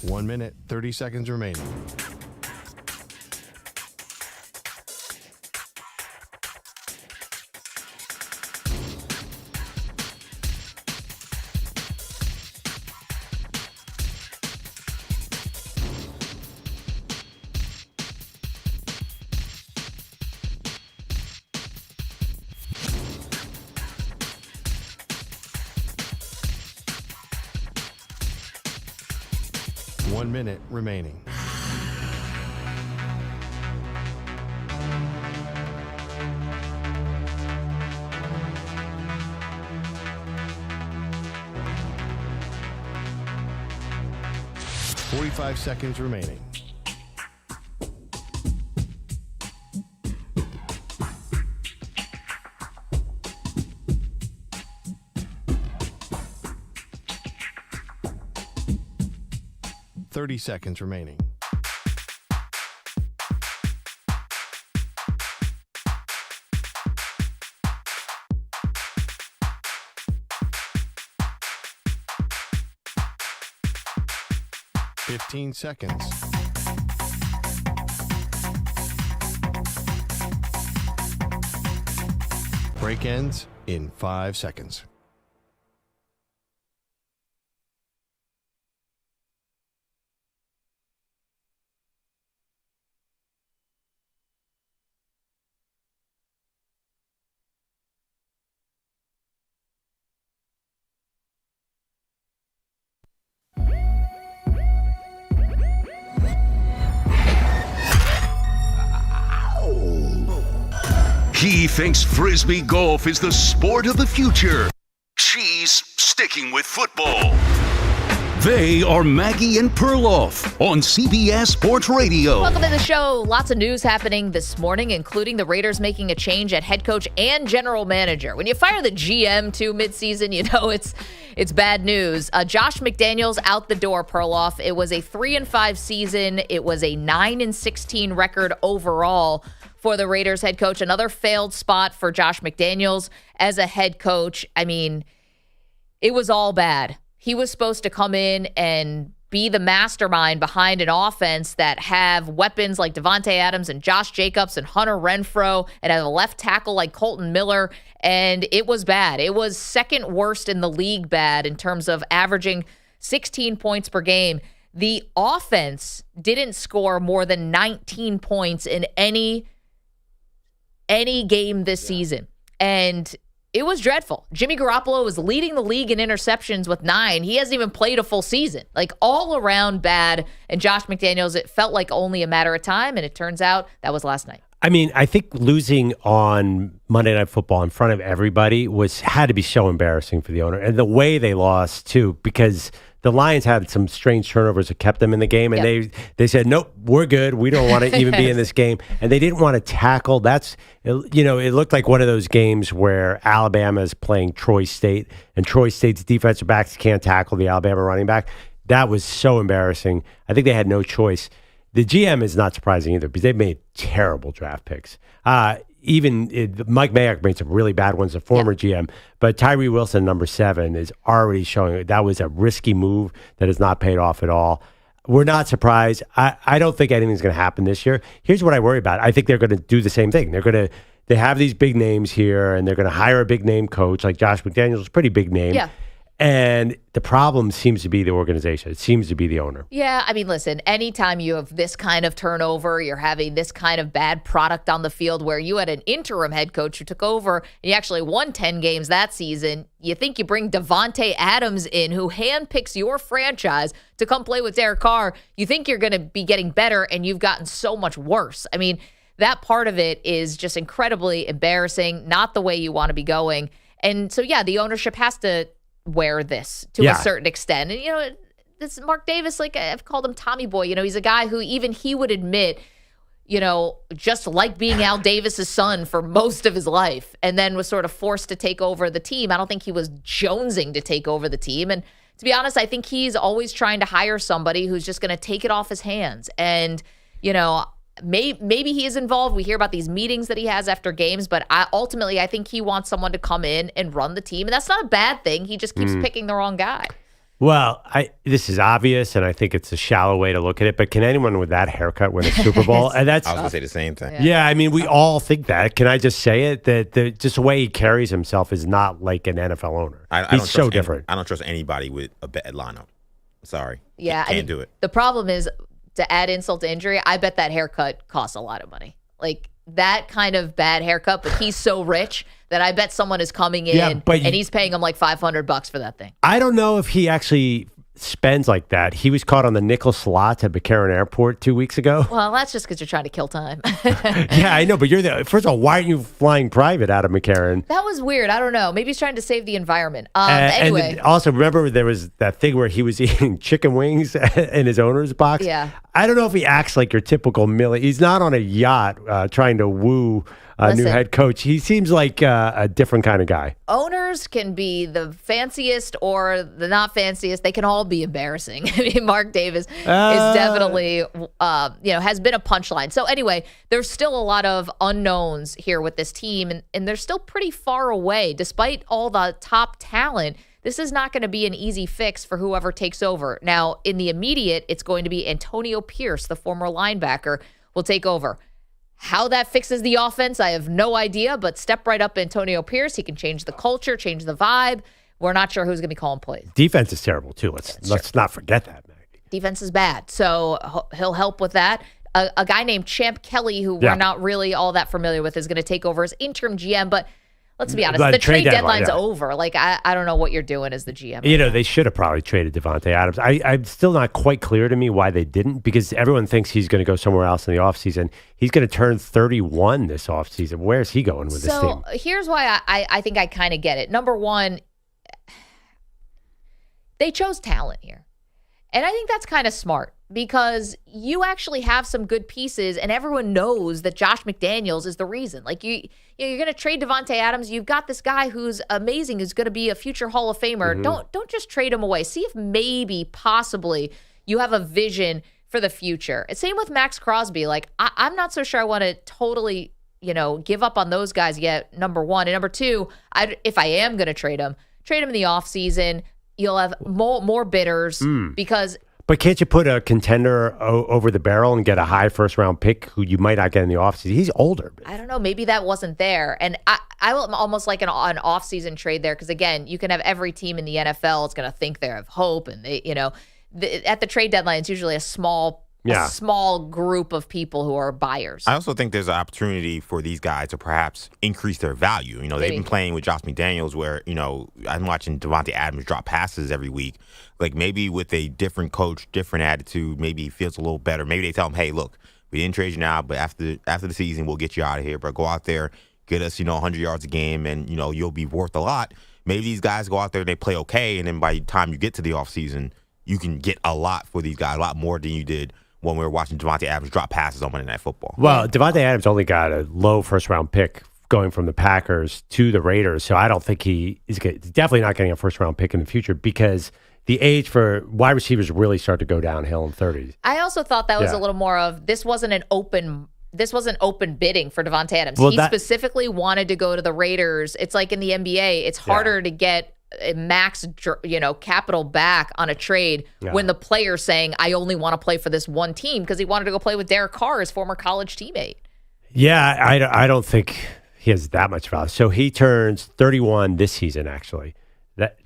One minute, 30 seconds remaining. One minute remaining. Forty-five seconds remaining. Thirty seconds remaining. 15 seconds. Break ends in 5 seconds. He thinks Frisbee golf is the sport of the future. She's sticking with football. They are Maggie and Perloff on CBS Sports Radio. Welcome to the show. Lots of news happening this morning, including the Raiders making a change at head coach and general manager. When you fire the GM too midseason, you know it's bad news. Josh McDaniels out the door, Perloff. It was a 3-5 season. It was a 9-16 record overall for the Raiders head coach. Another failed spot for Josh McDaniels as a head coach. I mean, it was all bad. He was supposed to come in and be the mastermind behind an offense that have weapons like Davanta Adams and Josh Jacobs and Hunter Renfrow and have a left tackle like Colton Miller. And it was bad. It was second worst in the league bad in terms of averaging 16 points per game. The offense didn't score more than 19 points in any game this season. And it was dreadful. Jimmy Garoppolo was leading the league in interceptions with 9. He hasn't even played a full season. Like, all around bad. And Josh McDaniels, it felt like only a matter of time, and it turns out that was last night. I mean, I think losing on Monday Night Football in front of everybody had to be so embarrassing for the owner. And the way they lost, too, because the Lions had some strange turnovers that kept them in the game, and they said, nope, we're good. We don't want to even be in this game. And they didn't want to tackle. It looked like one of those games where Alabama is playing Troy State, and Troy State's defensive backs can't tackle the Alabama running back. That was so embarrassing. I think they had no choice. The GM is not surprising either because they've made terrible draft picks. Mike Mayock made some really bad ones, the former GM. But Tyree Wilson, number 7, is already showing that was a risky move that has not paid off at all. We're not surprised. I don't think anything's going to happen this year. Here's what I worry about. I think they're going to do the same thing. They have these big names here, and they're going to hire a big name coach like Josh McDaniels, is a pretty big name. Yeah. And the problem seems to be the organization. It seems to be the owner. Yeah, I mean, listen, anytime you have this kind of turnover, you're having this kind of bad product on the field where you had an interim head coach who took over, and you actually won 10 games that season. You think you bring Davanta Adams in, who handpicks your franchise to come play with Derek Carr. You think you're going to be getting better, and you've gotten so much worse. I mean, that part of it is just incredibly embarrassing, not the way you want to be going. And so, yeah, the ownership has to wear this to a certain extent. And, this Mark Davis, like I've called him Tommy Boy, he's a guy who even he would admit, just like being Al Davis's son for most of his life, and then was sort of forced to take over the team. I don't think he was jonesing to take over the team. And to be honest, I think he's always trying to hire somebody who's just going to take it off his hands. And, maybe he is involved. We hear about these meetings that he has after games, but ultimately I think he wants someone to come in and run the team. And that's not a bad thing. He just keeps picking the wrong guy. Well, this is obvious, and I think it's a shallow way to look at it, but can anyone with that haircut win a Super Bowl? And I was going to say the same thing. Yeah, I mean, we all think that. Can I just say it? That just the way he carries himself is not like an NFL owner. He's so different. I don't trust anybody with a bad lineup. Sorry. Yeah. Can't do it. The problem is, to add insult to injury, I bet that haircut costs a lot of money. Like, that kind of bad haircut, but he's so rich that I bet someone is coming in and he's paying him like $500 for that thing. I don't know if he actually spends like that. He was caught on the nickel slots at McCann Airport 2 weeks ago. Well, that's just because you're trying to kill time. Yeah, I know, but first of all, why aren't you flying private out of McCarran? That was weird. I don't know. Maybe he's trying to save the environment. Anyway. And also, remember there was that thing where he was eating chicken wings in his owner's box? Yeah. I don't know if he acts like your typical Millie. He's not on a yacht trying to woo a new head coach. He seems like a different kind of guy. Owners can be the fanciest or the not fanciest. They can all be embarrassing. I mean, Mark Davis is definitely, has been a punchline. So anyway, there's still a lot of unknowns here with this team, and they're still pretty far away. Despite all the top talent, this is not going to be an easy fix for whoever takes over. Now, in the immediate, it's going to be Antonio Pierce, the former linebacker, will take over. How that fixes the offense, I have no idea, but step right up Antonio Pierce. He can change the culture, change the vibe. We're not sure who's going to be calling plays. Defense is terrible, too. Let's not forget that, Maggie. Defense is bad, so he'll help with that. A guy named Champ Kelly, who we're not really all that familiar with, is going to take over as interim GM, but let's be honest, the trade deadline's over. Like, I don't know what you're doing as the GM. You know, they should have probably traded Davanta Adams. I'm still not quite clear to me why they didn't, because everyone thinks he's going to go somewhere else in the offseason. He's going to turn 31 this offseason. Where's he going with this team? So here's why I think I kind of get it. Number one, they chose talent here. And I think that's kind of smart because you actually have some good pieces and everyone knows that Josh McDaniels is the reason. Like you're going to trade Davanta Adams. You've got this guy who's amazing, who's going to be a future Hall of Famer. Mm-hmm. Don't just trade him away. See if maybe, possibly, you have a vision for the future. Same with Max Crosby. Like I'm not so sure I want to totally, give up on those guys yet, number one. And number two, if I am going to trade him in the offseason. You'll have more bidders because. But can't you put a contender over the barrel and get a high first-round pick who you might not get in the offseason? He's older. I don't know. Maybe that wasn't there. And I will almost like an off-season trade there because, again, you can have every team in the NFL is going to think they have hope. And, at the trade deadline, it's usually a small group of people who are buyers. I also think there's an opportunity for these guys to perhaps increase their value. They've been playing with Josh McDaniels where, I'm watching Davanta Adams drop passes every week. Like maybe with a different coach, different attitude, maybe he feels a little better. Maybe they tell him, hey, look, we didn't trade you now, but after the season, we'll get you out of here. But go out there, get us, 100 yards a game, and, you'll be worth a lot. Maybe these guys go out there, they play okay, and then by the time you get to the offseason, you can get a lot for these guys, a lot more than you did when we were watching Davanta Adams drop passes on Monday Night Football. Well, Davanta Adams only got a low first-round pick going from the Packers to the Raiders, so I don't think he's definitely not getting a first-round pick in the future because the age for wide receivers really start to go downhill in 30s. I also thought that was a little more of this wasn't open bidding for Davanta Adams. Well, he specifically wanted to go to the Raiders. It's like in the NBA, it's harder to get max capital back on a trade when the player's saying I only want to play for this one team because he wanted to go play with Derek Carr, his former college teammate. Yeah, I don't think he has that much value. So he turns 31 this season actually.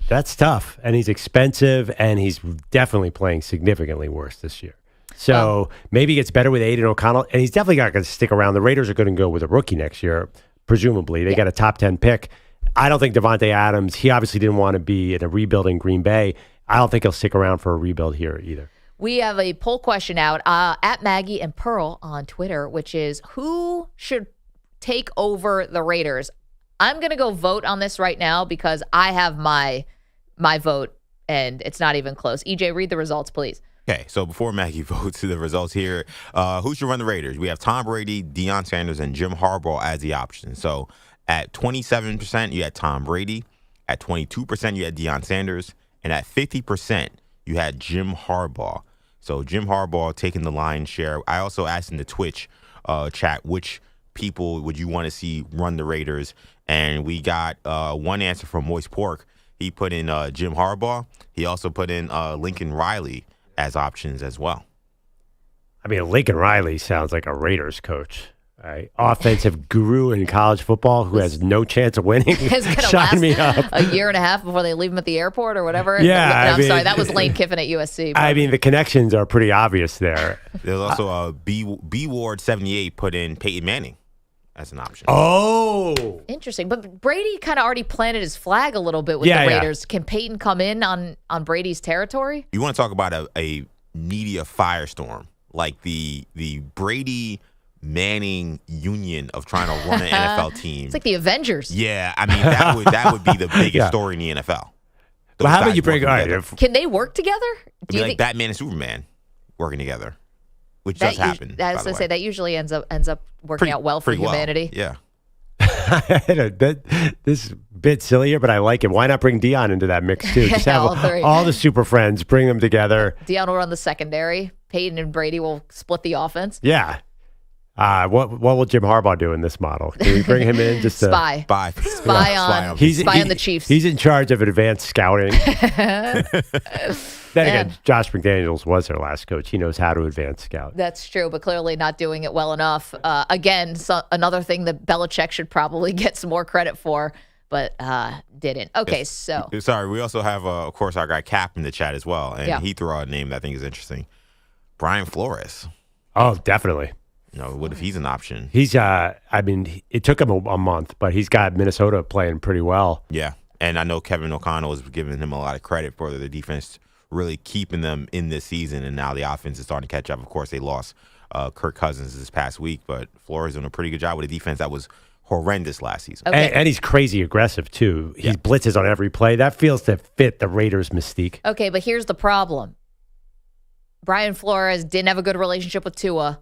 That's tough, and he's expensive, and he's definitely playing significantly worse this year. So maybe he gets better with Aiden O'Connell, and he's definitely not going to stick around. The Raiders are going to go with a rookie next year, presumably. They got a top 10 pick. I don't think Davanta Adams, he obviously didn't want to be in a rebuild in Green Bay. I don't think he'll stick around for a rebuild here either. We have a poll question out at Maggie and Pearl on Twitter, which is who should take over the Raiders? I'm going to go vote on this right now because I have my vote, and it's not even close. EJ, read the results, please. Okay, so before Maggie votes the results here, who should run the Raiders? We have Tom Brady, Deion Sanders, and Jim Harbaugh as the option. So at 27%, you had Tom Brady. At 22%, you had Deion Sanders. And at 50%, you had Jim Harbaugh. So Jim Harbaugh taking the lion's share. I also asked in the Twitch chat which people would you want to see run the Raiders. And we got one answer from Moist Pork. He put in Jim Harbaugh. He also put in Lincoln Riley as options as well. I mean, Lincoln Riley sounds like a Raiders coach. Right. Offensive guru in college football who has no chance of winning. It's going to last a year and a half before they leave him at the airport or whatever. Yeah, I'm sorry, that was Lane Kiffin at USC. I mean, the connections are pretty obvious there. There's also B Ward 78 put in Peyton Manning as an option. Oh, interesting. But Brady kind of already planted his flag a little bit with the Raiders. Can Peyton come in on Brady's territory? You want to talk about a media firestorm like the Brady Manning union of trying to run an NFL team. It's like the Avengers. Yeah, I mean that would be the biggest story in the NFL. Well, how about you break? Can they work together? Do you think Batman and Superman working together, which does happen? I was going to say that usually ends up working out well for humanity. Yeah. This is a bit sillier, but I like it. Why not bring Deion into that mix too? Just have all the super friends, bring them together. Deion will run the secondary. Peyton and Brady will split the offense. Yeah. What will Jim Harbaugh do in this model? Can we bring him in just to Spy on the Chiefs. He's in charge of advanced scouting. Then again, Josh McDaniels was their last coach. He knows how to advance scout. That's true, but clearly not doing it well enough. Again, another thing that Belichick should probably get some more credit for, but didn't. Okay, so. Sorry, we also have, of course, our guy Cap in the chat as well, and he threw out a name that I think is interesting. Brian Flores. Oh, definitely. What if he's an option? He's, it took him a month, but he's got Minnesota playing pretty well. Yeah, and I know Kevin O'Connell was giving him a lot of credit for the defense really keeping them in this season, and now the offense is starting to catch up. Of course, they lost Kirk Cousins this past week, but Flores doing a pretty good job with a defense that was horrendous last season. Okay. And he's crazy aggressive, too. He blitzes on every play. That feels to fit the Raiders' mystique. Okay, but here's the problem. Brian Flores didn't have a good relationship with Tua.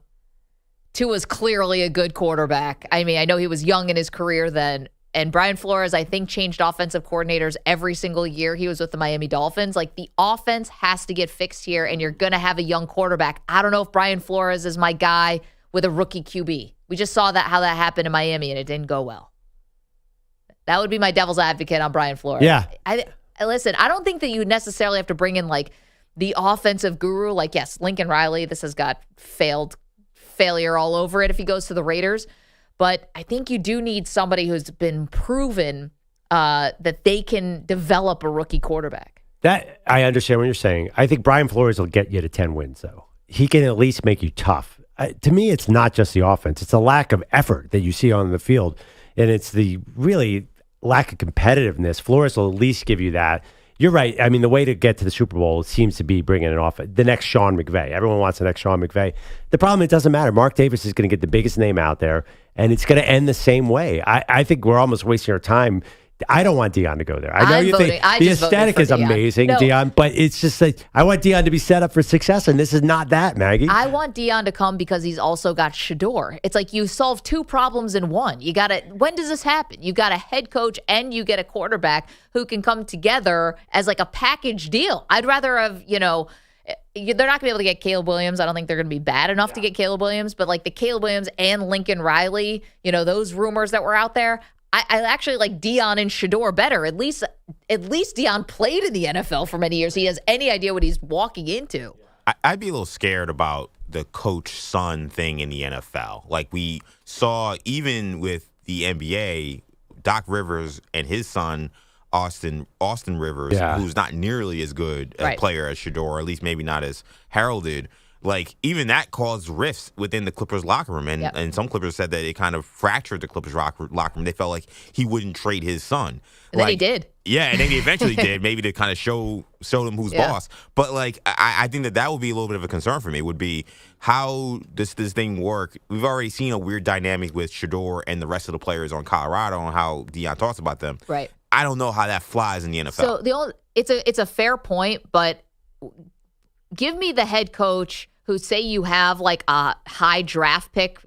Tua's clearly a good quarterback. I mean, I know he was young in his career then. And Brian Flores, I think, changed offensive coordinators every single year he was with the Miami Dolphins. Like, the offense has to get fixed here, and you're going to have a young quarterback. I don't know if Brian Flores is my guy with a rookie QB. We just saw how that happened in Miami, and it didn't go well. That would be my devil's advocate on Brian Flores. Yeah. Listen, I don't think that you necessarily have to bring in, like, the offensive guru. Like, yes, Lincoln Riley, this has got failure all over it if he goes to the Raiders. But I think you do need somebody who's been proven that they can develop a rookie quarterback. That I understand what you're saying. I think Brian Flores will get you to 10 wins, though. He can at least make you tough. To me, it's not just the offense. It's a lack of effort that you see on the field. And it's the really lack of competitiveness. Flores will at least give you that. You're right. I mean, the way to get to the Super Bowl seems to be bringing it off the next Sean McVay. Everyone wants the next Sean McVay. The problem, it doesn't matter. Mark Davis is going to get the biggest name out there, and it's going to end the same way. I think we're almost wasting our time. I don't want Deion to go there. I know you think the aesthetic is amazing, Deion, but it's just like I want Deion to be set up for success, and this is not that, Maggie. I want Deion to come because he's also got Shador. It's like you solve two problems in one. You got to. When does this happen? You got a head coach and you get a quarterback who can come together as like a package deal. I'd rather have, they're not going to be able to get Caleb Williams. I don't think they're going to be bad enough to get Caleb Williams, but like the Caleb Williams and Lincoln Riley, those rumors that were out there. I actually like Deion and Shador better. At least Deion played in the NFL for many years. He has any idea what he's walking into. I'd be a little scared about the coach-son thing in the NFL. Like we saw even with the NBA, Doc Rivers and his son, Austin Rivers, who's not nearly as good a player as Shador, or at least maybe not as heralded. Like, even that caused rifts within the Clippers locker room. And some Clippers said that it kind of fractured the Clippers locker room. They felt like he wouldn't trade his son. And then he did. Yeah, and then he eventually did, maybe to kind of show them who's boss. But, like, I think that would be a little bit of a concern for me, would be how does this thing work? We've already seen a weird dynamic with Shador and the rest of the players on Colorado and how Deion talks about them. Right. I don't know how that flies in the NFL. So it's a fair point, but give me the head coach who, say you have like a high draft pick,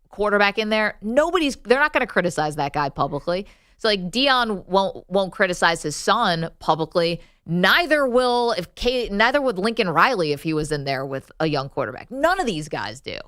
quarterback in there. They're not going to criticize that guy publicly. So like Deion won't criticize his son publicly. Neither would Lincoln Riley if he was in there with a young quarterback. None of these guys do.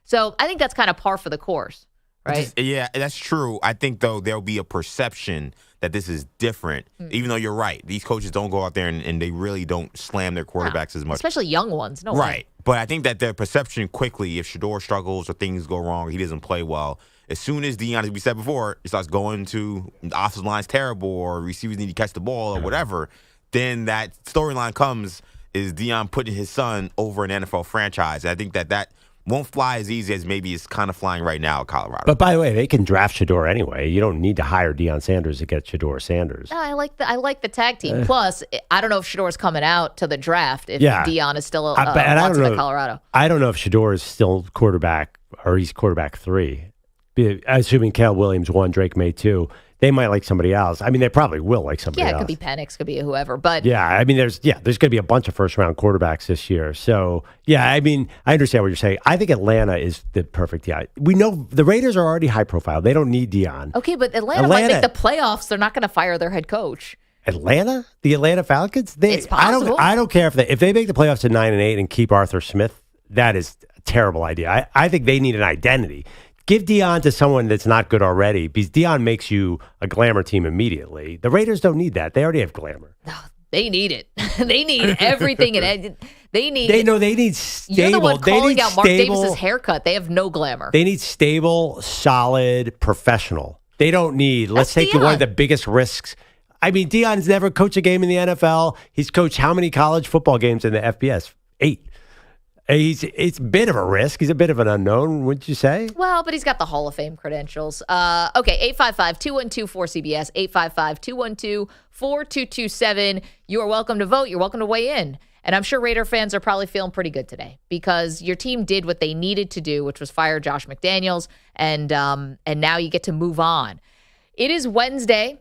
So I think that's kind of par for the course, right? Yeah, that's true. I think though there'll be a perception that this is different, even though you're right. These coaches don't go out there and they really don't slam their quarterbacks as much. Especially young ones. No way. But I think that their perception quickly, if Shador struggles or things go wrong or he doesn't play well, as soon as Deion, as we said before, it starts going to the offensive line's terrible or receivers need to catch the ball or whatever, then that storyline comes is Deion putting his son over an NFL franchise. And I think that won't fly as easy as maybe it's kind of flying right now at Colorado. But by the way, they can draft Shador anyway. You don't need to hire Deion Sanders to get Shador Sanders. No, I like the tag team. Plus, I don't know if Shador's coming out to the draft if Deion is still wants him at Colorado. I don't know if Shador is still quarterback or he's quarterback 3. Assuming Caleb Williams 1, Drake May 2. They might like somebody else. I mean, they probably will like somebody else. Yeah, it could be Penix, could be whoever. But yeah, I mean, there's going to be a bunch of first-round quarterbacks this year. So, yeah, I mean, I understand what you're saying. I think Atlanta is the perfect guy. We know the Raiders are already high-profile. They don't need Deion. Okay, but Atlanta might make the playoffs. They're not going to fire their head coach. Atlanta? The Atlanta Falcons? It's possible. I don't care if they make the playoffs to 9-8 and keep Arthur Smith. That is terrible idea. I think they need an identity. Give Deion to someone that's not good already, because Deion makes you a glamour team immediately. The Raiders don't need that. They already have glamour. They need it. They need everything. And they need stable. You're the one calling out Mark stable, Davis's haircut. They have no glamour. They need stable, solid, professional. They don't need, let's take one of the biggest risks. I mean, Deion's never coached a game in the NFL. He's coached how many college football games in the FBS? 8. It's a bit of a risk. He's a bit of an unknown, wouldn't you say? Well, but he's got the Hall of Fame credentials. Okay, 855-212-4CBS, 855-212-4227. You are welcome to vote. You're welcome to weigh in. And I'm sure Raider fans are probably feeling pretty good today because your team did what they needed to do, which was fire Josh McDaniels, and now you get to move on. It is Wednesday,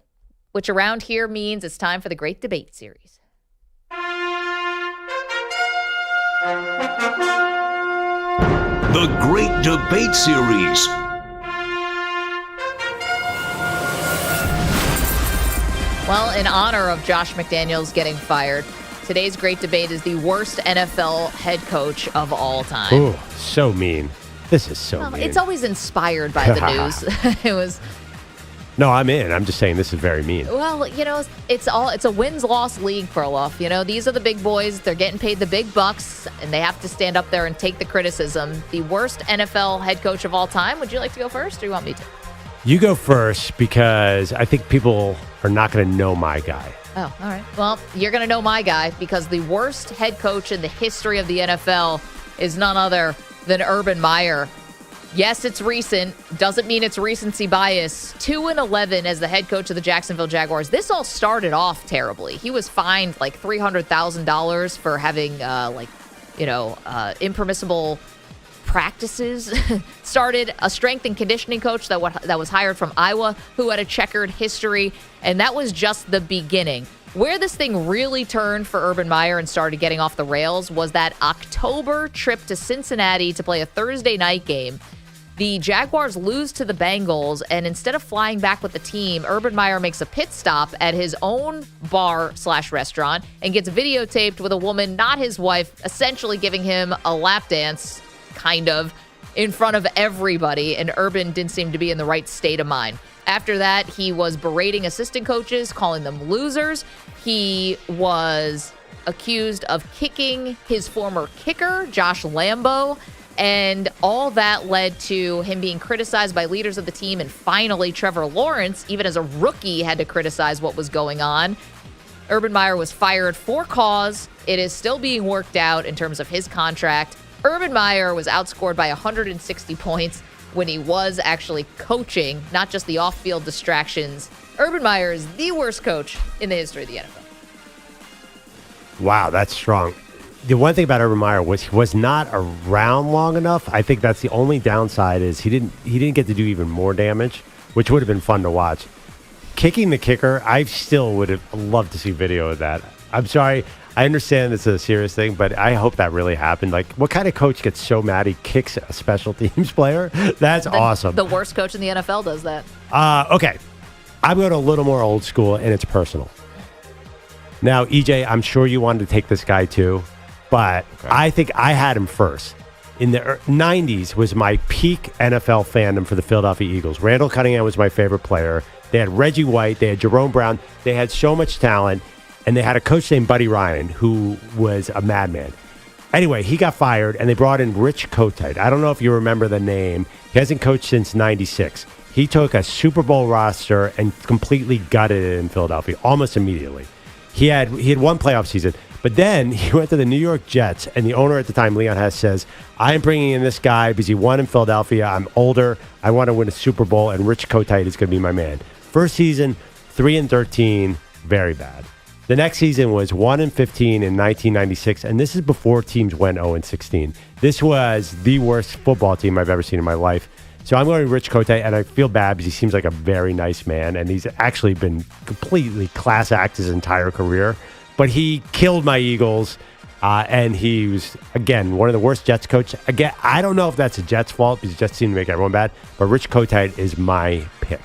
which around here means it's time for the Great Debate Series. The Great Debate Series. Well, in honor of Josh McDaniels getting fired, today's great debate is the worst NFL head coach of all time. Ooh, so mean. This is so mean. It's always inspired by the news. It was... No, I'm in. I'm just saying this is very mean. Well, it's a wins-loss league, Perloff. These are the big boys. They're getting paid the big bucks, and they have to stand up there and take the criticism. The worst NFL head coach of all time. Would you like to go first, or do you want me to? You go first because I think people are not going to know my guy. Oh, all right. Well, you're going to know my guy because the worst head coach in the history of the NFL is none other than Urban Meyer. Yes, it's recent. Doesn't mean it's recency bias. 2-11 as the head coach of the Jacksonville Jaguars. This all started off terribly. He was fined like $300,000 for having impermissible practices. Started a strength and conditioning coach that was hired from Iowa who had a checkered history, and that was just the beginning. Where this thing really turned for Urban Meyer and started getting off the rails was that October trip to Cincinnati to play a Thursday night game. The Jaguars lose to the Bengals, and instead of flying back with the team, Urban Meyer makes a pit stop at his own bar/restaurant and gets videotaped with a woman, not his wife, essentially giving him a lap dance, kind of, in front of everybody, and Urban didn't seem to be in the right state of mind. After that, he was berating assistant coaches, calling them losers. He was accused of kicking his former kicker, Josh Lambo, and all that led to him being criticized by leaders of the team, and finally Trevor Lawrence, even as a rookie, had to criticize what was going on. Urban Meyer was fired for cause. It is still being worked out in terms of his contract. Urban Meyer was outscored by 160 points when he was actually coaching, not just the off-field distractions. Urban Meyer is the worst coach in the history of the NFL. Wow, that's strong. The one thing about Urban Meyer was he was not around long enough. I think that's the only downside is he didn't get to do even more damage, which would have been fun to watch. Kicking the kicker, I still would have loved to see video of that. I'm sorry. I understand it's a serious thing, but I hope that really happened. Like, what kind of coach gets so mad he kicks a special teams player? That's awesome. The worst coach in the NFL does that. Okay. I'm going a little more old school, and it's personal. Now, EJ, I'm sure you wanted to take this guy too, but I think I had him first. In the 90s was my peak NFL fandom for the Philadelphia Eagles. Randall Cunningham was my favorite player. They had Reggie White. They had Jerome Brown. They had so much talent. And they had a coach named Buddy Ryan who was a madman. Anyway, he got fired, and they brought in Rich Kotite. I don't know if you remember the name. He hasn't coached since 96. He took a Super Bowl roster and completely gutted it in Philadelphia almost immediately. He had one playoff season, but then he went to the New York Jets, and the owner at the time, Leon Hess, says, I'm bringing in this guy because he won in Philadelphia. I'm older. I want to win a Super Bowl, and Rich Kotite is going to be my man. First season, 3-13, very bad. The next season was 1-15 in 1996, and this is before teams went 0-16. This was the worst football team I've ever seen in my life. So I'm going to Rich Kotite, and I feel bad because he seems like a very nice man, and he's actually been completely class act his entire career. But he killed my Eagles, and he was, again, one of the worst Jets coaches. Again, I don't know if that's a Jets fault because Jets seem to make everyone bad, but Rich Kotite is my pick.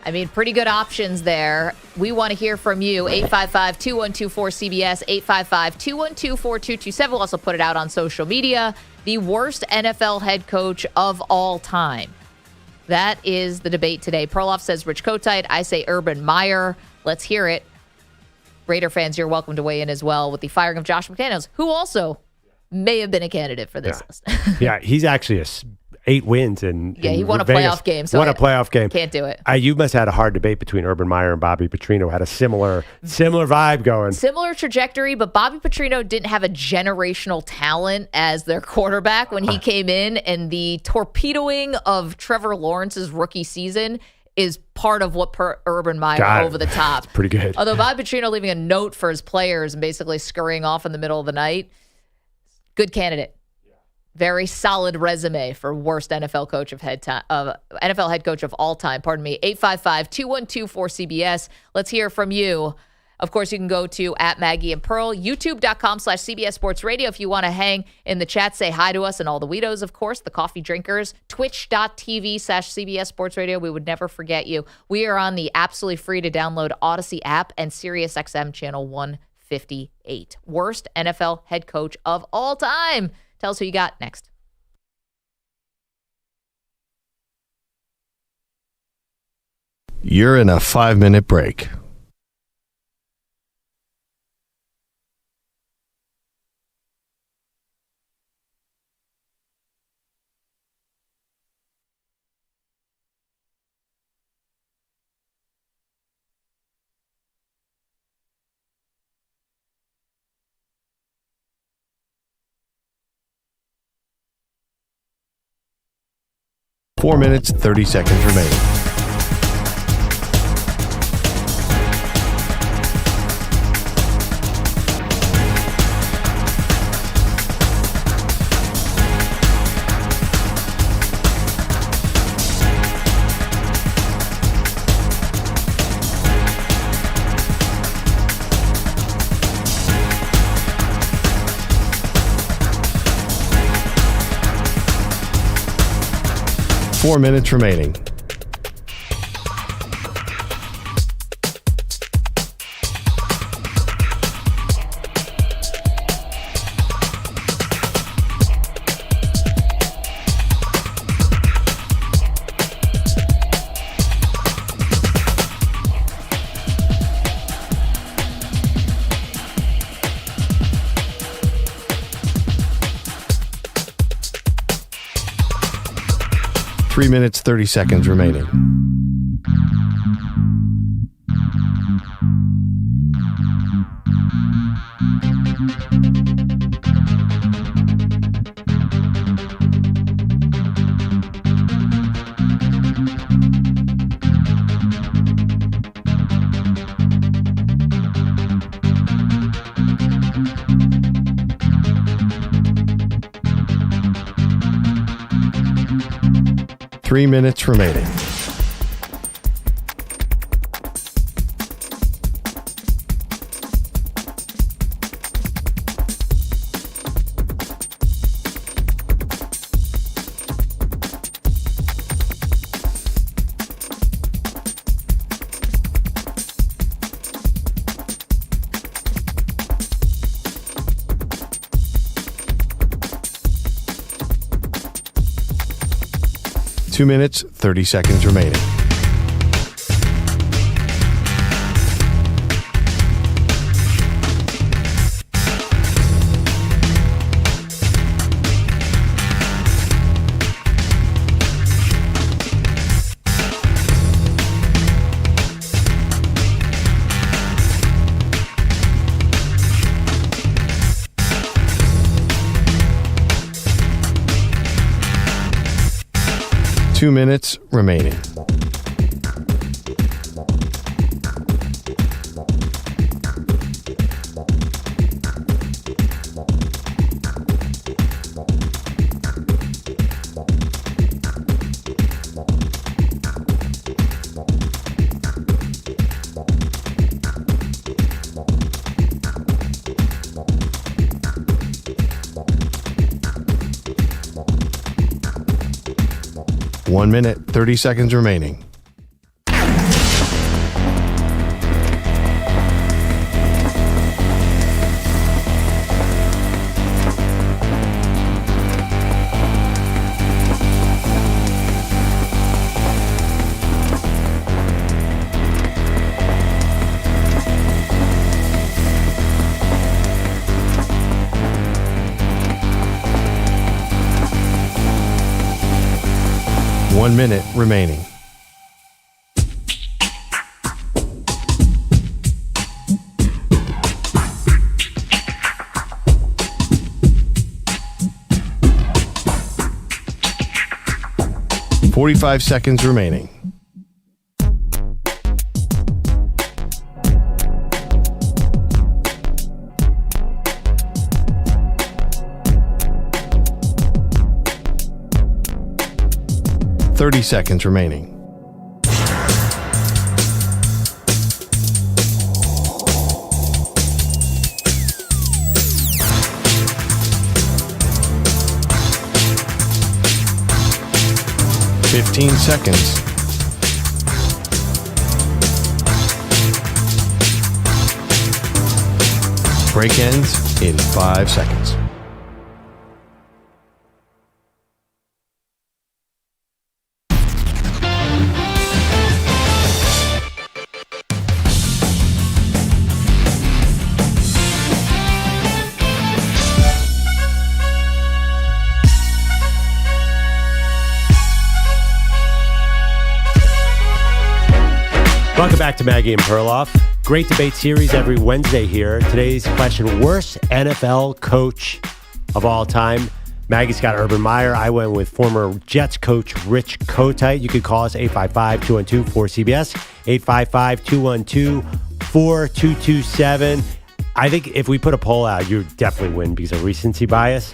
I mean, pretty good options there. We want to hear from you. 855-212-4CBS, 855-212-4227. We'll also put it out on social media. The worst NFL head coach of all time. That is the debate today. Perloff says Rich Kotite. I say Urban Meyer. Let's hear it. Raider fans, you're welcome to weigh in as well with the firing of Josh McDaniels, who also may have been a candidate for this list. Yeah, he's actually 8 wins and he won a playoff game. So won a playoff game. Can't do it. You must have had a hard debate between Urban Meyer and Bobby Petrino. Had a similar vibe going. Similar trajectory, but Bobby Petrino didn't have a generational talent as their quarterback when he came in, and the torpedoing of Trevor Lawrence's rookie season is part of what Urban Meyer over the top. That's pretty good. Although Bobby Petrino leaving a note for his players and basically scurrying off in the middle of the night, good candidate. Very solid resume for worst NFL head coach of all time. Pardon me. 855-212-4CBS. Let's hear from you. Of course, you can go to @Maggie and Pearl, youtube.com/CBS Sports Radio. If you want to hang in the chat, say hi to us and all the Weedos, of course, the coffee drinkers, twitch.tv/CBS Sports Radio. We would never forget you. We are on the absolutely free to download Odyssey app and SiriusXM channel 158. Worst NFL head coach of all time. Tell us who you got next. You're in a 5-minute break. Four minutes, 30 seconds remaining. Four minutes remaining. Three minutes, 30 seconds remaining. Three minutes remaining. Two minutes, 30 seconds remaining. Two minutes remaining. One minute, 30 seconds remaining. 1 minute remaining. "45 seconds remaining. "30 seconds remaining. "15 seconds. Break ends in 5 seconds. Welcome back to Maggie and Perloff. Great debate series every Wednesday here. Today's question, worst NFL coach of all time. Maggie's got Urban Meyer. I went with former Jets coach Rich Kotite. You could call us 855-212-4CBS, 855-212-4227. I think if we put a poll out, you definitely win because of recency bias.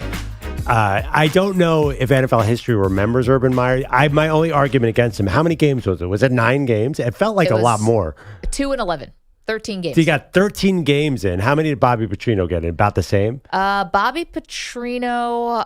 I don't know if NFL history remembers Urban Meyer. My only argument against him, how many games was it? Was it 9 games? It felt like a lot more. 2-11, 13 games. So you got 13 games in. How many did Bobby Petrino get in? About the same? Bobby Petrino...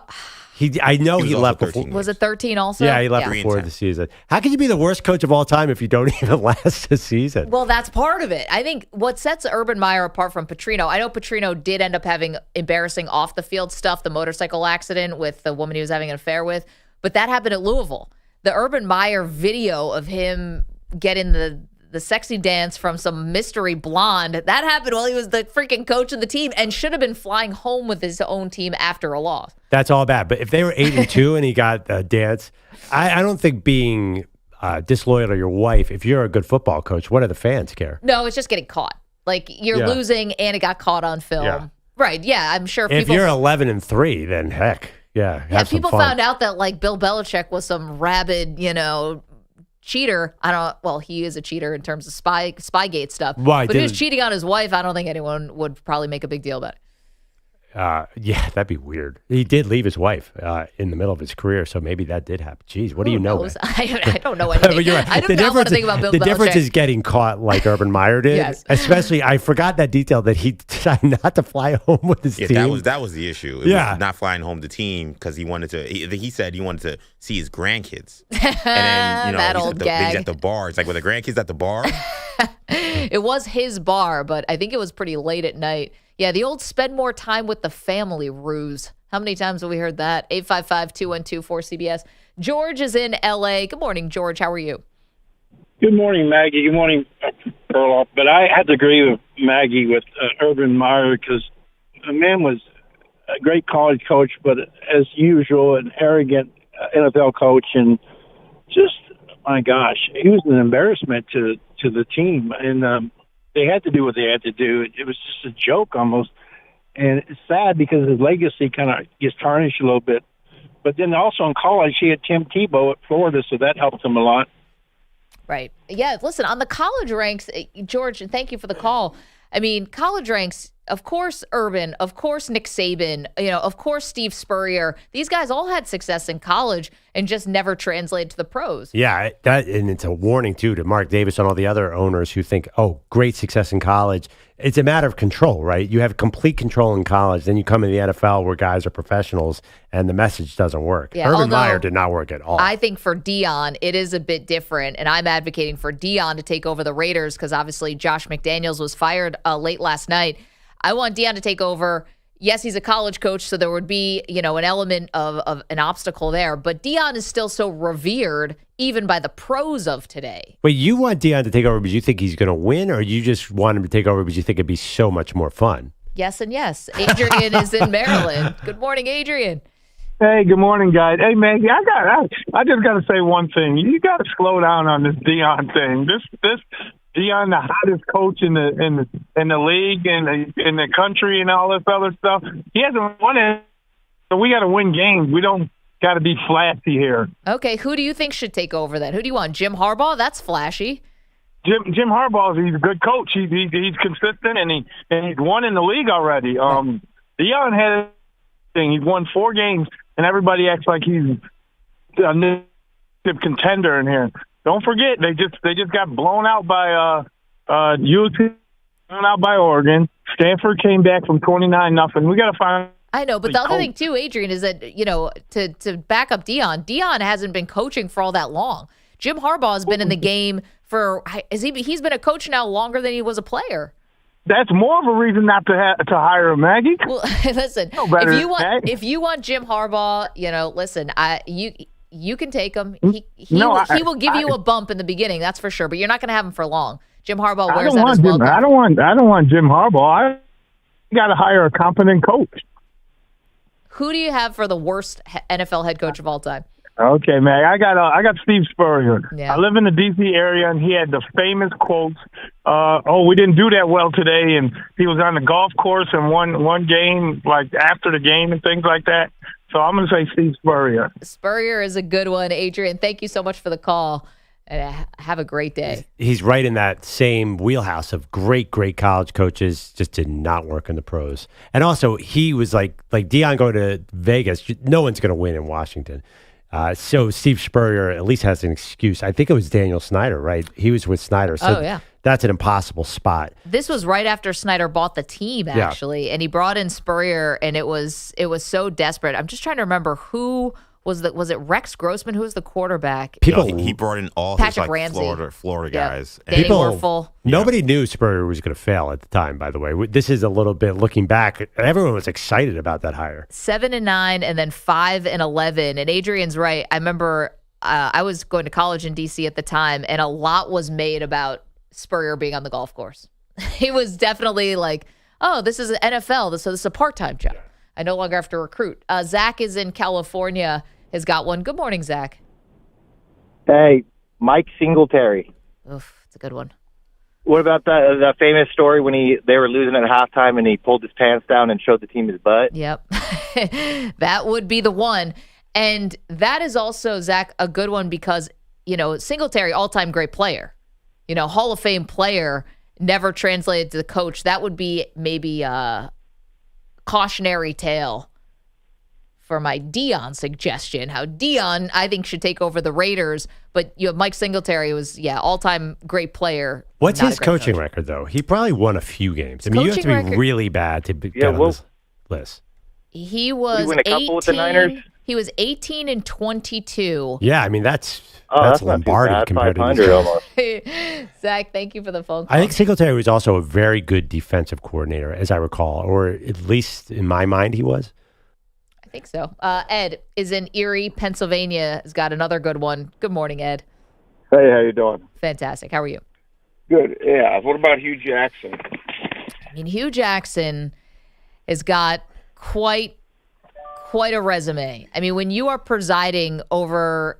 I know he left before. Was it 13 also? Yeah, he left before the season. How can you be the worst coach of all time if you don't even last a season? Well, that's part of it. I think what sets Urban Meyer apart from Petrino, I know Petrino did end up having embarrassing off-the-field stuff, the motorcycle accident with the woman he was having an affair with, but that happened at Louisville. The Urban Meyer video of him getting the sexy dance from some mystery blonde, that happened while he was the freaking coach of the team and should have been flying home with his own team after a loss. That's all bad. But if they were 8-2 and he got a dance, I don't think being disloyal to your wife, if you're a good football coach, what do the fans care? No, it's just getting caught. Like you're losing and it got caught on film. Yeah. Right. Yeah. I'm sure if you're 11-3, then heck, people found out that like Bill Belichick was some rabid, cheater. He is a cheater in terms of Spygate stuff. But he was cheating on his wife. I don't think anyone would probably make a big deal about it. That'd be weird. He did leave his wife in the middle of his career, so maybe that did happen. Jeez, what do you know? I don't know anything. Right. I do not want to think about Bill Belichick. The difference is getting caught like Urban Meyer did. Yes. Especially, I forgot that detail that he decided not to fly home with his team. That was the issue. It was not flying home the team because he wanted to. He said he wanted to see his grandkids. And then that old gag. He's at the bar. It's like, were the grandkids at the bar? It was his bar, but I think it was pretty late at night. Yeah, the old spend more time with the family ruse. How many times have we heard that? 855-212-4CBS. George is in L.A. Good morning, George. How are you? Good morning, Maggie. Good morning, Perloff. But I had to agree with Maggie with Urban Meyer because the man was a great college coach, but as usual, an arrogant NFL coach. And just, my gosh, he was an embarrassment to the team. And they had to do what they had to do. It was just a joke almost. And it's sad because his legacy kind of gets tarnished a little bit. But then also in college, he had Tim Tebow at Florida, so that helped him a lot. Right. Yeah, listen, on the college ranks, George, and thank you for the call. I mean, college ranks, of course, Urban, of course, Nick Saban, of course, Steve Spurrier. These guys all had success in college and just never translated to the pros. Yeah, and it's a warning, too, to Mark Davis and all the other owners who think, great success in college. It's a matter of control, right? You have complete control in college. Then you come in the NFL where guys are professionals and the message doesn't work. Yeah, Urban Meyer did not work at all. I think for Deion, it is a bit different. And I'm advocating for Deion to take over the Raiders because obviously Josh McDaniels was fired late last night. I want Deion to take over. Yes, he's a college coach, so there would be, an element of an obstacle there. But Deion is still so revered, even by the pros of today. Wait, you want Deion to take over because you think he's going to win, or you just want him to take over because you think it'd be so much more fun? Yes and yes. Adrian is in Maryland. Good morning, Adrian. Hey, good morning, guys. Hey, Maggie, I just got to say one thing. You got to slow down on this Deion thing. This Deion, the hottest coach in the league and in the country and all this other stuff. He hasn't won it, so we got to win games. We don't got to be flashy here. Okay, who do you think should take over then? Who do you want? Jim Harbaugh? That's flashy. Jim Harbaugh, he's a good coach. He's consistent and he's won in the league already. Deion had he's won 4 games, and everybody acts like he's a contender in here. Don't forget, they just got blown out by UT, blown out by Oregon. Stanford came back from 29-0. We got to find. I know, but the other thing too, Adrian, is that to back up Deion hasn't been coaching for all that long. Jim Harbaugh has been in the game for he's been a coach now longer than he was a player. That's more of a reason not to hire him, Maggie. Well, listen, if you want Jim Harbaugh, listen, you can take him. He will give you a bump in the beginning, that's for sure. But you're not going to have him for long. Jim Harbaugh wears out his welcome. I don't want Jim Harbaugh. I got to hire a competent coach. Who do you have for the worst NFL head coach of all time? Okay, man. I got Steve Spurrier. Yeah. I live in the D.C. area, and he had the famous quotes. We didn't do that well today, and he was on the golf course and won game like after the game and things like that. So I'm going to say Steve Spurrier. Spurrier is a good one, Adrian. Thank you so much for the call, and have a great day. He's right in that same wheelhouse of great college coaches, just did not work in the pros. And also, he was like Deion going to Vegas. No one's going to win in Washington. So Steve Spurrier at least has an excuse. I think it was Daniel Snyder, right? He was with Snyder. So that's an impossible spot. This was right after Snyder bought the team, actually, and he brought in Spurrier, and it was so desperate. I'm just trying to remember who was it Rex Grossman who was the quarterback? He brought in all Patrick his Ramsey. Florida guys. Danny Werfel. Nobody knew Spurrier was going to fail at the time, by the way. This is a little bit looking back. Everyone was excited about that hire. 7-9 and then 5-11. And Adrian's right. I remember I was going to college in D.C. at the time, and a lot was made about Spurrier being on the golf course. He was definitely like, oh, this is an NFL, so this is a part-time job. I no longer have to recruit. Zach is in California, has got one. Good morning, Zach. Hey, Mike Singletary. Oof, it's a good one. What about the famous story when they were losing at halftime and he pulled his pants down and showed the team his butt? Yep. That would be the one. And that is also, Zach, a good one because, Singletary, all-time great player. Hall of Fame player, never translated to the coach. That would be maybe a cautionary tale for my Deion suggestion. How Deion, I think, should take over the Raiders. But you have Mike Singletary, was all-time great player. What's his coaching record, though? He probably won a few games. I mean, you have to be really bad to get on this list. He was Did he win a couple with the Niners? He was 18-22. Yeah, I mean, that's Lombardi compared to this. Zach, thank you for the phone call. I think Singletary was also a very good defensive coordinator, as I recall, or at least in my mind he was. I think so. Ed is in Erie, Pennsylvania. Has got another good one. Good morning, Ed. Hey, how you doing? Fantastic. How are you? Good. Yeah. What about Hugh Jackson? I mean, Hugh Jackson has got quite a resume. I mean, when you are presiding over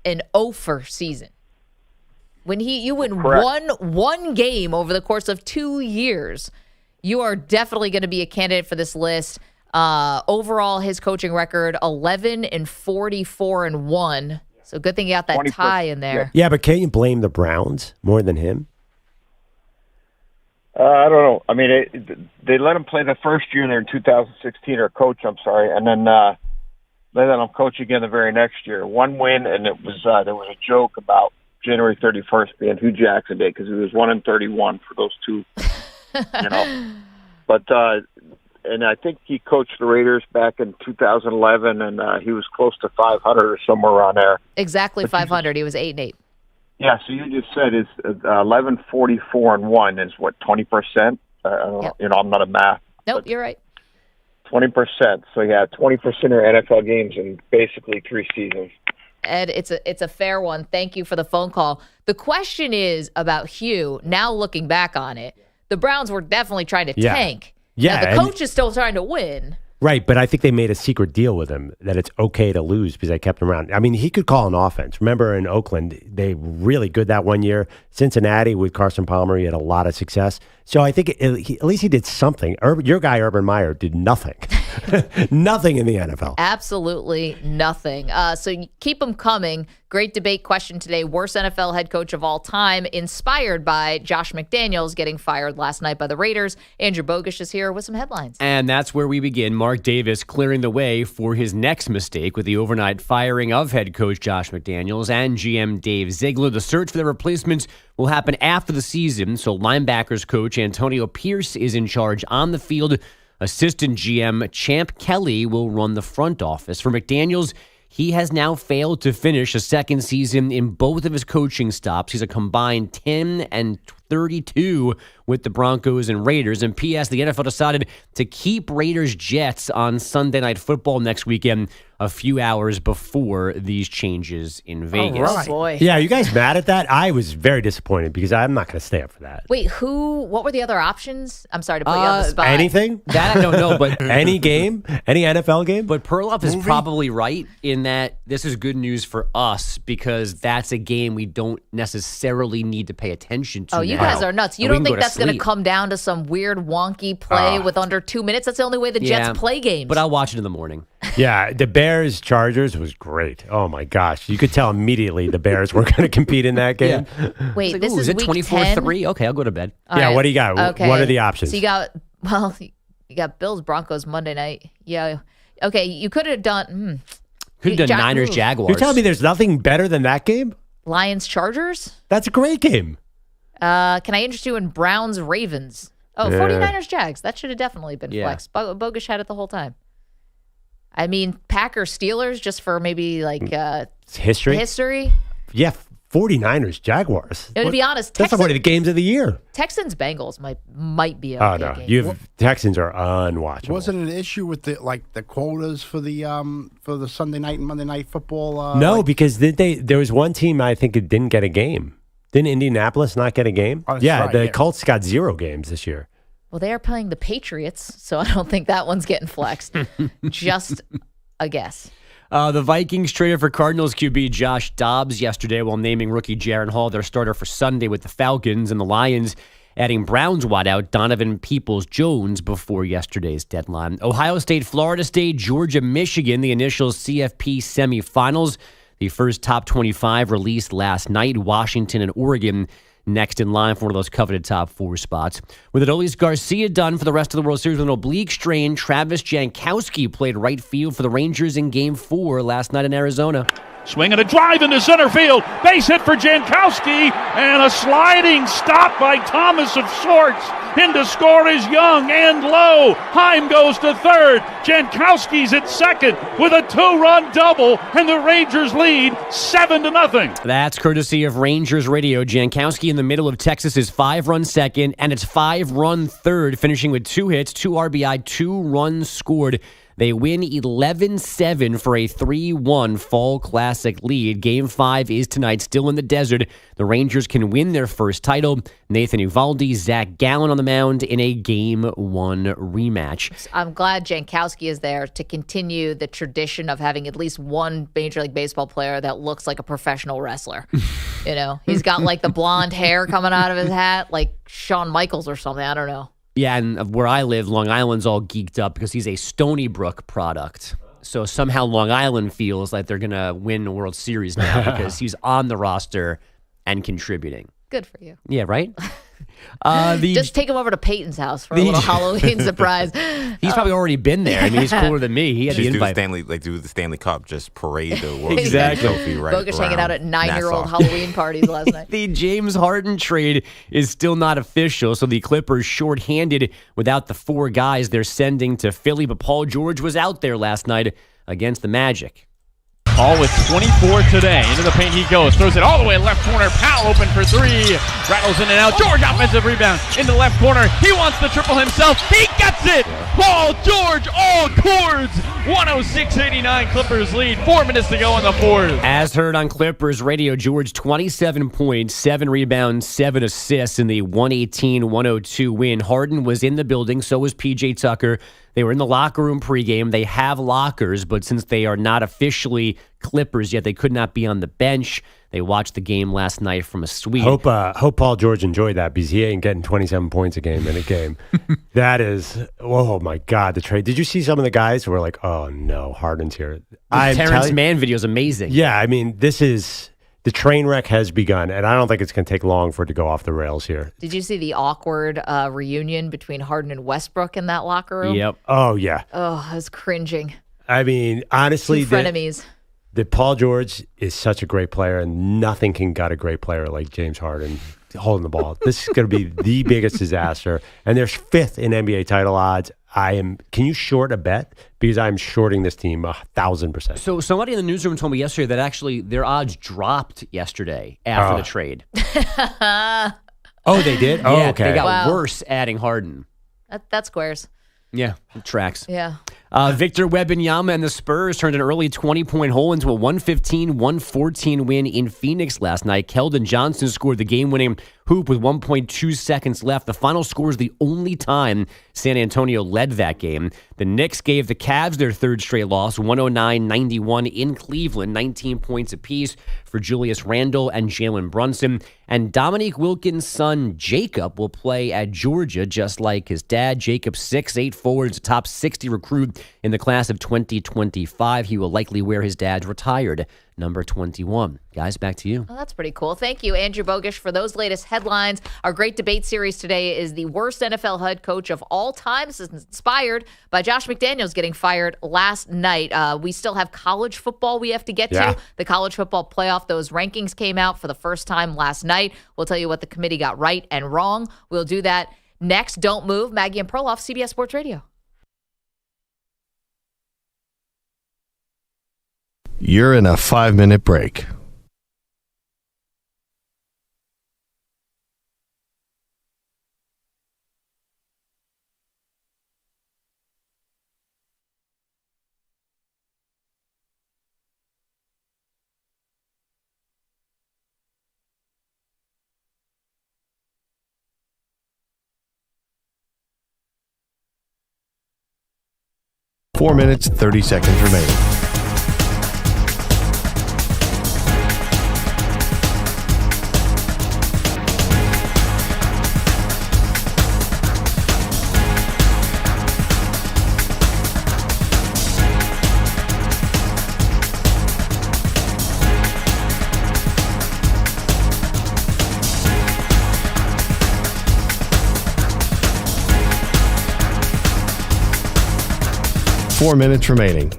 an over season, when you win one game over the course of 2 years, you are definitely going to be a candidate for this list. Overall, his coaching record 11-44-1. So good thing you got that tie in there. Yeah, but can't you blame the Browns more than him? I don't know. I mean, they let him play the first year there in 2016, or coach, I'm sorry, and then they let him coach again the very next year. One win, and it was there was a joke about January 31st being Hugh Jackson Day because he was 1-31 for those two, But and I think he coached the Raiders back in 2011, and he was close to 500 or somewhere around there. Exactly 500. He was 8-8. Yeah, so you just said it's 11-44-1 is what, 20%? I'm not a math. Nope, you're right. 20%. So 20% of NFL games in basically 3 seasons. Ed, it's a fair one. Thank you for the phone call. The question is about Hugh. Now looking back on it, the Browns were definitely trying to tank. Yeah, now, the coach is still trying to win. Right, but I think they made a secret deal with him that it's okay to lose because they kept him around. I mean, he could call an offense. Remember in Oakland, they were really good that one year. Cincinnati with Carson Palmer, he had a lot of success. So I think at least he did something. Your guy, Urban Meyer, did nothing. Nothing in the NFL. Absolutely nothing. So you keep them coming. Great debate question today. Worst NFL head coach of all time, inspired by Josh McDaniels getting fired last night by the Raiders. Andrew Bogusch is here with some headlines. And that's where we begin. Mark Davis clearing the way for his next mistake with the overnight firing of head coach Josh McDaniels and GM Dave Ziegler. The search for the replacements will happen after the season, so linebackers coach Antonio Pierce is in charge on the field. Assistant GM Champ Kelly will run the front office. For McDaniels, he has now failed to finish a second season in both of his coaching stops. He's a combined 10-32 with the Broncos and Raiders. And P.S., the NFL decided to keep Raiders-Jets on Sunday Night Football next weekend, a few hours before these changes in Vegas. Oh, boy. Yeah, you guys mad at that? I was very disappointed because I'm not going to stay up for that. Wait, what were the other options? I'm sorry to put you on the spot. Anything? That I don't know, but any game? Any NFL game? But Perloff is probably right in that this is good news for us because that's a game we don't necessarily need to pay attention to. Oh, you guys are nuts. You don't think that's going to come down to some weird wonky play with under 2 minutes? That's the only way the Jets play games. But I'll watch it in the morning. Yeah, the Bears-Chargers was great. Oh, my gosh. You could tell immediately the Bears weren't going to compete in that game. Yeah. Wait, like, this is it week 24-3? Okay, I'll go to bed. All yeah, right. what do you got? Okay. What are the options? So you got Bills-Broncos Monday night. Yeah. Okay, you could have done... Could have done Niners-Jaguars. You're telling me there's nothing better than that game? Lions-Chargers? That's a great game. Can I interest you in Browns-Ravens? Oh, 49ers-Jags. That should have definitely been flexed. Bogusch had it the whole time. I mean, Packers-Steelers just for maybe like history. Yeah, 49ers, Jaguars. To be honest, that's like one of the games of the year. Texans-Bengals might be a game. Texans are unwatchable. Wasn't an issue with the quotas for the Sunday night and Monday night football? No, because there was one team I think it didn't get a game. Didn't Indianapolis not get a game? Oh, right, the Colts got 0 games this year. Well, they are playing the Patriots, so I don't think that one's getting flexed. Just a guess. The Vikings traded for Cardinals QB Josh Dobbs yesterday while naming rookie Jaron Hall their starter for Sunday with the Falcons, and the Lions adding Browns wideout Donovan Peoples-Jones before yesterday's deadline. Ohio State, Florida State, Georgia, Michigan, the initial CFP semifinals. The first top 25 released last night. Washington and Oregon next in line for one of those coveted top 4 spots. With Adolis Garcia done for the rest of the World Series with an oblique strain, Travis Jankowski played right field for the Rangers in Game 4 last night in Arizona. Swing and a drive into center field. Base hit for Jankowski, and a sliding stop by Thomas of sorts. In to score is Young and Lowe. Heim goes to third. Jankowski's at second with a 2-run double, and the Rangers lead 7-0. That's courtesy of Rangers Radio. Jankowski in the middle of Texas's 5-run second, and its 5-run third, finishing with 2 hits, 2 RBI, 2 runs scored. They win 11-7 for a 3-1 Fall Classic lead. Game 5 is tonight, still in the desert. The Rangers can win their first title. Nathan Eovaldi, Zach Gallen on the mound in a Game 1 rematch. I'm glad Jankowski is there to continue the tradition of having at least one Major League Baseball player that looks like a professional wrestler. He's got like the blonde hair coming out of his hat, like Shawn Michaels or something. I don't know. Yeah, and where I live, Long Island's all geeked up because he's a Stony Brook product. So somehow Long Island feels like they're going to win the World Series now because he's on the roster and contributing. Good for you. Yeah, right? Just take him over to Peyton's house for a little Halloween surprise. He's probably already been there. I mean, he's cooler than me. He had the invite. Do the Stanley Cup, just parade the World Exactly. Series trophy right Bogusch hanging out at 9-year-old Halloween parties last night. The James Harden trade is still not official, so the Clippers shorthanded without the 4 guys they're sending to Philly, but Paul George was out there last night against the Magic. All with 24 today. Into the paint he goes. Throws it all the way left corner. Powell open for 3. Rattles in and out. George offensive rebound. In the left corner. He wants the triple himself. He gets it. Paul George all towards 106-89, Clippers lead. 4 minutes to go in the fourth. As heard on Clippers Radio, George, 27 points, 7 rebounds, 7 assists in the 118-102 win. Harden was in the building, so was P.J. Tucker. They were in the locker room pregame. They have lockers, but since they are not officially Clippers yet, they could not be on the bench. They watched the game last night from a suite. Hope Paul George enjoyed that because he ain't getting 27 points a game in a game. That is, oh my God, the trade. Did you see some of the guys who were like, oh no, Harden's here? Terrence Mann video is amazing. Yeah, I mean, the train wreck has begun, and I don't think it's going to take long for it to go off the rails here. Did you see the awkward reunion between Harden and Westbrook in that locker room? Yep. Oh, yeah. Oh, I was cringing. I mean, honestly, Two frenemies. That Paul George is such a great player, and nothing can gut a great player like James Harden holding the ball. This is going to be the biggest disaster, and they're 5th in NBA title odds. Can you short a bet? Because I'm shorting this team 1,000%. So somebody in the newsroom told me yesterday that actually their odds dropped yesterday after the trade. Oh, they did? Oh, yeah, okay. They got worse adding Harden. That squares. Yeah, it tracks. Yeah. Victor Wembanyama and the Spurs turned an early 20-point hole into a 115-114 win in Phoenix last night. Keldon Johnson scored the game-winning hoop with 1.2 seconds left. The final score is the only time San Antonio led that game. The Knicks gave the Cavs their third straight loss, 109-91 in Cleveland, 19 points apiece for Julius Randle and Jalen Brunson. And Dominique Wilkins' son, Jacob, will play at Georgia just like his dad. Jacob, 6'8" forward, is a top 60 recruit in the class of 2025. He will likely wear his dad's retired number 21. Guys, back to you. Oh, that's pretty cool. Thank you, Andrew Bogish, for those latest headlines. Our great debate series today is the worst NFL head coach of all time. This is inspired by Josh McDaniels getting fired last night. We still have college football we have to get to. The college football playoff, those rankings came out for the first time last night. We'll tell you what the committee got right and wrong. We'll do that next. Don't move. Maggie and Perloff, CBS Sports Radio. You're in a 5-minute break. Four minutes, 30 seconds remaining. Four minutes remaining.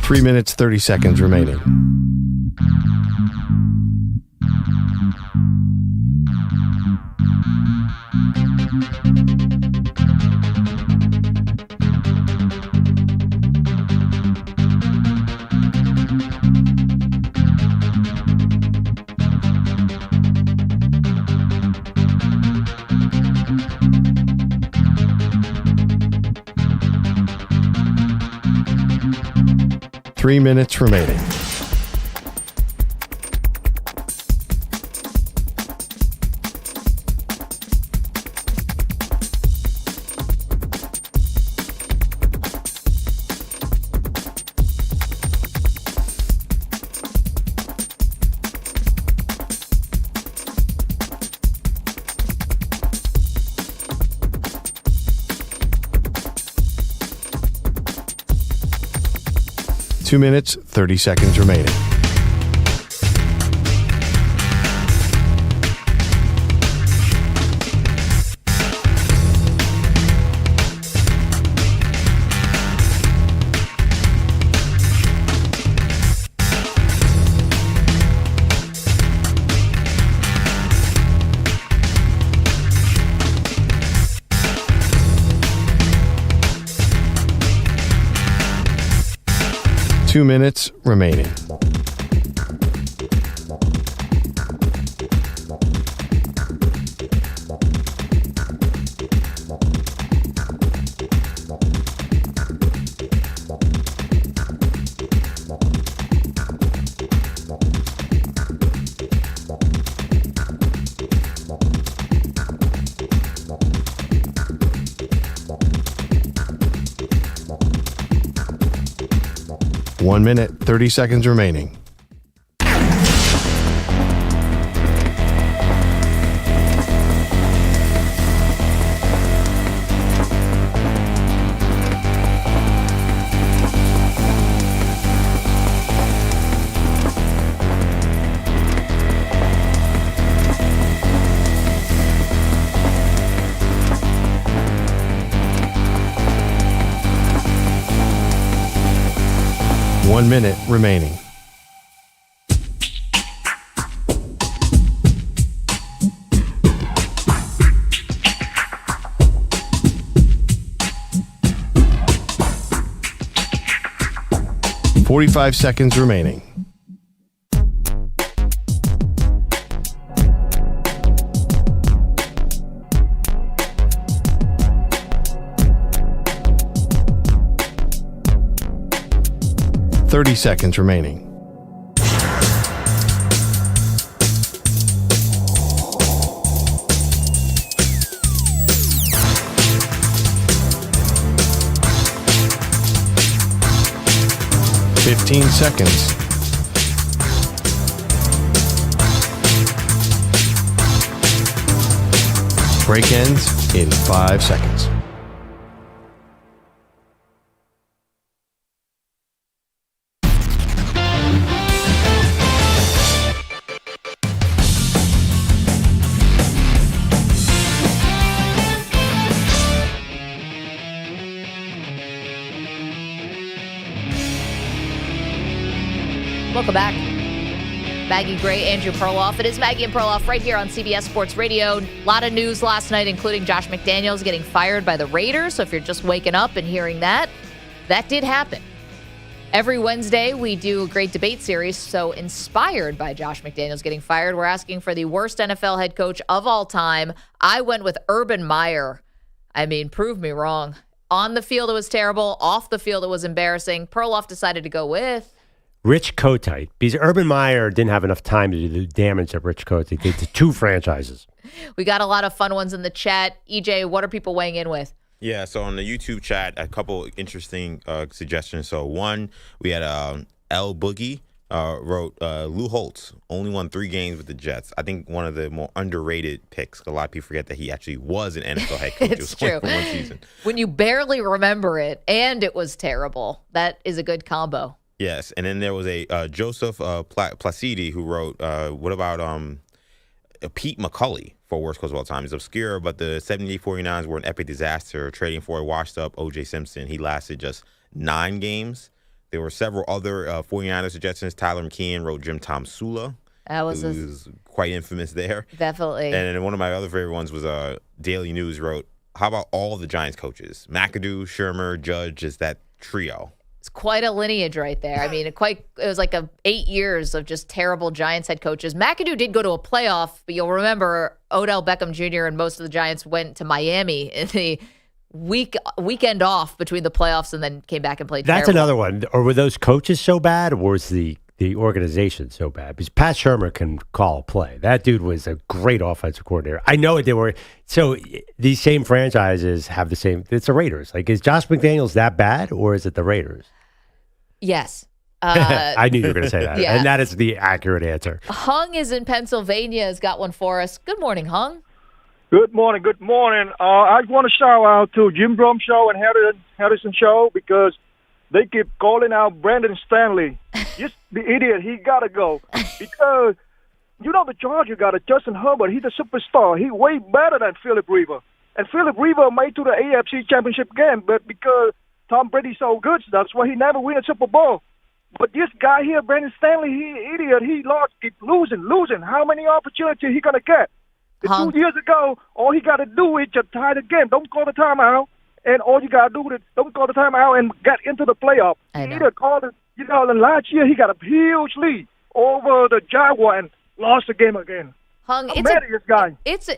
Three minutes, 30 seconds remaining. Three minutes remaining. Two minutes, 30 seconds remaining. 2 minutes remaining. One minute, 30 seconds remaining. One minute remaining. "45 seconds remaining. "30 seconds remaining. "15 seconds. Break ends in 5 seconds. Welcome back. Maggie Gray, Andrew Perloff. It is Maggie and Perloff right here on CBS Sports Radio. A lot of news last night, including Josh McDaniels getting fired by the Raiders. So if you're just waking up and hearing that did happen. Every Wednesday, we do a great debate series. So inspired by Josh McDaniels getting fired, we're asking for the worst NFL head coach of all time. I went with Urban Meyer. I mean, prove me wrong. On the field, it was terrible. Off the field, it was embarrassing. Perloff decided to go with Rich Kotite, because Urban Meyer didn't have enough time to do the damage that Rich Kotite did to two franchises. We got a lot of fun ones in the chat. EJ, what are people weighing in with? Yeah, so on the YouTube chat, a couple interesting suggestions. So one, we had L Boogie wrote Lou Holtz only won 3 games with the Jets. I think one of the more underrated picks. A lot of people forget that he actually was an NFL head coach. It's true. For one season. When you barely remember it and it was terrible, that is a good combo. Yes, and then there was a Joseph Placidi who wrote, what about Pete McCulley for worst coach of all time? He's obscure, but the 78 49ers were an epic disaster, trading for a washed-up O.J. Simpson. He lasted just 9 games. There were several other 49ers suggestions. Tyler McCann wrote Jim Tom Sula. That was quite infamous there. Definitely. And then one of my other favorite ones was Daily News wrote, how about all the Giants coaches? McAdoo, Shermer, Judge, is that trio. It's quite a lineage right there. I mean, it was like 8 years of just terrible Giants head coaches. McAdoo did go to a playoff, but you'll remember Odell Beckham Jr. and most of the Giants went to Miami in the weekend off between the playoffs and then came back and played That's terrible. another one. Or were those coaches so bad, or was the organization so bad? Because Pat Shermer can call a play. That dude was a great offensive coordinator. I know they were. So these same franchises have the same. It's the Raiders. Like, is Josh McDaniels that bad, or is it the Raiders? Yes. I knew you were going to say that. Yeah. And that is the accurate answer. Hung is in Pennsylvania, has got one for us. Good morning, Hung. Good morning. Good morning. I want to shout out to Jim Brum Show and Harrison Show because they keep calling out Brandon Stanley. Just the idiot. He got to go. Because, the Charger got a Justin Herbert. He's a superstar. He's way better than Philip Rivers. And Philip Rivers made to the AFC Championship game, but because Tom Brady's so good, that's why he never win a Super Bowl. But this guy here, Brandon Stanley, he idiot. He lost, keep losing. How many opportunities he going to get? 2 years ago, all he got to do is just tie the game. Don't call the timeout. And all you got to do is don't call the timeout and get into the playoff. He either called it You know, the last year he got a huge lead over the Jaguar and lost the game again. Hung, I'm mad at this guy. It's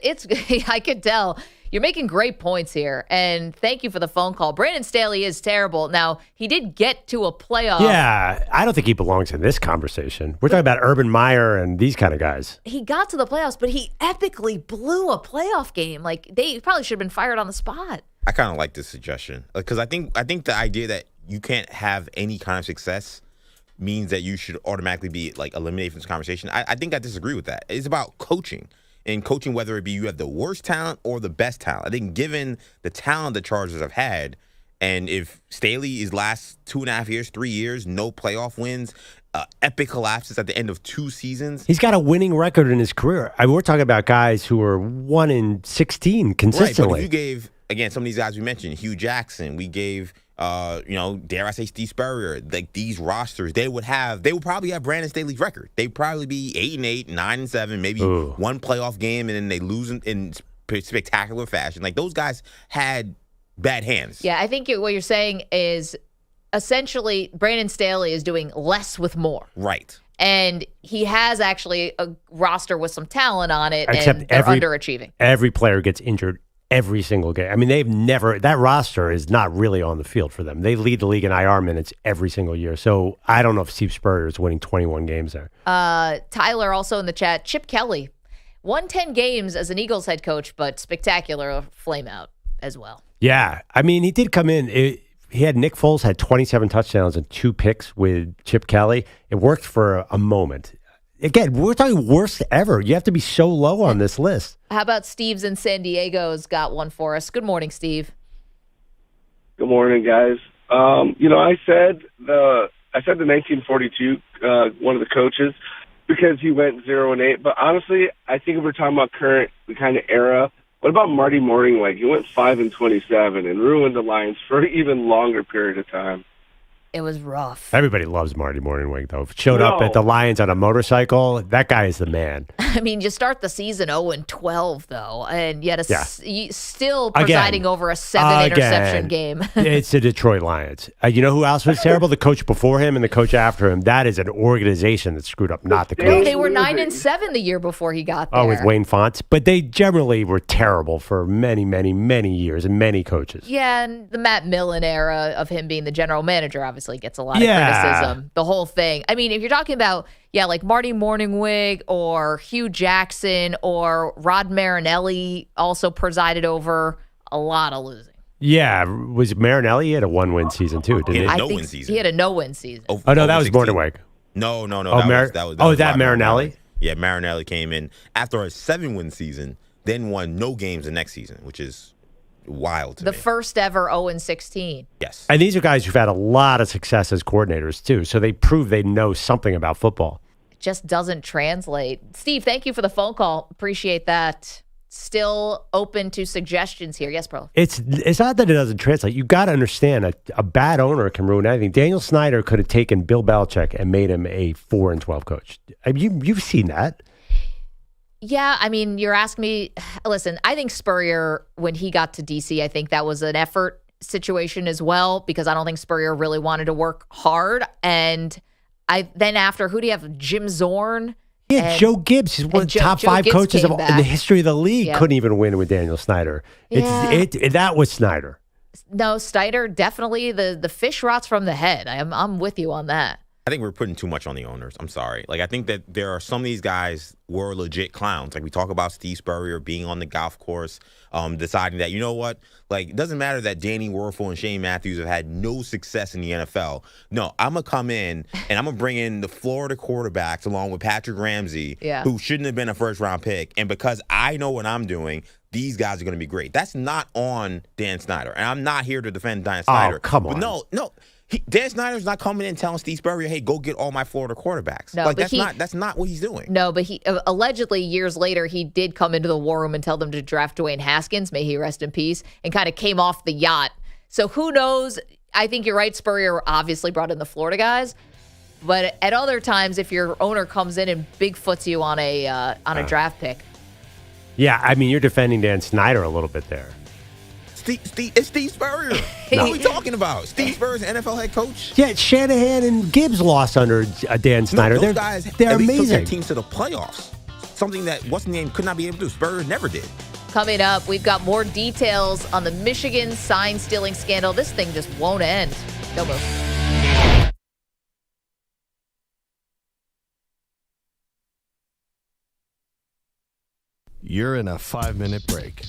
I could tell. You're making great points here, and thank you for the phone call. Brandon Staley is terrible. Now, he did get to a playoff. Yeah, I don't think he belongs in this conversation. We're talking about Urban Meyer and these kind of guys. He got to the playoffs, but he epically blew a playoff game. Like, they probably should have been fired on the spot. I kind of like this suggestion because I think the idea that you can't have any kind of success means that you should automatically be like eliminated from this conversation. I think I disagree with that. It's about coaching. And coaching, whether it be you have the worst talent or the best talent. I think given the talent the Chargers have had, and if Staley is last 2.5 years, 3 years, no playoff wins, epic collapses at the end of 2 seasons. He's got a winning record in his career. I mean, we're talking about guys who are 1-16 consistently. Right, but if you gave, again, some of these guys we mentioned, Hugh Jackson, we gave, dare I say Steve Spurrier, like these rosters, they would probably have Brandon Staley's record. They'd probably be 8-8, 9-7, maybe one playoff game, and then they lose in spectacular fashion. Like those guys had bad hands. Yeah, I think what you're saying is essentially Brandon Staley is doing less with more. Right. And he has actually a roster with some talent on it, Except and they're underachieving. Every player gets injured every single game. I mean, that roster is not really on the field for them. They lead the league in IR minutes every single year. So I don't know if Steve Spurrier is winning 21 games there. Tyler also in the chat, Chip Kelly, won 10 games as an Eagles head coach, but spectacular flame out as well. Yeah. I mean, he did come in. He had Nick Foles had 27 touchdowns and 2 picks with Chip Kelly. It worked for a moment. Again, we're talking worst ever. You have to be so low on this list. How about Steve's in San Diego's got one for us? Good morning, Steve. Good morning, guys. I said the 1942 one of the coaches because he went 0-8. But honestly, I think if we're talking about current kind of era, what about Marty Morningweg? He went 5-27 and ruined the Lions for an even longer period of time. It was rough. Everybody loves Marty Morningweg, though. Showed up at the Lions on a motorcycle. That guy is the man. I mean, you start the season 0-12, though, and yet still presiding over a 7-interception game. It's the Detroit Lions. You know who else was terrible? The coach before him and the coach after him. That is an organization that screwed up, not the coach. No, they were 9-7 the year before he got there. Oh, with Wayne Fontes. But they generally were terrible for many, many, many years and many coaches. Yeah, and the Matt Millen era of him being the general manager obviously gets a lot of criticism. The whole thing. I mean, if you're talking about, like Marty Morningweg or Hugh Jackson or Rod Marinelli also presided over a lot of losing. Yeah. Was Marinelli? He had a 1-win season, too, didn't he? He had a no-win season. He had a no-win season. Oh, no, that was Morningweg. No. That was Marinelli? Yeah, Marinelli came in after a 7-win season, then won no games the next season, which is wild to me. The first ever 0-16. Yes. And these are guys who've had a lot of success as coordinators, too. So they prove they know something about football. It just doesn't translate. Steve, thank you for the phone call. Appreciate that. Still open to suggestions here. Yes, bro. It's not that it doesn't translate. You got to understand a bad owner can ruin anything. Daniel Snyder could have taken Bill Belichick and made him a 4-12 coach. I mean, you've seen that. Yeah, I mean, you're asking me. Listen, I think Spurrier, when he got to DC, I think that was an effort situation as well, because I don't think Spurrier really wanted to work hard. And then after, who do you have? Jim Zorn? Yeah, Joe Gibbs. He's one of the top 5 coaches in the history of the league. Yeah. Couldn't even win with Daniel Snyder. That was Snyder. No, Snyder, definitely the fish rots from the head. I'm with you on that. I think we're putting too much on the owners. I'm sorry. Like, I think that there are some of these guys were legit clowns. Like, we talk about Steve Spurrier being on the golf course, deciding that, you know what? Like, it doesn't matter that Danny Werfel and Shane Matthews have had no success in the NFL. No, I'm going to come in and I'm going to bring in the Florida quarterbacks along with Patrick Ramsey, who shouldn't have been a first-round pick. And because I know what I'm doing, these guys are going to be great. That's not on Dan Snyder. And I'm not here to defend Dan Snyder. Oh, come on. But no. Dan Snyder's not coming in and telling Steve Spurrier, hey, go get all my Florida quarterbacks. No, like, that's not what he's doing. No, but he allegedly years later, he did come into the war room and tell them to draft Dwayne Haskins, may he rest in peace, and kind of came off the yacht. So who knows? I think you're right. Spurrier obviously brought in the Florida guys. But at other times, if your owner comes in and bigfoots you on a draft pick. Yeah, I mean, you're defending Dan Snyder a little bit there. It's Steve Spurrier. What are we talking about? Steve Spurrier's NFL head coach. Yeah, Shanahan and Gibbs lost under Dan Snyder. Those guys they're at least took amazing. their teams to the playoffs. Something that what's the name could not be able to do. Spurrier never did. Coming up, we've got more details on the Michigan sign-stealing scandal. This thing just won't end. Don't move. You're in a 5-minute break.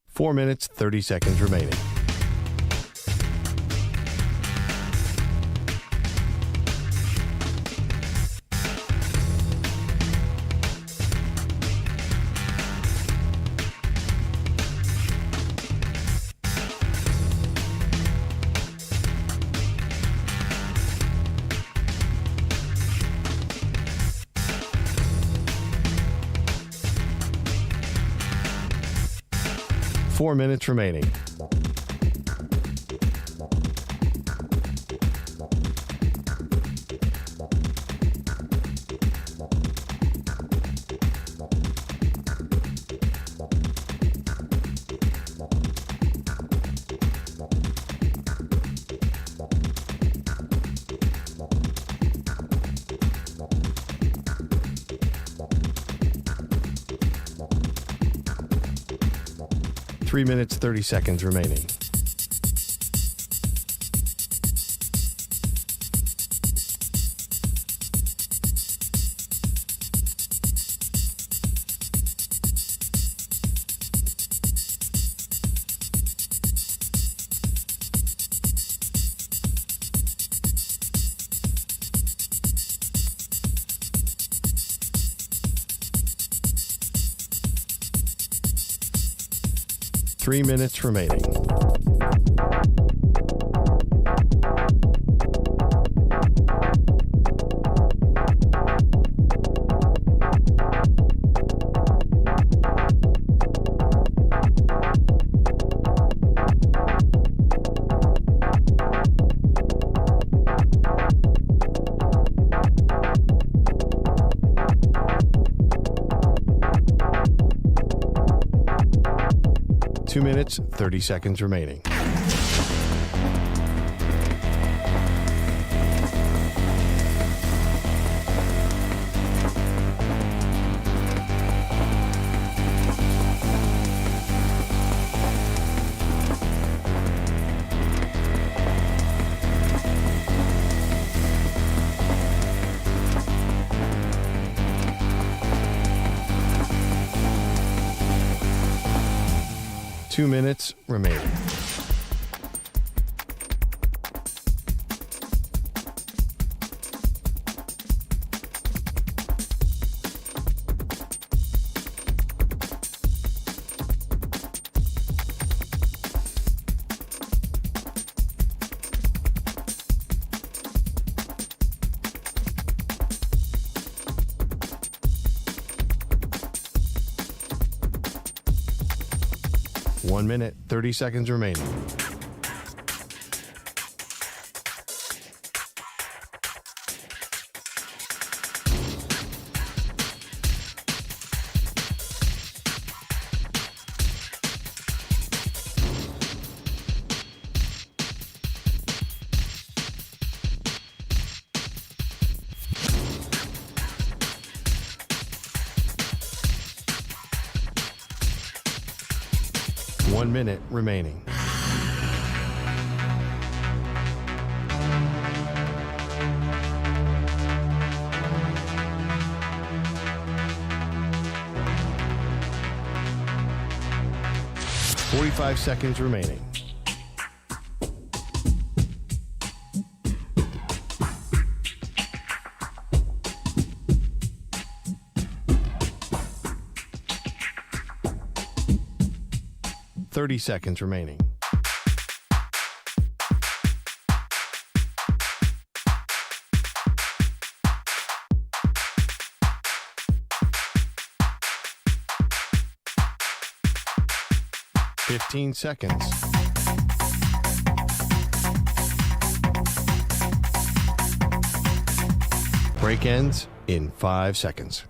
Four minutes, 30 seconds remaining. Four minutes remaining. Three minutes, 30 seconds remaining. Three minutes remaining. Two minutes, 30 seconds remaining. Two minutes remaining. One minute, 30 seconds remaining. One minute remaining. Forty-five seconds remaining. Seconds remaining. 15 seconds. Break ends in 5 seconds.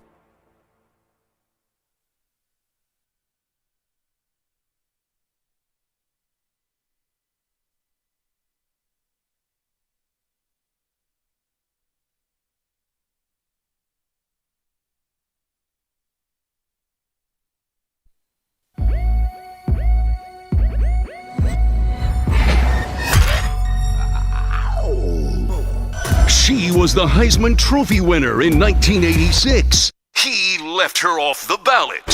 She was the Heisman Trophy winner in 1986. He left her off the ballot.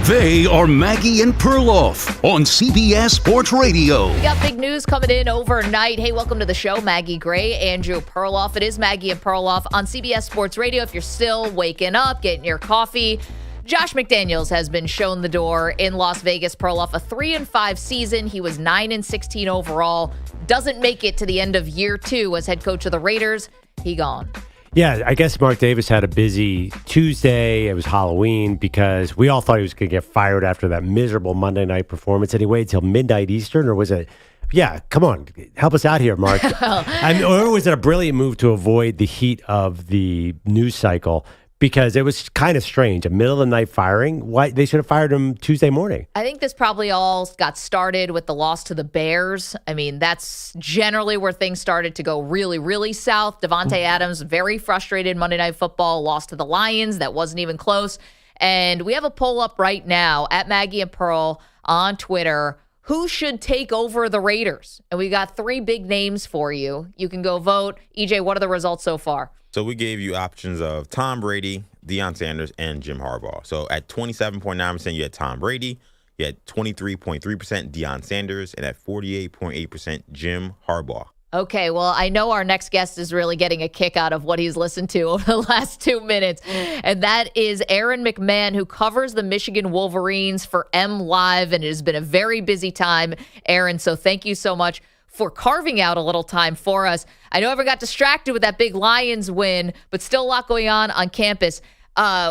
They are Maggie and Perloff on CBS Sports Radio. We got big news coming in overnight. Hey, welcome to the show. Maggie Gray, Andrew Perloff. It is Maggie and Perloff on CBS Sports Radio. If you're still waking up, getting your coffee, Josh McDaniels has been shown the door in Las Vegas. Perloff, a 3-5 season. He was 9-16 overall. Doesn't make it to the end of year 2 as head coach of the Raiders. He gone. Yeah, I guess Mark Davis had a busy Tuesday. It was Halloween because we all thought he was going to get fired after that miserable Monday night performance. And he waited till midnight Eastern, or was it? Yeah, come on. Help us out here, Mark. Or was it a brilliant move to avoid the heat of the news cycle? Because it was kind of strange. A middle of the night firing. Why they should have fired him Tuesday morning. I think this probably all got started with the loss to the Bears. I mean, that's generally where things started to go really, really south. Davanta Adams, very frustrated Monday Night Football, lost to the Lions. That wasn't even close. And we have a poll up right now at Maggie and Pearl on Twitter. Who should take over the Raiders? And we got 3 big names for you. You can go vote. EJ, what are the results so far? So we gave you options of Tom Brady, Deion Sanders, and Jim Harbaugh. So at 27.9%, you had Tom Brady. You had 23.3% Deion Sanders, and at 48.8%, Jim Harbaugh. Okay, well, I know our next guest is really getting a kick out of what he's listened to over the last 2 minutes, and that is Aaron McMahon, who covers the Michigan Wolverines for MLIVE, and it has been a very busy time, Aaron, so thank you so much for carving out a little time for us. I know everyone got distracted with that big Lions win, but still a lot going on campus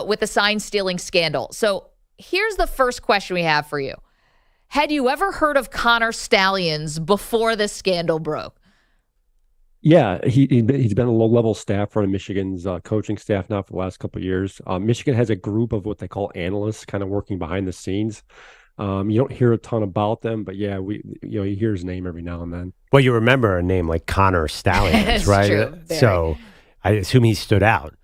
with the sign-stealing scandal. So here's the first question we have for you. Had you ever heard of Connor Stalions before this scandal broke? Yeah, he's been a low-level staffer on Michigan's coaching staff now for the last couple of years. Michigan has a group of what they call analysts kind of working behind the scenes. You don't hear a ton about them, but yeah, you hear his name every now and then. Well, you remember a name like Connor Stalions, right? True, so I assume he stood out.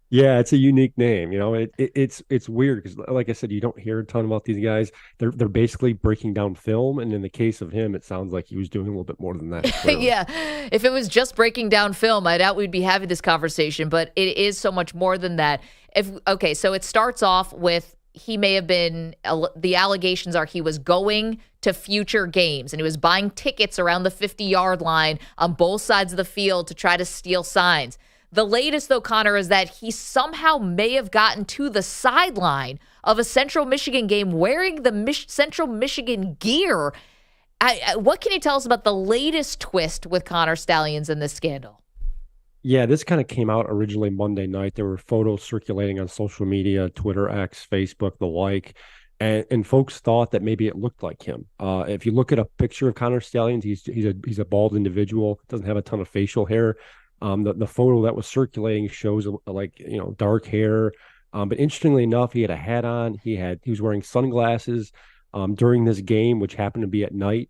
Yeah, it's a unique name. It's weird because, like I said, you don't hear a ton about these guys. They're basically breaking down film, and in the case of him, it sounds like he was doing a little bit more than that. Yeah, if it was just breaking down film, I doubt we'd be having this conversation. But it is so much more than that. So it starts off with he may have been. The allegations are he was going to future games and he was buying tickets around the 50-yard line on both sides of the field to try to steal signs. The latest, though, Connor, is that he somehow may have gotten to the sideline of a Central Michigan game wearing the Central Michigan gear. What can you tell us about the latest twist with Connor Stalions in this scandal? Yeah, this kind of came out originally Monday night. There were photos circulating on social media, Twitter, X, Facebook, the like, and folks thought that maybe it looked like him. If you look at a picture of Connor Stalions, he's a bald individual, doesn't have a ton of facial hair. The photo that was circulating shows dark hair. But interestingly enough, he had a hat on. He was wearing sunglasses during this game, which happened to be at night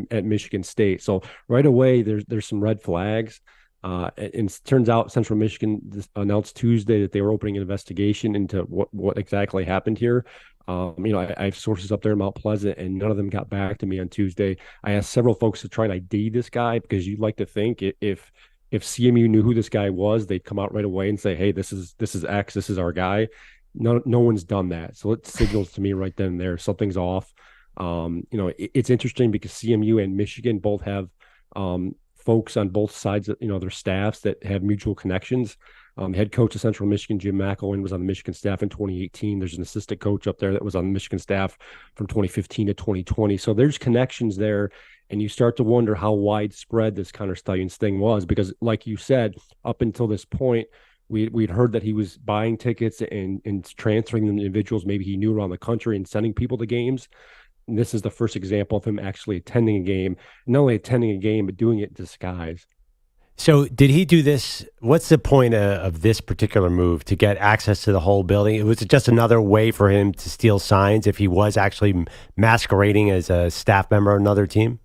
at Michigan State. So right away, there's some red flags. And it turns out Central Michigan announced Tuesday that they were opening an investigation into what exactly happened here. I have sources up there in Mount Pleasant, and none of them got back to me on Tuesday. I asked several folks to try and ID this guy because you'd like to think if CMU knew who this guy was, they'd come out right away and say, "Hey, this is X, this is our guy." No one's done that, so it signals to me right then and there something's off. It's interesting because CMU and Michigan both have folks on both sides of their staffs that have mutual connections. Head coach of Central Michigan, Jim McElwain, was on the Michigan staff in 2018. There's an assistant coach up there that was on the Michigan staff from 2015 to 2020. So there's connections there, and you start to wonder how widespread this Connor Stalions thing was, because like you said, up until this point, we'd heard that he was buying tickets and transferring them to individuals maybe he knew around the country and sending people to games. And this is the first example of him actually attending a game, not only attending a game, but doing it in disguise. So did he do this? What's the point of this particular move to get access to the whole building? Was it just another way for him to steal signs if he was actually masquerading as a staff member of another team?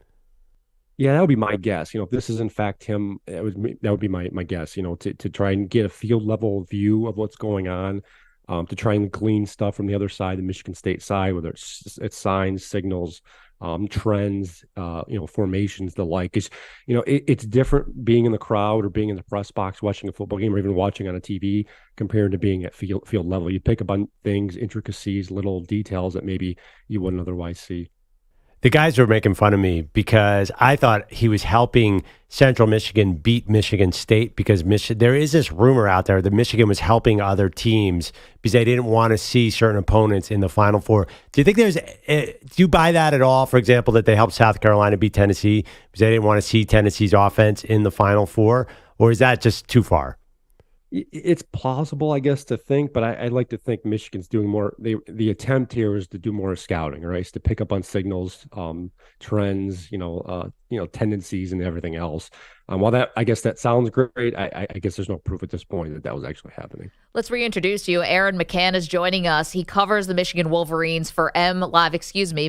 Yeah, that would be my guess. If this is in fact him, that would be my guess, to try and get a field level view of what's going on, to try and glean stuff from the other side, the Michigan State side, whether it's signs, signals, trends, formations, the like. It's different being in the crowd or being in the press box watching a football game or even watching on a TV compared to being at field level. You pick up on things, intricacies, little details that maybe you wouldn't otherwise see. The guys were making fun of me because I thought he was helping Central Michigan beat Michigan State because there is this rumor out there that Michigan was helping other teams because they didn't want to see certain opponents in the Final Four. Do you think do you buy that at all? For example, that they helped South Carolina beat Tennessee because they didn't want to see Tennessee's offense in the Final Four? Or is that just too far? It's plausible, I guess, to think, but I like to think Michigan's doing more. The attempt here is to do more scouting, right? It's to pick up on signals, trends, tendencies, and everything else. While I guess that sounds great, I guess there's no proof at this point that was actually happening. Let's reintroduce you. Aaron McCann is joining us. He covers the Michigan Wolverines for McMahon,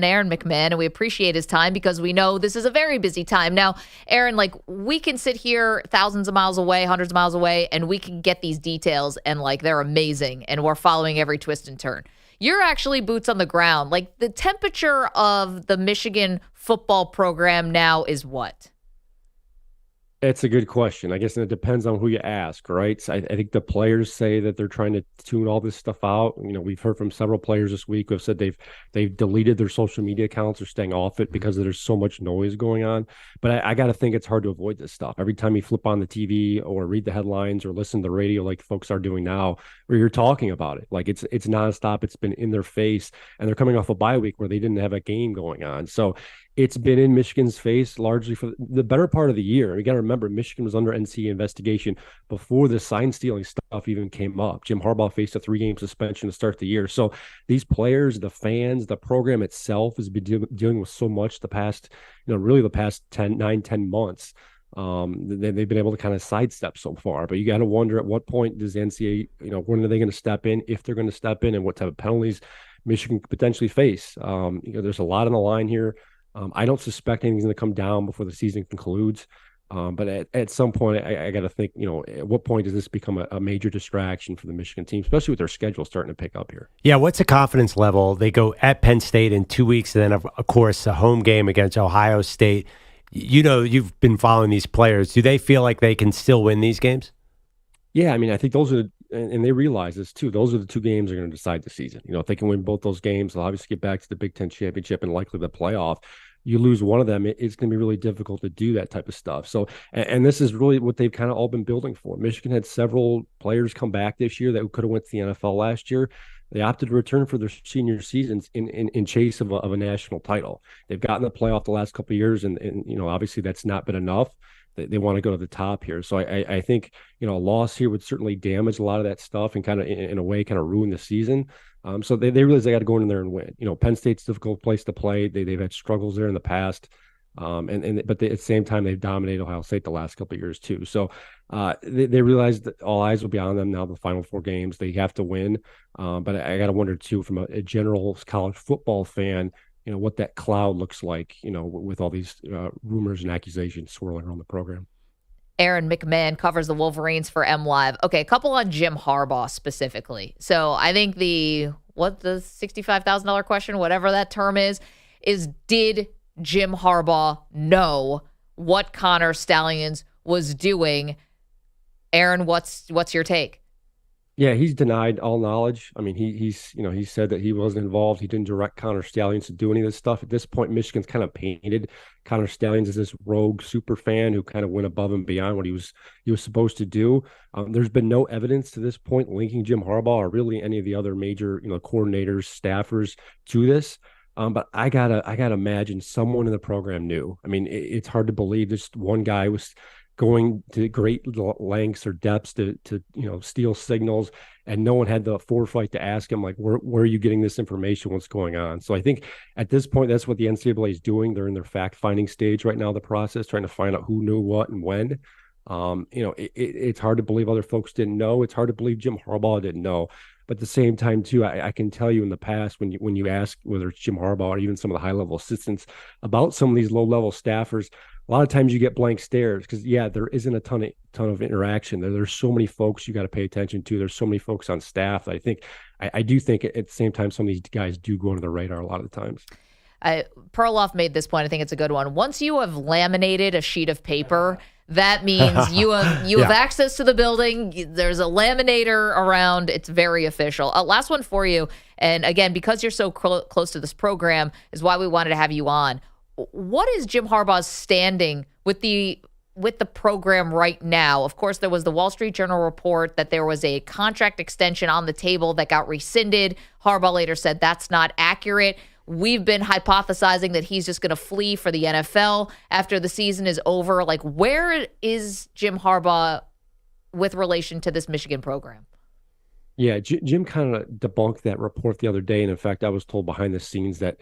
Aaron McMahon, and we appreciate his time because we know this is a very busy time. Now, Aaron, we can sit here thousands of miles away, hundreds of miles away, and we can get these details, and they're amazing, and we're following every twist and turn. You're actually boots on the ground. The temperature of the Michigan football program now is what? It's a good question. I guess it depends on who you ask, right? So I think the players say that they're trying to tune all this stuff out. We've heard from several players this week who have said they've deleted their social media accounts or staying off it because there's so much noise going on. But I got to think it's hard to avoid this stuff. Every time you flip on the TV or read the headlines or listen to the radio like folks are doing now, where you're talking about it. It's nonstop. It's been in their face. And they're coming off a bye week where they didn't have a game going on. So it's been in Michigan's face largely for the better part of the year. We got to remember, Michigan was under NCAA investigation before the sign stealing stuff even came up. Jim Harbaugh faced a 3-game suspension to start the year. So these players, the fans, the program itself has been dealing with so much the past 10 months. They've been able to kind of sidestep so far. But you got to wonder at what point does NCAA, when are they going to step in, if they're going to step in, and what type of penalties Michigan could potentially face. There's a lot on the line here. I don't suspect anything's going to come down before the season concludes. But at some point, I got to think, at what point does this become a major distraction for the Michigan team, especially with their schedule starting to pick up here? Yeah, what's the confidence level? They go at Penn State in 2 weeks, and then, of course, a home game against Ohio State. You've been following these players. Do they feel like they can still win these games? Yeah, I think those are, and they realize this too, those are the two games that are going to decide the season. If they can win both those games, they'll obviously get back to the Big Ten championship and likely the playoff. You lose one of them, it's going to be really difficult to do that type of stuff. So, and this is really what they've kind of all been building for. Michigan had several players come back this year that could have went to the NFL last year. They opted to return for their senior seasons in chase of a national title. They've gotten the playoff the last couple of years, and obviously that's not been enough. They want to go to the top here. So I think, a loss here would certainly damage a lot of that stuff and kind of, in a way, kind of ruin the season. So they realize they got to go in there and win. Penn State's a difficult place to play. They've had struggles there in the past. But at the same time, they've dominated Ohio State the last couple of years too. So they realize that all eyes will be on them now. The final 4 games, they have to win. But I got to wonder too, from a general college football fan, what that cloud looks like, with all these rumors and accusations swirling around the program. Aaron McMahon covers the Wolverines for MLIVE. Okay, a couple on Jim Harbaugh specifically. So I think the $65,000 question, whatever that term is did Jim Harbaugh know what Connor Stalions was doing? Aaron, what's your take? Yeah, he's denied all knowledge. He said that he wasn't involved. He didn't direct Connor Stalions to do any of this stuff. At this point, Michigan's kind of painted Connor Stalions as this rogue super fan who kind of went above and beyond what he was supposed to do. There's been no evidence to this point linking Jim Harbaugh or really any of the other major coordinators, staffers to this. But I gotta imagine someone in the program knew. It's hard to believe just one guy was going to great lengths or depths to steal signals, and no one had the foresight to ask him, like, where are you getting this information? What's going on? So I think at this point, that's what the NCAA is doing. They're in their fact-finding stage right now, the process, trying to find out who knew what and when. It's hard to believe other folks didn't know. It's hard to believe Jim Harbaugh didn't know. But at the same time, too, I can tell you in the past, when you ask whether it's Jim Harbaugh or even some of the high-level assistants about some of these low-level staffers, a lot of times you get blank stares because, there isn't a ton of interaction. There's so many folks you got to pay attention to. There's so many folks on staff. I do think at the same time, some of these guys do go under the radar a lot of the times. Perloff made this point. I think it's a good one. Once you have laminated a sheet of paper, that means you have access to the building. There's a laminator around. It's very official. Last one for you. And again, because you're so close to this program is why we wanted to have you on. What is Jim Harbaugh's standing with the program right now? Of course, there was the Wall Street Journal report that there was a contract extension on the table that got rescinded. Harbaugh later said that's not accurate. We've been hypothesizing that he's just going to flee for the NFL after the season is over. Like, where is Jim Harbaugh with relation to this Michigan program? Yeah, Jim kind of debunked that report the other day. And in fact, I was told behind the scenes that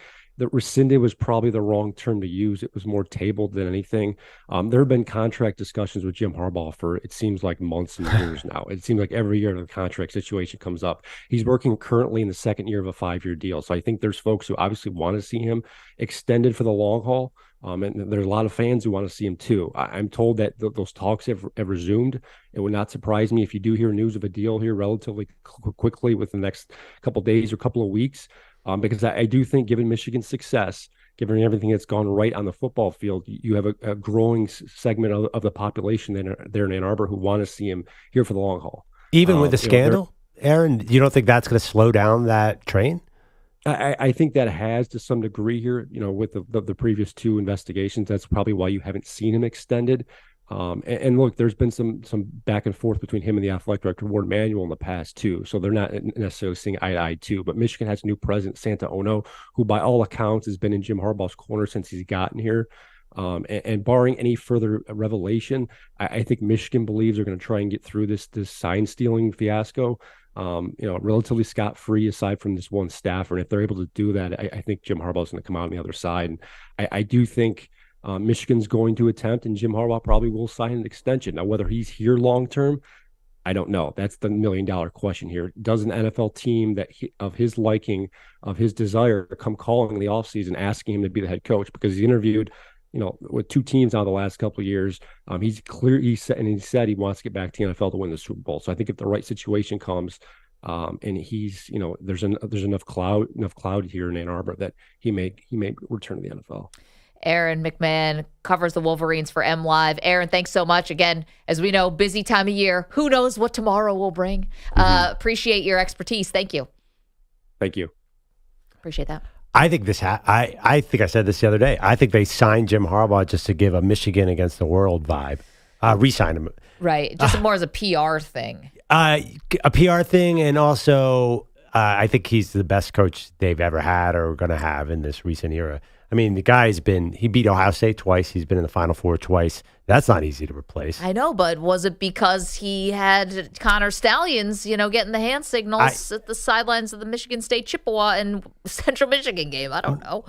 rescinded was probably the wrong term to use. It was more tabled than anything. There have been contract discussions with Jim Harbaugh for, it seems like, months and years now. It seems like every year the contract situation comes up. He's working currently in the second year of a 5-year deal. So I think there's folks who obviously want to see him extended for the long haul. And there's a lot of fans who want to see him too. I'm told that those talks have resumed. It would not surprise me if you do hear news of a deal here relatively quickly within the next couple of days or couple of weeks. Because I do think, given Michigan's success, given everything that's gone right on the football field, you have a growing segment of the population there in Ann Arbor who want to see him here for the long haul. Even with the scandal, Aaron, you don't think that's going to slow down that train? I think that has to some degree here, with the previous 2 investigations. That's probably why you haven't seen him extended. And look, there's been some back and forth between him and the athletic director, Ward Manuel, in the past, too. So they're not necessarily seeing eye to eye, too. But Michigan has a new president, Santa Ono, who by all accounts has been in Jim Harbaugh's corner since he's gotten here. And barring any further revelation, I think Michigan believes they're going to try and get through this sign stealing fiasco, relatively scot-free aside from this one staffer. And if they're able to do that, I think Jim Harbaugh's going to come out on the other side. And I do think Michigan's going to attempt, and Jim Harbaugh probably will sign an extension. Now, whether he's here long-term, I don't know. That's the million-dollar question here. Does an NFL team of his liking, of his desire, come calling in the offseason asking him to be the head coach? Because he interviewed, with 2 teams now the last couple of years. He's clear. He said he wants to get back to the NFL to win the Super Bowl. So I think if the right situation comes, and he's, there's enough cloud here in Ann Arbor that he may return to the NFL. Aaron McMahon covers the Wolverines for MLIVE. Aaron, thanks so much. Again, as we know, busy time of year. Who knows what tomorrow will bring? Appreciate your expertise. Thank you. Thank you. Appreciate that. I think I think I said this the other day. I think they signed Jim Harbaugh just to give a Michigan against the world vibe. Re-sign him. Right. Just more as a PR thing. A PR thing, and also I think he's the best coach they've ever had or going to have in this recent era. I mean, the guy's he beat Ohio State twice. He's been in the Final Four twice. That's not easy to replace. I know, but was it because he had Connor Stallions, getting the hand signals at the sidelines of the Michigan State Chippewa and Central Michigan game? I don't know.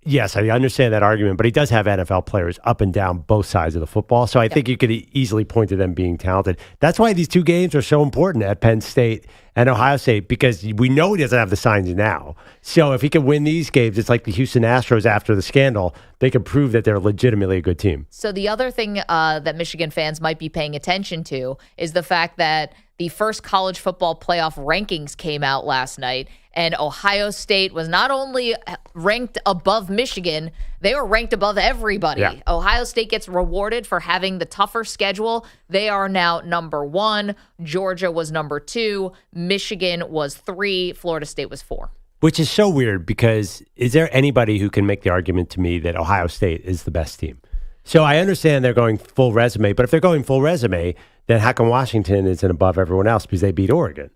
Yes, I understand that argument, but he does have NFL players up and down both sides of the football. So I think you could easily point to them being talented. That's why these 2 games are so important at Penn State and Ohio State, because we know he doesn't have the signs now. So if he can win these games, it's like the Houston Astros after the scandal. They can prove that they're legitimately a good team. So the other thing that Michigan fans might be paying attention to is the fact that the first college football playoff rankings came out last night, and Ohio State was not only ranked above Michigan, they were ranked above everybody. Yeah. Ohio State gets rewarded for having the tougher schedule. They are now number 1. Georgia was number 2. Michigan was 3. Florida State was 4. Which is so weird, because is there anybody who can make the argument to me that Ohio State is the best team? So I understand they're going full resume, but if they're going full resume, then how come Washington isn't above everyone else because they beat Oregon?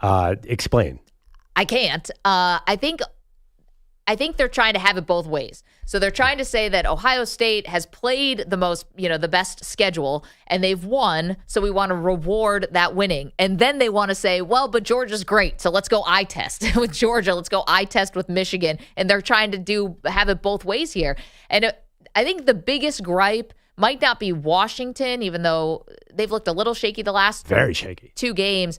Explain. I can't. I think I think they're trying to have it both ways. So they're trying to say that Ohio State has played the most, the best schedule, and they've won, so we want to reward that winning. And then they want to say, well, but Georgia's great, so let's go eye test with Georgia. Let's go eye test with Michigan. And they're trying to have it both ways here. And I think the biggest gripe might not be Washington, even though they've looked a little shaky the last Very shaky. 2 games,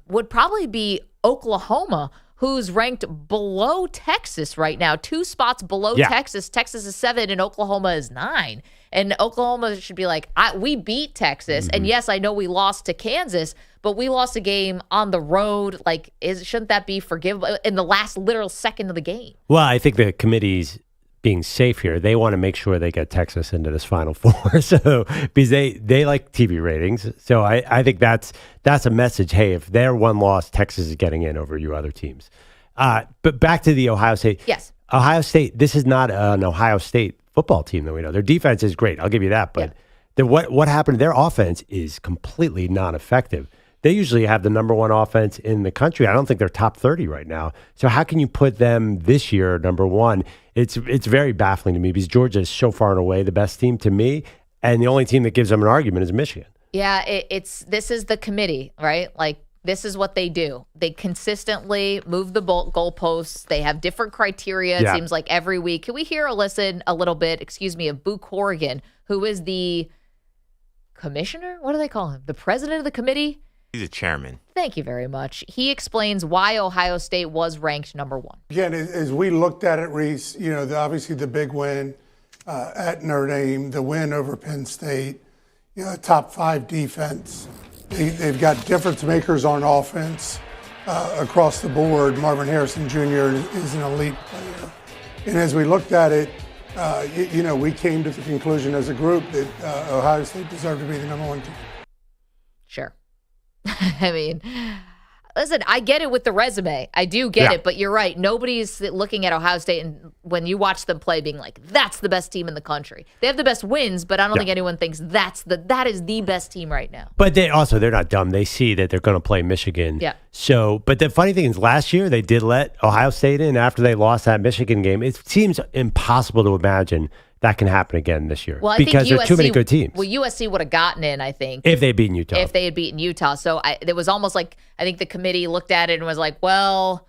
would probably be Oklahoma, who's ranked below Texas right now, 2 spots below Texas. Texas is 7 and Oklahoma is 9. And Oklahoma should be like, we beat Texas. And yes, I know we lost to Kansas, but we lost a game on the road. Like, shouldn't that be forgivable in the last literal second of the game? Well, I think the committee's being safe here. They want to make sure they get Texas into this Final Four. So because they like TV ratings. So I think that's a message. Hey, if they're one loss, Texas is getting in over you other teams. But back to the Ohio State. Yes. Ohio State, this is not an Ohio State football team that we know. Their defense is great. I'll give you that. But what happened? Their offense is completely non-effective. They usually have the number 1 offense in the country. I don't think they're top 30 right now. So how can you put them this year number 1? It's very baffling to me because Georgia is so far and away the best team to me, and the only team that gives them an argument is Michigan. Yeah, this is the committee, right? Like, this is what they do. They consistently move the goalposts. They have different criteria, it seems like, every week. Can we hear or listen a little bit, of Boo Corrigan, who is the commissioner? What do they call him? The president of the committee? He's a chairman. Thank you very much. He explains why Ohio State was ranked number 1. Again, as we looked at it, Reese, obviously the big win at Notre Dame, the win over Penn State, top 5 defense. They've got difference makers on offense across the board. Marvin Harrison Jr. is an elite player. And as we looked at it, we came to the conclusion as a group that Ohio State deserved to be the number 1 team. Sure. I mean, listen, I get it with the resume. I do get it, but you're right. Nobody's looking at Ohio State and when you watch them play being like, that's the best team in the country. They have the best wins, but I don't think anyone thinks that is the best team right now. But they're not dumb. They see that they're going to play Michigan. Yeah. So, but the funny thing is last year they did let Ohio State in after they lost that Michigan game. It seems impossible to imagine that can happen again this year because there are too many good teams. Well, USC would have gotten in, I think, if they beat Utah. If they had beaten Utah. So it was almost like I think the committee looked at it and was like, well,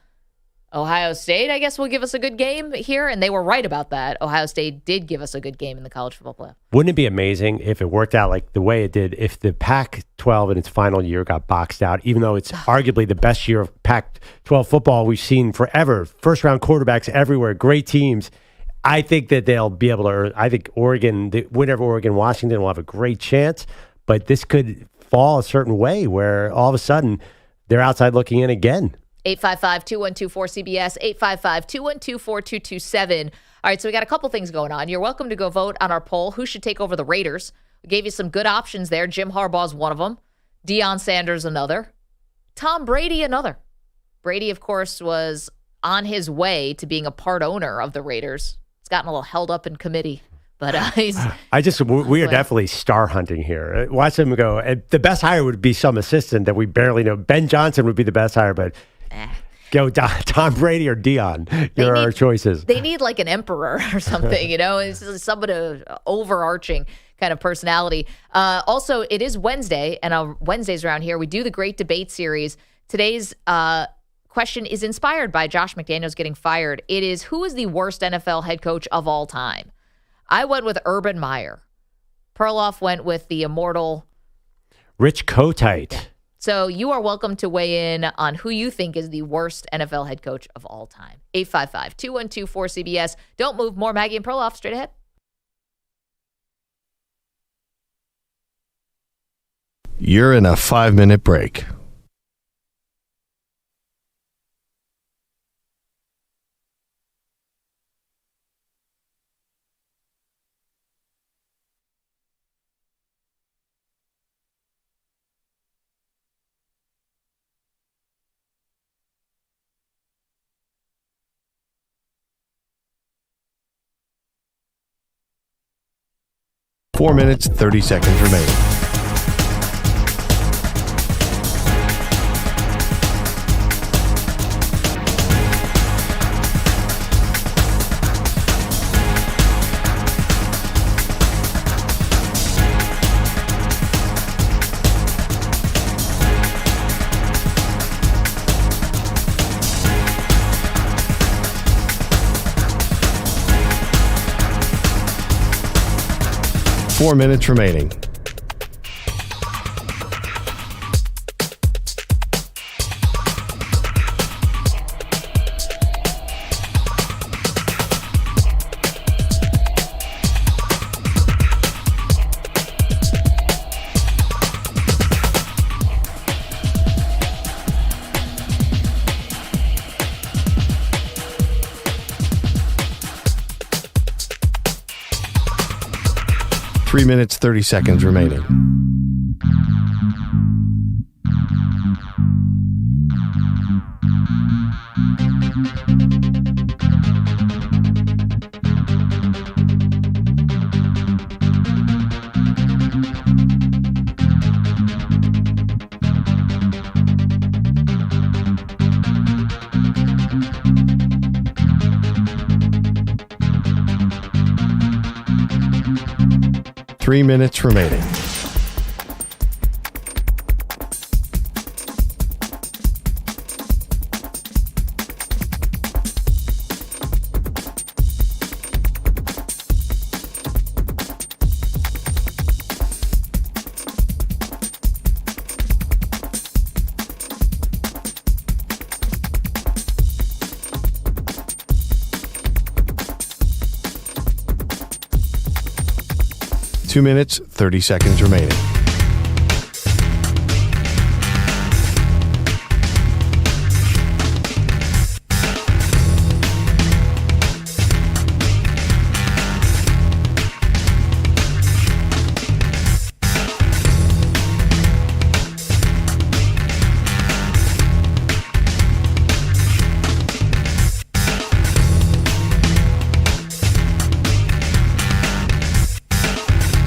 Ohio State, I guess, will give us a good game here. And they were right about that. Ohio State did give us a good game in the college football playoff. Wouldn't it be amazing if it worked out like the way it did if the Pac-12 in its final year got boxed out, even though it's arguably the best year of Pac-12 football we've seen forever. First-round quarterbacks everywhere, great teams. I think that they'll be able to. I think Oregon, whenever Oregon-Washington will have a great chance, but this could fall a certain way where all of a sudden they're outside looking in again. 855-212-4CBS, 855-212-4227. All right, so we got a couple things going on. You're welcome to go vote on our poll. Who should take over the Raiders? We gave you some good options there. Jim Harbaugh's one of them. Deion Sanders another. Tom Brady another. Brady, of course, was on his way to being a part owner of the Raiders. It's gotten a little held up in committee, but we are definitely star hunting here. Watch them go. The best hire would be some assistant that we barely know. Ben Johnson would be the best hire, but go Tom Brady or Deion. Here are our choices. They need like an emperor or something, It's somebody overarching kind of personality. Also, it is Wednesday, and on Wednesdays around here, we do the Great Debate Series. Today's question is inspired by Josh McDaniels getting fired. It is, who is the worst NFL head coach of all time? I went with Urban Meyer. Perloff went with the immortal Rich Kotite. Yeah. So you are welcome to weigh in on who you think is the worst NFL head coach of all time. 855-212-4CBS. Don't move. More Maggie and Perloff straight ahead. You're in a 5-minute break. Four minutes, 30 seconds remaining. 4 minutes remaining. Three minutes, 30 seconds remaining. Three minutes remaining. Two minutes, 30 seconds remaining.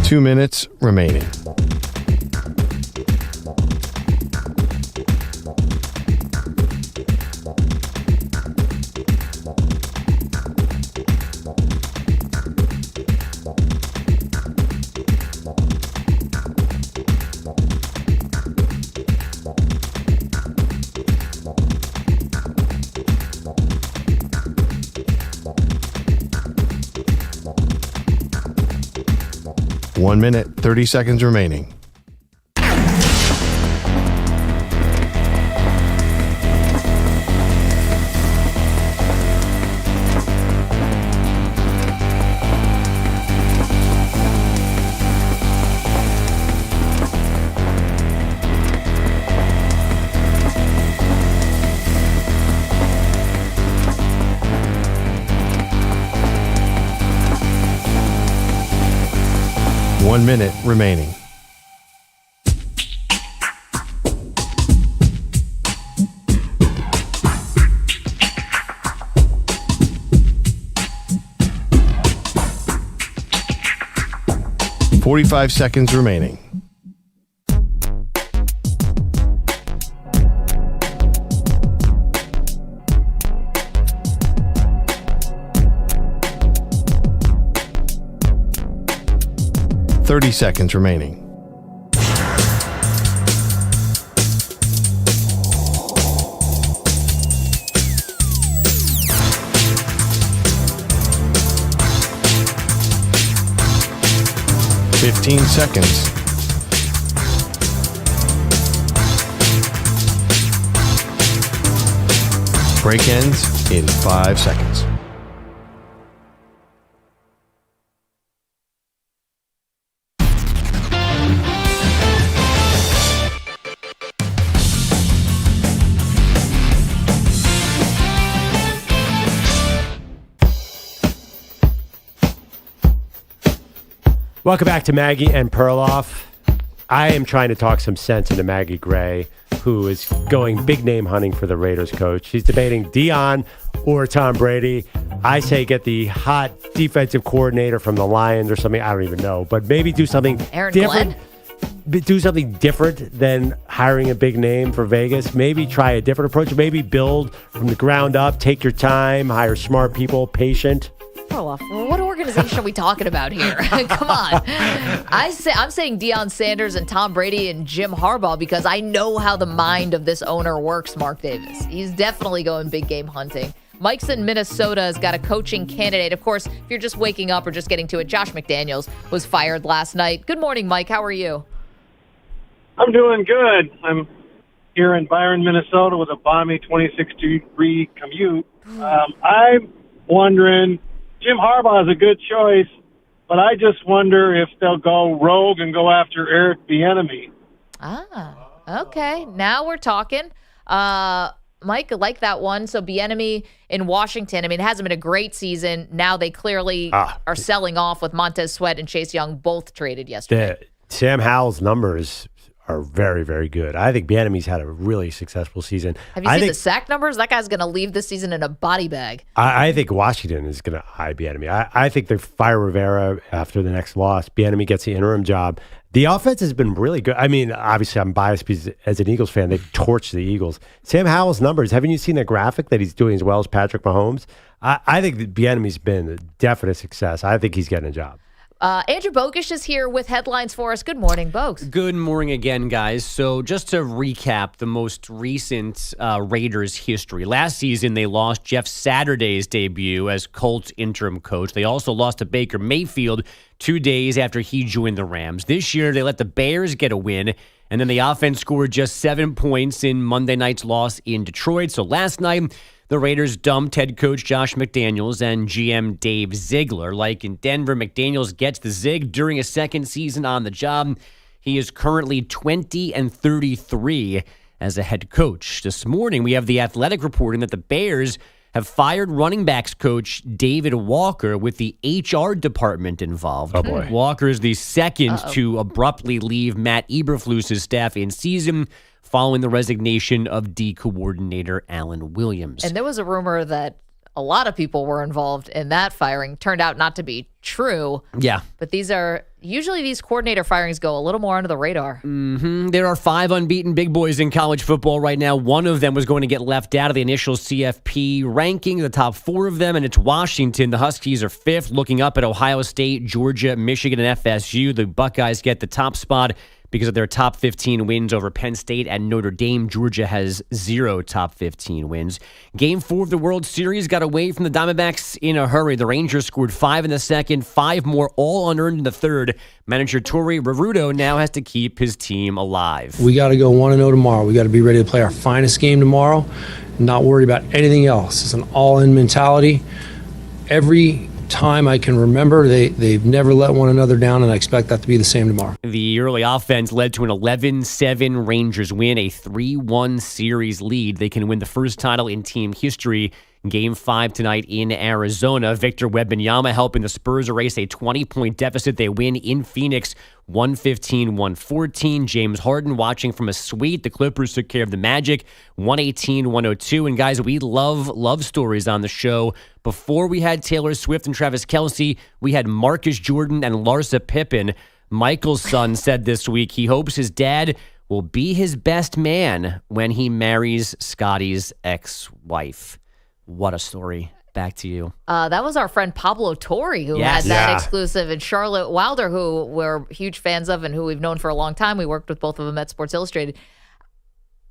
Two minutes remaining. One minute, 30 seconds remaining. One minute remaining. .45 seconds remaining. .30 seconds remaining. .15 seconds. Break ends in 5 seconds. Welcome back to Maggie and Perloff. I am trying to talk some sense into Maggie Gray, who is going big name hunting for the Raiders coach. She's debating Deion or Tom Brady. I say get the hot defensive coordinator from the Lions or something. I don't even know, but maybe do something different. Do something different than hiring a big name for Vegas. Maybe try a different approach. Maybe build from the ground up. Take your time. Hire smart people. Patient. Perloff, what organization are we talking about here? Come on. I'm saying Deion Sanders and Tom Brady and Jim Harbaugh because I know how the mind of this owner works, Mark Davis. He's definitely going big game hunting. Mike's in Minnesota has got a coaching candidate. Of course, if you're just waking up or just getting to it, Josh McDaniels was fired last night. Good morning, Mike. How are you? I'm doing good. I'm here in Byron, Minnesota with a balmy 26-degree commute. I'm wondering, Jim Harbaugh is a good choice, but I just wonder if they'll go rogue and go after Eric Bieniemy. Okay. Now we're talking. Mike, I like that one. So Bieniemy in Washington, I mean, it hasn't been a great season. Now they clearly are selling off with Montez Sweat and Chase Young both traded yesterday. Sam Howell's numbers are very, very good. I think Bieniemy's had a really successful season. Have you seen the sack numbers? That guy's going to leave this season in a body bag. I think Washington is going to eye Bieniemy. I think they fire Rivera after the next loss. Bieniemy gets the interim job. The offense has been really good. I mean, obviously, I'm biased because as an Eagles fan, they've torched the Eagles. Sam Howell's numbers, haven't you seen the graphic that he's doing as well as Patrick Mahomes? I think that Bieniemy's been a definite success. I think he's getting a job. Andrew Bogish is here with headlines for us. Good morning, Bogues. Good morning again, guys. So just to recap the most recent Raiders history. Last season, they lost Jeff Saturday's debut as Colts interim coach. They also lost to Baker Mayfield 2 days after he joined the Rams. This year, they let the Bears get a win, and then the offense scored just 7 points in Monday night's loss in Detroit. So last night, the Raiders dumped head coach Josh McDaniels and GM Dave Ziegler. Like in Denver, McDaniels gets the zig during a second season on the job. He is currently 20-33 as a head coach. This morning, we have The Athletic reporting that the Bears have fired running backs coach David Walker with the HR department involved. Oh, boy. Walker is the second to abruptly leave Matt Eberflus's staff in season, following the resignation of D coordinator Alan Williams. And there was a rumor that a lot of people were involved in that firing. Turned out not to be true. Yeah. But usually these coordinator firings go a little more under the radar. There are 5 unbeaten big boys in college football right now. One of them was going to get left out of the initial CFP ranking, the top 4 of them, and it's Washington. The Huskies are 5th, looking up at Ohio State, Georgia, Michigan, and FSU. The Buckeyes get the top spot because of their top 15 wins over Penn State and Notre Dame. Georgia has 0 top 15 wins. Game 4 of the World Series got away from the Diamondbacks in a hurry. The Rangers scored 5 in the second, 5 more, all unearned in the third. Manager Torrey Rurudo now has to keep his team alive. We got to go 1-0 tomorrow. We got to be ready to play our finest game tomorrow, not worry about anything else. It's an all-in mentality. Every time I can remember, they've never let one another down, and I expect that to be the same tomorrow. The early offense led to an 11-7 Rangers win, a 3-1 series lead. They can win the first title in team history. Game 5 tonight in Arizona. Victor Wembanyama helping the Spurs erase a 20-point deficit. They win in Phoenix, 115-114. James Harden watching from a suite. The Clippers took care of the Magic, 118-102. And guys, we love stories on the show. Before we had Taylor Swift and Travis Kelce, we had Marcus Jordan and Larsa Pippen. Michael's son said this week he hopes his dad will be his best man when he marries Scotty's ex-wife. What a story. Back to you. That was our friend Pablo Torre who had that exclusive, and Charlotte Wilder, who we're huge fans of and who we've known for a long time. We worked with both of them at Sports Illustrated.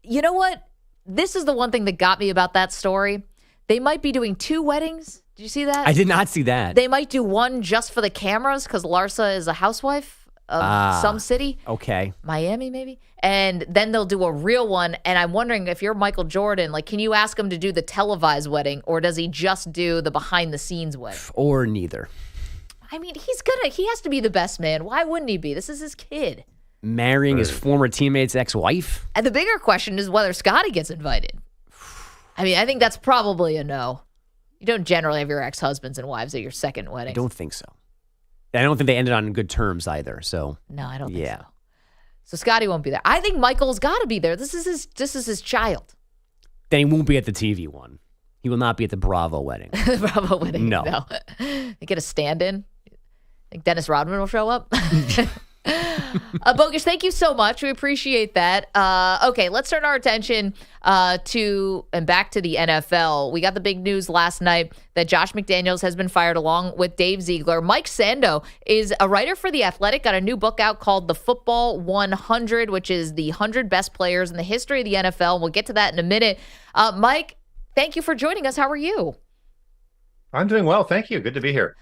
You know what? This is the one thing that got me about that story. They might be doing 2 weddings. Did you see that? I did not see that. They might do one just for the cameras because Larsa is a housewife of some city. Okay. Miami, maybe. And then they'll do a real one. And I'm wondering if you're Michael Jordan, like, can you ask him to do the televised wedding, or does he just do the behind the scenes wedding? Or neither. I mean, he has to be the best man. Why wouldn't he be? This is his kid. Marrying his former teammate's ex-wife? And the bigger question is whether Scotty gets invited. I mean, I think that's probably a no. You don't generally have your ex-husbands and wives at your second wedding. I don't think so. I don't think they ended on good terms either. So no, I don't think so. So Scotty won't be there. I think Michael's got to be there. This is his child. Then he won't be at the TV one. He will not be at the Bravo wedding. The Bravo wedding. No. They get a stand-in. Think Dennis Rodman will show up. Bogish, thank you so much. We appreciate that. Okay, let's turn our attention back to the NFL. We got the big news last night that Josh McDaniels has been fired along with Dave Ziegler. Mike Sando is a writer for The Athletic, got a new book out called The Football 100, which is the 100 best players in the history of the NFL. We'll get to that in a minute. Mike, thank you for joining us. How are you? I'm doing well. Thank you. Good to be here.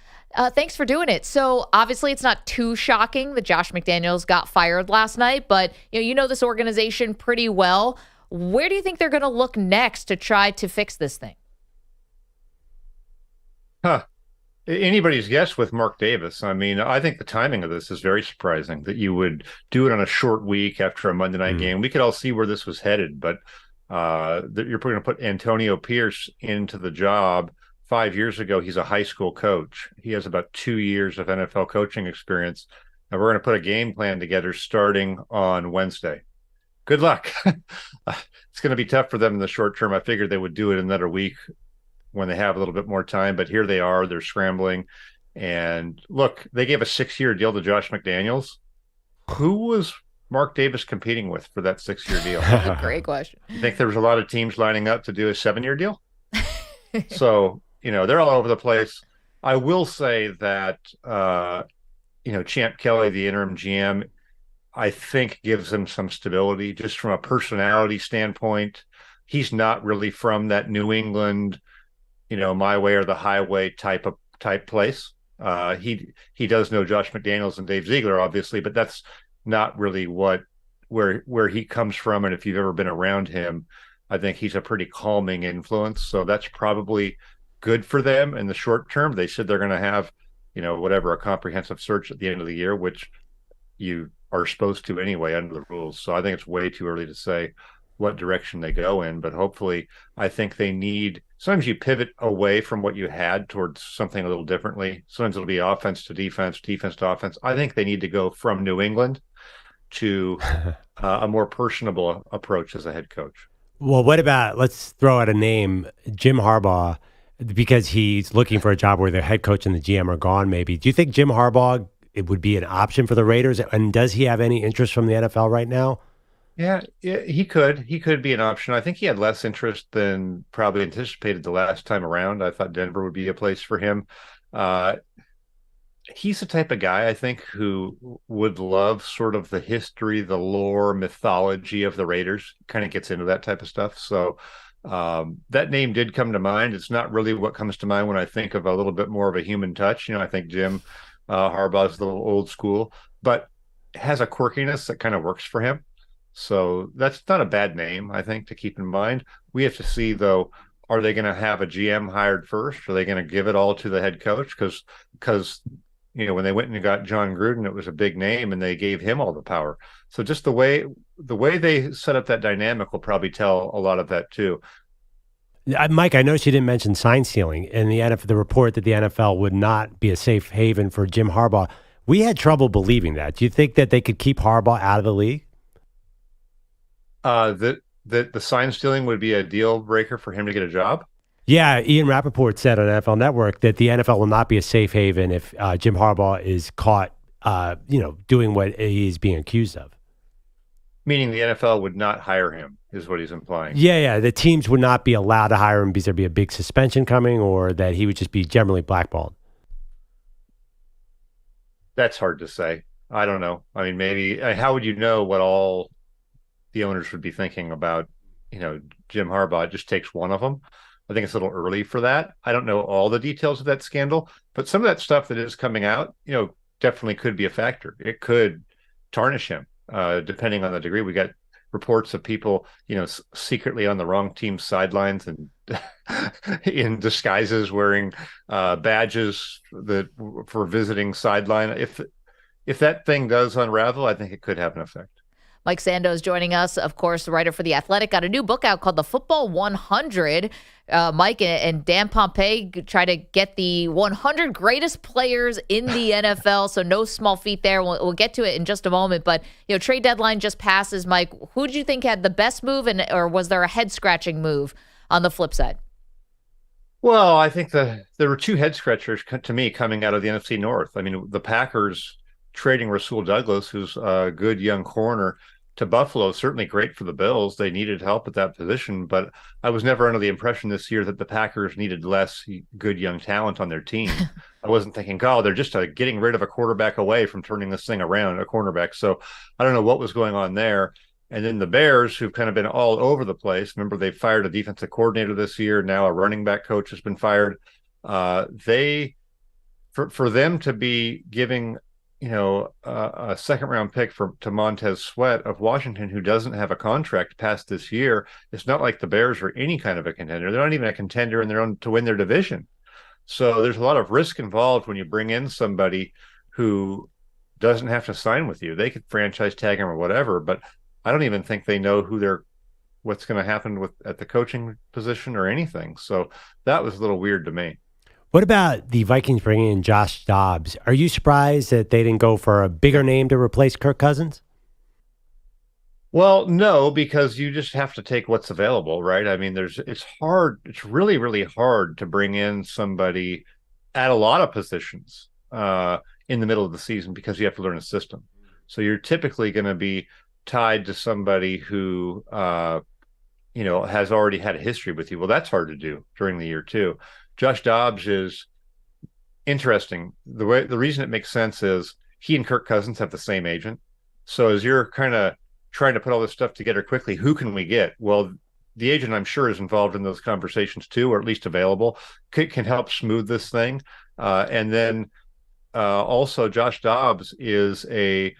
Thanks for doing it. So obviously it's not too shocking that Josh McDaniels got fired last night, but you know this organization pretty well. Where do you think they're going to look next to try to fix this thing? Anybody's guess with Mark Davis. I mean, I think the timing of this is very surprising that you would do it on a short week after a Monday night game. We could all see where this was headed, but that you're going to put Antonio Pierce into the job. 5 years ago, he's a high school coach. He has about 2 years of NFL coaching experience, and we're going to put a game plan together starting on Wednesday. Good luck. It's going to be tough for them in the short term. I figured they would do it another week when they have a little bit more time, but here they are. They're scrambling. And look, they gave a 6-year deal to Josh McDaniels. Who was Mark Davis competing with for that 6-year deal? Great question. You think there was a lot of teams lining up to do a 7-year deal? So, they're all over the place. I will say that, Champ Kelly, the interim GM, I think gives them some stability just from a personality standpoint. He's not really from that New England, my way or the highway type place. He does know Josh McDaniels and Dave Ziegler, obviously, but that's not really where he comes from. And if you've ever been around him, I think he's a pretty calming influence. So that's probably good for them in the short term. They said they're going to have, a comprehensive search at the end of the year, which you are supposed to anyway under the rules. So I think it's way too early to say what direction they go in, but hopefully I think they need, sometimes you pivot away from what you had towards something a little differently. Sometimes it'll be offense to defense, defense to offense. I think they need to go from New England to a more personable approach as a head coach. Well, what about, let's throw out a name, Jim Harbaugh, because he's looking for a job where the head coach and the GM are gone maybe. Do you think Jim Harbaugh, it would be an option for the Raiders? And does he have any interest from the NFL right now? Yeah, he could be an option. I think he had less interest than probably anticipated the last time around. I thought Denver would be a place for him. He's the type of guy, I think, who would love sort of the history, the lore, mythology of the Raiders. Kind of gets into that type of stuff. So that name did come to mind. It's not really what comes to mind when I think of a little bit more of a human touch. I think Jim Harbaugh is a little old school, but has a quirkiness that kind of works for him. So that's not a bad name, I think, to keep in mind. We have to see, though, are they going to have a GM hired first? Are they going to give it all to the head coach? Because when they went and got John Gruden, it was a big name, and they gave him all the power. So just the way they set up that dynamic will probably tell a lot of that too. Mike, I noticed you didn't mention sign stealing in the report that the NFL would not be a safe haven for Jim Harbaugh. We had trouble believing that. Do you think that they could keep Harbaugh out of the league? That the sign stealing would be a deal breaker for him to get a job? Yeah, Ian Rappaport said on NFL Network that the NFL will not be a safe haven if Jim Harbaugh is caught, doing what he's being accused of. Meaning the NFL would not hire him, is what he's implying. Yeah. The teams would not be allowed to hire him because there'd be a big suspension coming, or that he would just be generally blackballed. That's hard to say. I don't know. I mean, maybe. How would you know what all the owners would be thinking about, Jim Harbaugh? It just takes one of them. I think it's a little early for that. I don't know all the details of that scandal, but some of that stuff that is coming out, definitely could be a factor. It could tarnish him, depending on the degree. We got reports of people, secretly on the wrong team's sidelines and in disguises, wearing badges for visiting sideline. If that thing does unravel, I think it could have an effect. Mike Sando is joining us, of course, the writer for The Athletic, got a new book out called The Football 100. Mike and Dan Pompei try to get the 100 greatest players in the NFL, so no small feat there. We'll get to it in just a moment, but trade deadline just passes. Mike, who do you think had the best move, or was there a head-scratching move on the flip side? Well, I think there were two head-scratchers to me coming out of the NFC North. I mean, the Packers trading Rasul Douglas, who's a good young corner, to Buffalo, certainly great for the Bills. They needed help at that position, but I was never under the impression this year that the Packers needed less good young talent on their team. I wasn't thinking, they're just getting rid of a quarterback away from turning this thing around, a cornerback. So I don't know what was going on there. And then the Bears, who've kind of been all over the place. Remember, they fired a defensive coordinator this year. Now a running back coach has been fired. For them to be giving, a second-round pick to Montez Sweat of Washington, who doesn't have a contract past this year, it's not like the Bears are any kind of a contender. They're not even a contender in their own to win their division. So there's a lot of risk involved when you bring in somebody who doesn't have to sign with you. They could franchise tag him or whatever, but I don't even think they know what's going to happen at the coaching position or anything. So that was a little weird to me. What about the Vikings bringing in Josh Dobbs? Are you surprised that they didn't go for a bigger name to replace Kirk Cousins? Well, no, because you just have to take what's available, right? I mean, it's hard. It's really, really hard to bring in somebody at a lot of positions in the middle of the season because you have to learn a system. So you're typically going to be tied to somebody who, has already had a history with you. Well, that's hard to do during the year too. Josh Dobbs is interesting. The reason it makes sense is he and Kirk Cousins have the same agent. So as you're kind of trying to put all this stuff together quickly, who can we get? Well, the agent, I'm sure, is involved in those conversations too, or at least available, can help smooth this thing. And then also Josh Dobbs is a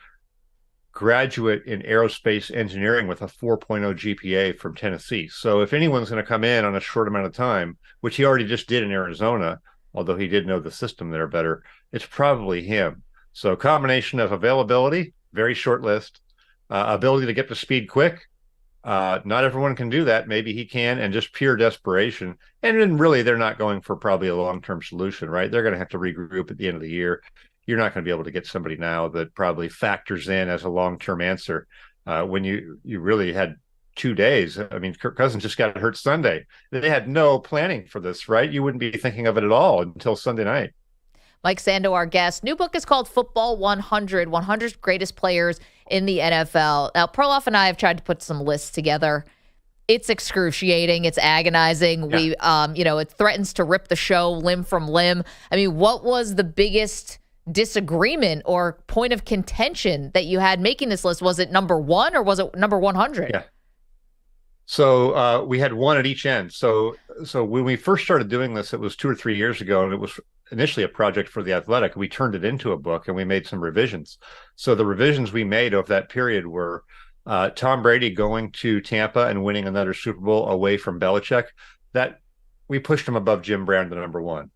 graduate in aerospace engineering with a 4.0 GPA from Tennessee. So if anyone's going to come in on a short amount of time, which he already just did in Arizona, although he did know the system there better, it's probably him. So a combination of availability, very short list, ability to get to speed quick. Not everyone can do that. Maybe he can, and just pure desperation. And then really they're not going for probably a long-term solution, right? They're going to have to regroup at the end of the year. You're not going to be able to get somebody now that probably factors in as a long-term answer when you really had 2 days. I mean, Kirk Cousins just got hurt Sunday. They had no planning for this, right? You wouldn't be thinking of it at all until Sunday night. Mike Sando, our guest. New book is called Football 100, 100 Greatest Players in the NFL. Now, Perloff and I have tried to put some lists together. It's excruciating. It's agonizing. Yeah. It threatens to rip the show limb from limb. I mean, what was the biggest disagreement or point of contention that you had making this list? Was it number 1 or was it number 100? Yeah. So we had one at each end. So when we first started doing this, it was 2 or 3 years ago, and it was initially a project for The Athletic. We turned it into a book, and we made some revisions. So the revisions we made of that period were Tom Brady going to Tampa and winning another Super Bowl away from Belichick. That we pushed him above Jim Brown to number 1.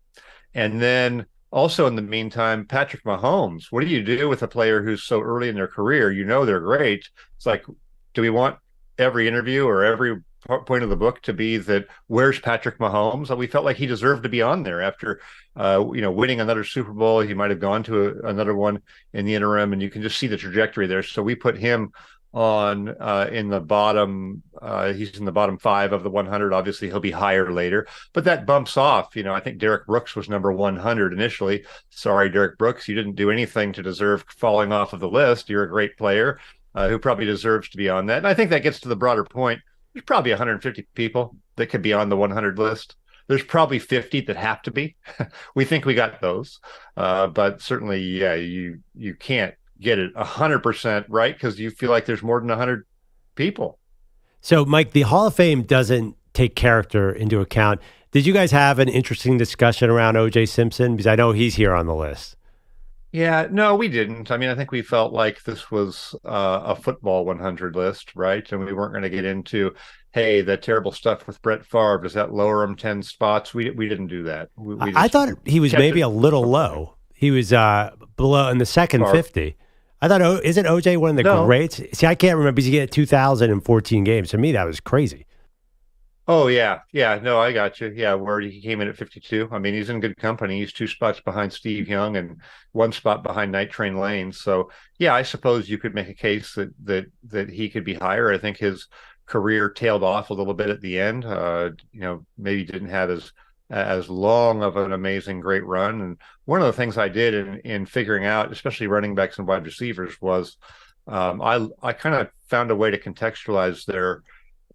And then also in the meantime, Patrick Mahomes. What do you do with a player who's so early in their career? You know they're great. It's like, do we want every interview or every point of the book to be that where's Patrick Mahomes? We felt like he deserved to be on there after winning another Super Bowl. He might have gone to another one in the interim, and you can just see the trajectory there. So we put him on in the bottom. He's in the bottom 5 of the 100. Obviously he'll be higher later, but that bumps off. I think Derek Brooks was number 100 initially. Sorry, Derek Brooks, you didn't do anything to deserve falling off of the list. You're a great player who probably deserves to be on that. And I think that gets to the broader point. There's probably 150 people that could be on the 100 list. There's probably 50 that have to be. We think we got those, but certainly, yeah, you can't get it 100% right because you feel like there's more than 100 people. So, Mike, the Hall of Fame doesn't take character into account. Did you guys have an interesting discussion around O.J. Simpson? Because I know he's here on the list. Yeah, no, we didn't. I mean, I think we felt like this was a football 100 list, right? And we weren't going to get into, hey, the terrible stuff with Brett Favre, does that lower him 10 spots? We didn't do that. I thought he was maybe a little low. He was below in the second 50. I thought, isn't OJ one of the greats? See, I can't remember. He had 2,014 games. To me, that was crazy. Oh, yeah. Yeah, no, I got you. Yeah, where he came in at 52. I mean, he's in good company. He's 2 spots behind Steve Young and 1 spot behind Night Train Lane. So, yeah, I suppose you could make a case that he could be higher. I think his career tailed off a little bit at the end. Maybe didn't have as long of an amazing, great run. And one of the things I did in figuring out, especially running backs and wide receivers, was I kind of found a way to contextualize their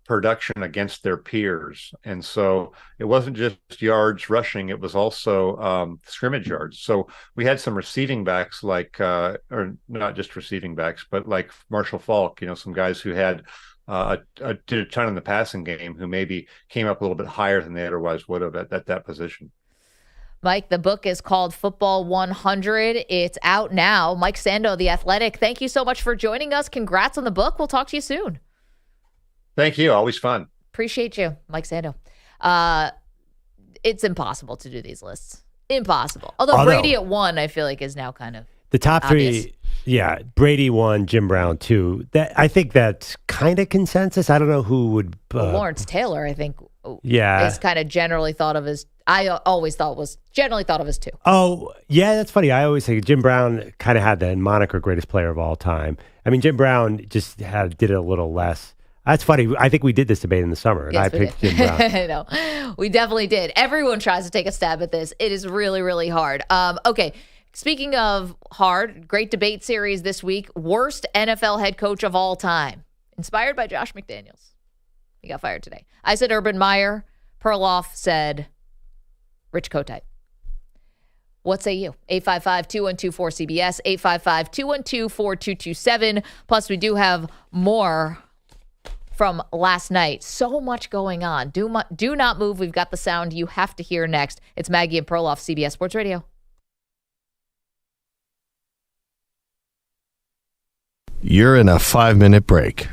production against their peers. And so it wasn't just yards rushing, it was also scrimmage yards. So we had some receiving backs like, or not just receiving backs, but like Marshall Faulk, some guys who had did a ton in the passing game who maybe came up a little bit higher than they otherwise would have at that position. Mike, the book is called Football 100. It's out now. Mike Sando, The Athletic, thank you so much for joining us. Congrats on the book. We'll talk to you soon. Thank you. Always fun. Appreciate you, Mike Sando. It's impossible to do these lists. Impossible. Although Brady at 1, I feel like is now kind of the top obvious. 3. Yeah, Brady 1, Jim Brown 2. I think that's kind of consensus. I don't know who would. Lawrence Taylor, I think. Yeah, is kind of generally thought of as. I always thought was generally thought of as 2. Oh, yeah, that's funny. I always think Jim Brown kind of had the moniker greatest player of all time. I mean, Jim Brown just did it a little less. That's funny. I think we did this debate in the summer, and yes, I picked Jim Brown. I know. We definitely did. Everyone tries to take a stab at this. It is really, really hard. Okay, speaking of hard, great debate series this week. Worst NFL head coach of all time. Inspired by Josh McDaniels. He got fired today. I said Urban Meyer. Perloff said Rich Kotite. What say you? 855-212-4CBS, 855-212-4227. Plus, we do have more from last night. So much going on. Do not move. We've got the sound you have to hear next. It's Maggie and Perloff, CBS Sports Radio. You're in a 5-minute break.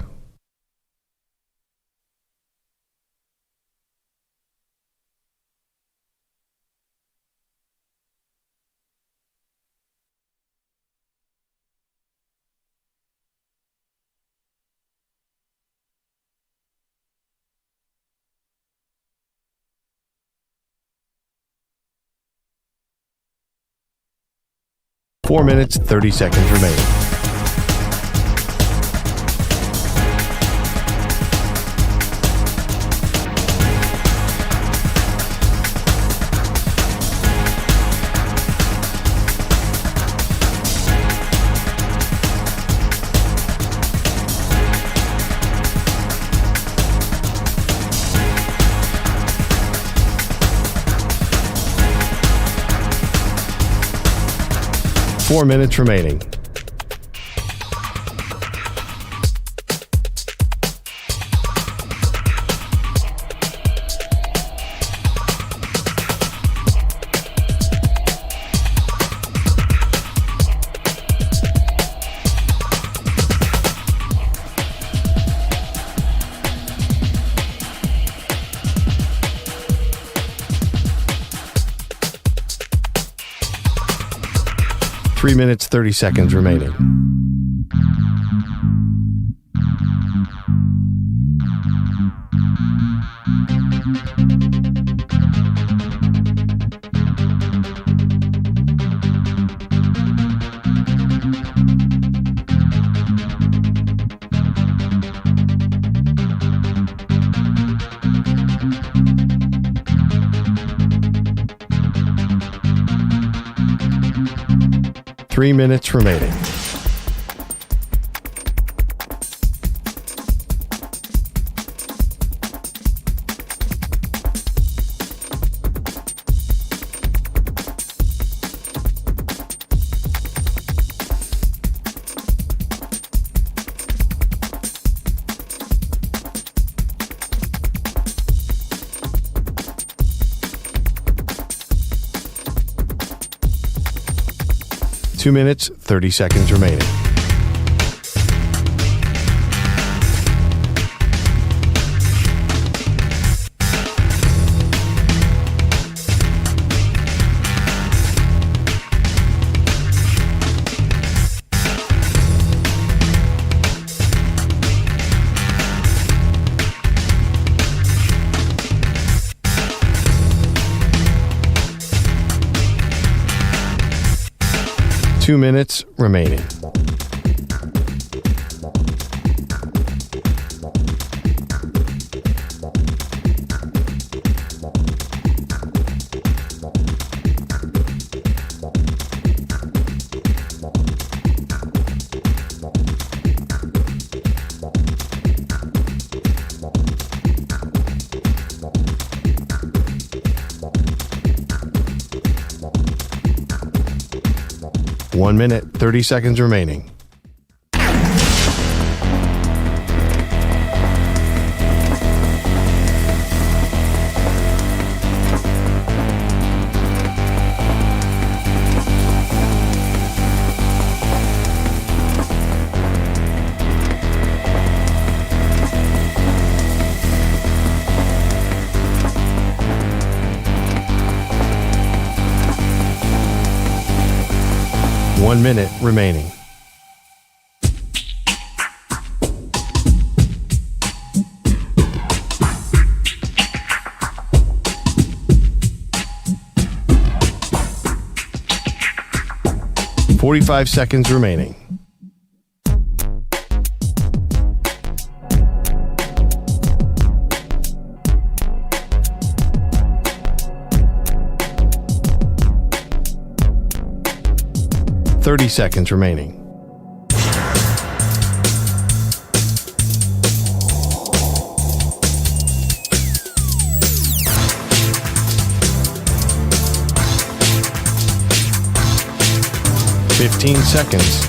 Four minutes, 30 seconds remaining. Four minutes remaining. Three minutes, 30 seconds remaining. Three minutes remaining. Two minutes, 30 seconds remaining. Two minutes remaining. 1 minute, 30 seconds remaining. One minute remaining. "45 seconds remaining. "30 seconds remaining. "15 seconds.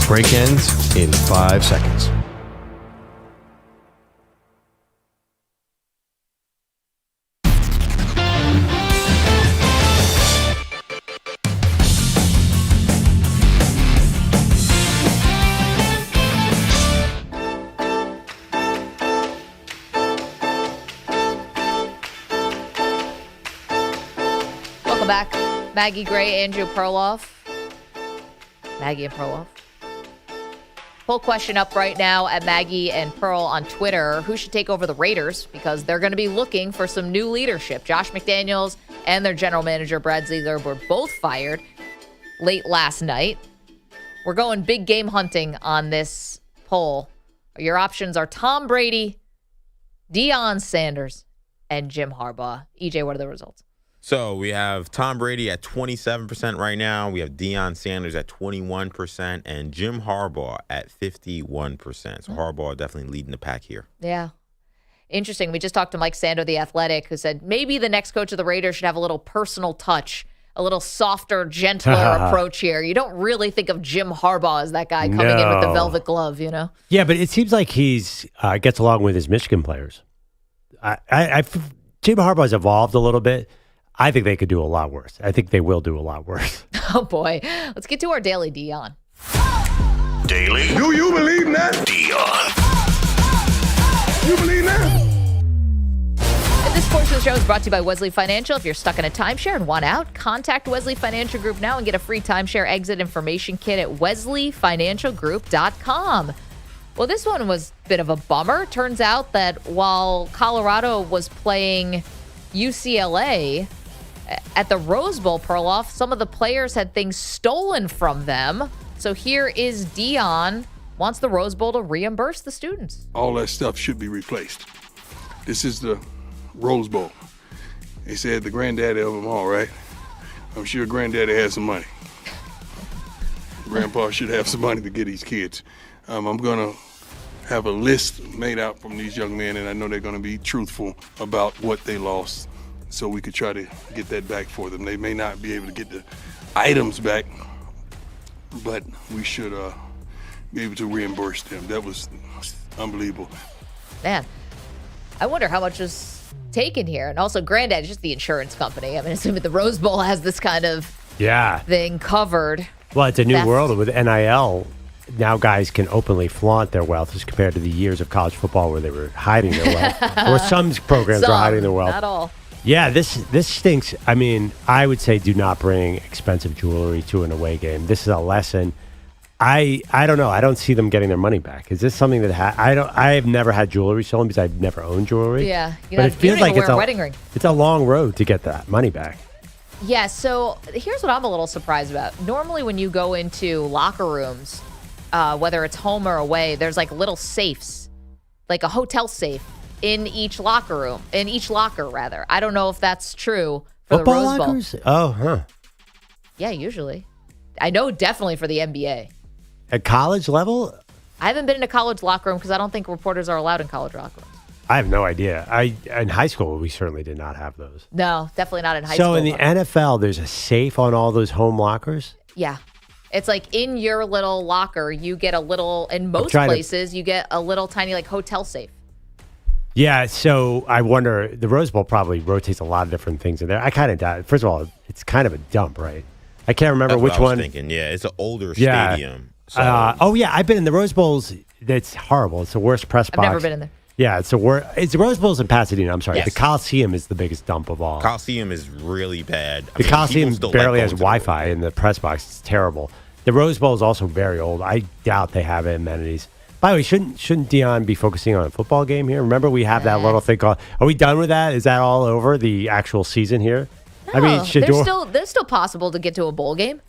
Break ends in 5 seconds. Back. Maggie Gray, Andrew Perloff. Maggie and Perloff. Poll question up right now at Maggie and Pearl on Twitter. Who should take over the Raiders? Because they're going to be looking for some new leadership. Josh McDaniels and their general manager, Brad Ziegler, were both fired late last night. We're going big game hunting on this poll. Your options are Tom Brady, Deion Sanders, and Jim Harbaugh. EJ, what are the results? So we have Tom Brady at 27% right now. We have Deion Sanders at 21% and Jim Harbaugh at 51%. So Harbaugh definitely leading the pack here. Yeah. Interesting. We just talked to Mike Sando, the Athletic, who said maybe the next coach of the Raiders should have a little personal touch, a little softer, gentler approach here. You don't really think of Jim Harbaugh as that guy coming in with the velvet glove, you know? Yeah, but it seems like he's gets along with his Michigan players. Jim Harbaugh's evolved a little bit. I think they could do a lot worse. I think they will do a lot worse. Oh, boy. Let's get to our Daily Deion. Daily. Do you believe that? Deion. You believe that? And this portion of the show is brought to you by Wesley Financial. If you're stuck in a timeshare and want out, contact Wesley Financial Group now and get a free timeshare exit information kit at wesleyfinancialgroup.com. Well, this one was a bit of a bummer. Turns out that while Colorado was playing UCLA at the Rose Bowl, Perloff, some of the players had things stolen from them. So here is Deion wants the Rose Bowl to reimburse the students. All that stuff should be replaced. This is the Rose Bowl. They said the granddaddy of them all, right? I'm sure granddaddy has some money. Grandpa should have some money to get these kids. I'm going to have a list made out from these young men, and I know they're going to be truthful about what they lost, so we could try to get that back for them. They may not be able to get the items back, but we should be able to reimburse them. That was unbelievable. Man, I wonder how much was taken here. And also, Granddad is just the insurance company. I mean, assuming the Rose Bowl has this kind of thing covered. Well, it's a new world with NIL. Now guys can openly flaunt their wealth as compared to the years of college football where they were hiding their wealth. Or some programs are hiding their wealth. Not all. Yeah, this stinks. I mean, I would say do not bring expensive jewelry to an away game. This is a lesson. I don't know. I don't see them getting their money back. Is this something that I have never had jewelry stolen because I've never owned jewelry. Yeah, but it feels like it's a wedding ring. It's a long road to get that money back. Yeah. So here's what I'm a little surprised about. Normally, when you go into locker rooms, whether it's home or away, there's like little safes, like a hotel safe in each locker room, rather. I don't know if that's true for Football the Rose Bowl. lockers? Oh, huh. Yeah, usually. I know definitely for the NBA. At college level? I haven't been in a college locker room because I don't think reporters are allowed in college locker rooms. I have no idea. In high school, we certainly did not have those. No, definitely not in high school. So in the NFL, there's a safe on all those home lockers? Yeah. It's like in your little locker, you get a little, in most places, you get a little tiny like hotel safe. Yeah, so I wonder, the Rose Bowl probably rotates a lot of different things in there. I kind of doubt. First of all, it's kind of a dump, right? I can't remember That's which what I was one. Thinking. Yeah, it's an older stadium. So. I've been in the Rose Bowls. It's horrible. It's the worst press box. I've never been in there. Yeah, it's the worst. It's the Rose Bowls in Pasadena. I'm sorry. Yes. The Coliseum is the biggest dump of all. Coliseum is really bad. The Coliseum barely has Wi-Fi in the press box. It's terrible. The Rose Bowl is also very old. I doubt they have amenities. By the way, shouldn't Deion be focusing on a football game here? Remember, we have that little thing called. Are we done with that? Is that all over the actual season here? No, I mean, Shador, there's still possible to get to a bowl game.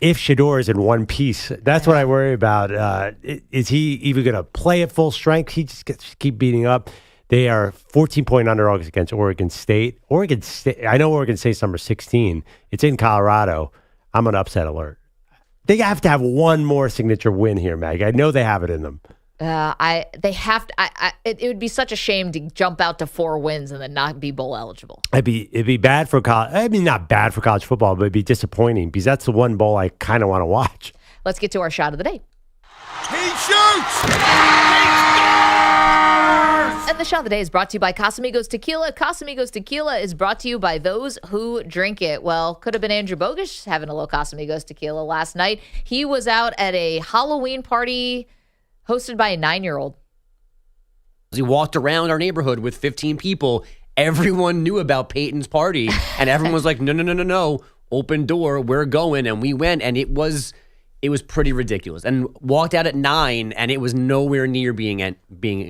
if Shador is in one piece, that's what I worry about. Is he even going to play at full strength? He just gets keep beating up. They are 14-point underdogs against Oregon State. Oregon State. I know Oregon State's number 16. It's in Colorado. I'm on upset alert. They have to have one more signature win here, Maggie. I know they have it in them. They have to. It would be such a shame to jump out to 4 wins and then not be bowl eligible. It'd be bad for college. I mean, not bad for college football, but it'd be disappointing because that's the one bowl I kind of want to watch. Let's get to our shot of the day. He shoots! And the shot of the day is brought to you by Casamigos Tequila. Casamigos Tequila is brought to you by those who drink it. Well, could have been Andrew Bogusch having a little Casamigos Tequila last night. He was out at a Halloween party hosted by a 9-year-old. He walked around our neighborhood with 15 people. Everyone knew about Peyton's party, and everyone was like, no, open door, we're going. And we went, and it was pretty ridiculous. And walked out at 9, and it was nowhere near being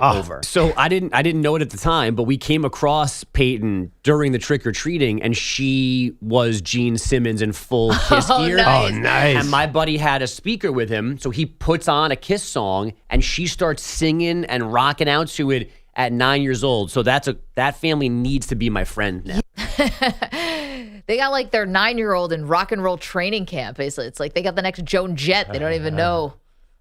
over. So I didn't know it at the time, but we came across Peyton during the trick-or-treating, and she was Gene Simmons in full Kiss gear. Nice. Oh, nice. And my buddy had a speaker with him, so he puts on a Kiss song, and she starts singing and rocking out to it at 9 years old. So that family needs to be my friend now. They got like their 9-year-old in rock and roll training camp. Basically, it's like they got the next Joan Jett. They don't even know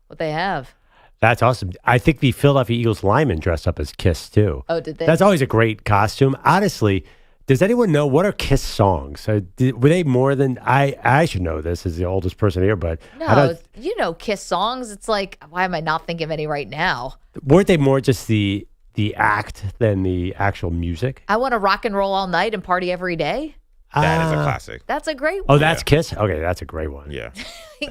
what they have. That's awesome. I think the Philadelphia Eagles lineman dressed up as Kiss too. Oh, did they? That's always a great costume. Honestly, does anyone know what are Kiss songs? Were they more than I should know this as the oldest person here, but no, you know Kiss songs. It's like, why am I not thinking of any right now? Weren't they more just the act than the actual music? I want to rock and roll all night and party every day. That is a classic. That's a great one. Oh, that's Kiss? Okay, that's a great one. Yeah.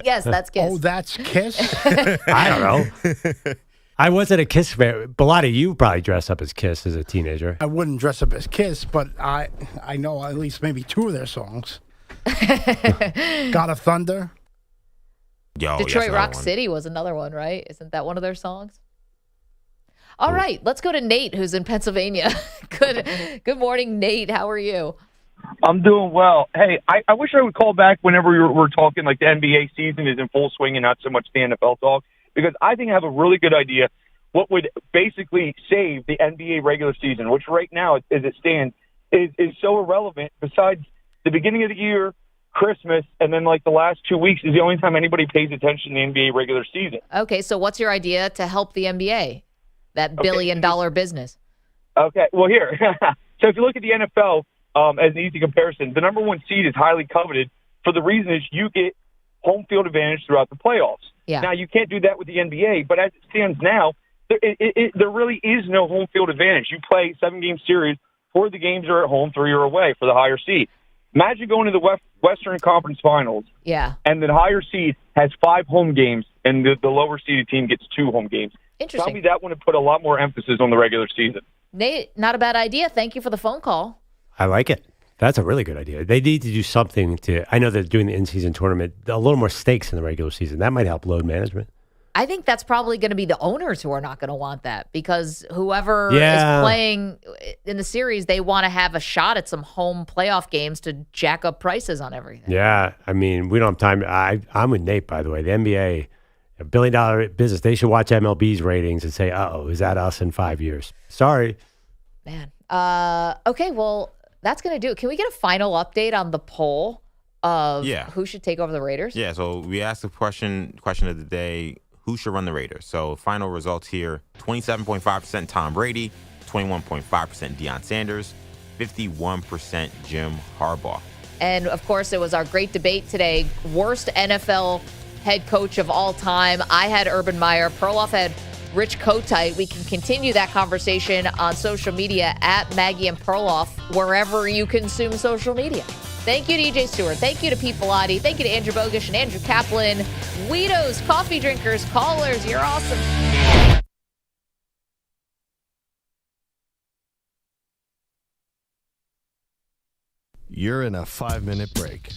Yes, that's Kiss. Oh, that's Kiss? I don't know. I wasn't a Kiss fan. But a lot of you probably dressed up as Kiss as a teenager. I wouldn't dress up as Kiss, but I know at least maybe 2 of their songs. God of Thunder. Detroit Rock City was another one, right? Isn't that one of their songs? All right, let's go to Nate, who's in Pennsylvania. Good morning, Nate. How are you? I'm doing well. Hey, I wish I would call back whenever we're talking like the NBA season is in full swing and not so much the NFL talk, because I think I have a really good idea what would basically save the NBA regular season, which right now, as it stands, is so irrelevant. Besides the beginning of the year, Christmas, and then like the last 2 weeks is the only time anybody pays attention to the NBA regular season. Okay, so what's your idea to help the NBA, that billion-dollar business? Okay, well, here. So if you look at the NFL, as an easy comparison, the number 1 seed is highly coveted for the reason is you get home field advantage throughout the playoffs. Yeah. Now, you can't do that with the NBA, but as it stands now, there really is no home field advantage. You play 7-game series. 4 of the games are at home, 3 are away for the higher seed. Imagine going to the Western Conference Finals. Yeah. And the higher seed has 5 home games, and the lower seeded team gets 2 home games. Interesting. Tell me that would have put a lot more emphasis on the regular season. Nate, not a bad idea. Thank you for the phone call. I like it. That's a really good idea. They need to do something I know they're doing the in-season tournament, a little more stakes in the regular season. That might help load management. I think that's probably going to be the owners who are not going to want that because whoever is playing in the series, they want to have a shot at some home playoff games to jack up prices on everything. Yeah. I mean, we don't have time. I'm with Nate, by the way. The NBA, a billion-dollar business, they should watch MLB's ratings and say, uh-oh, is that us in 5 years? Sorry. Man. Okay, well, that's going to do it. Can we get a final update on the poll of who should take over the Raiders? Yeah, so we asked the question of the day, who should run the Raiders? So final results here, 27.5% Tom Brady, 21.5% Deion Sanders, 51% Jim Harbaugh. And, of course, it was our great debate today. Worst NFL head coach of all time. I had Urban Meyer. Perloff had Rich Kotite. We can continue that conversation on social media at Maggie and Perloff, wherever you consume social media. Thank you to EJ Stewart. Thank you to Pete Pilati. Thank you to Andrew Bogish and Andrew Kaplan. Weedos, coffee drinkers, callers, you're awesome. You're in a 5-minute break.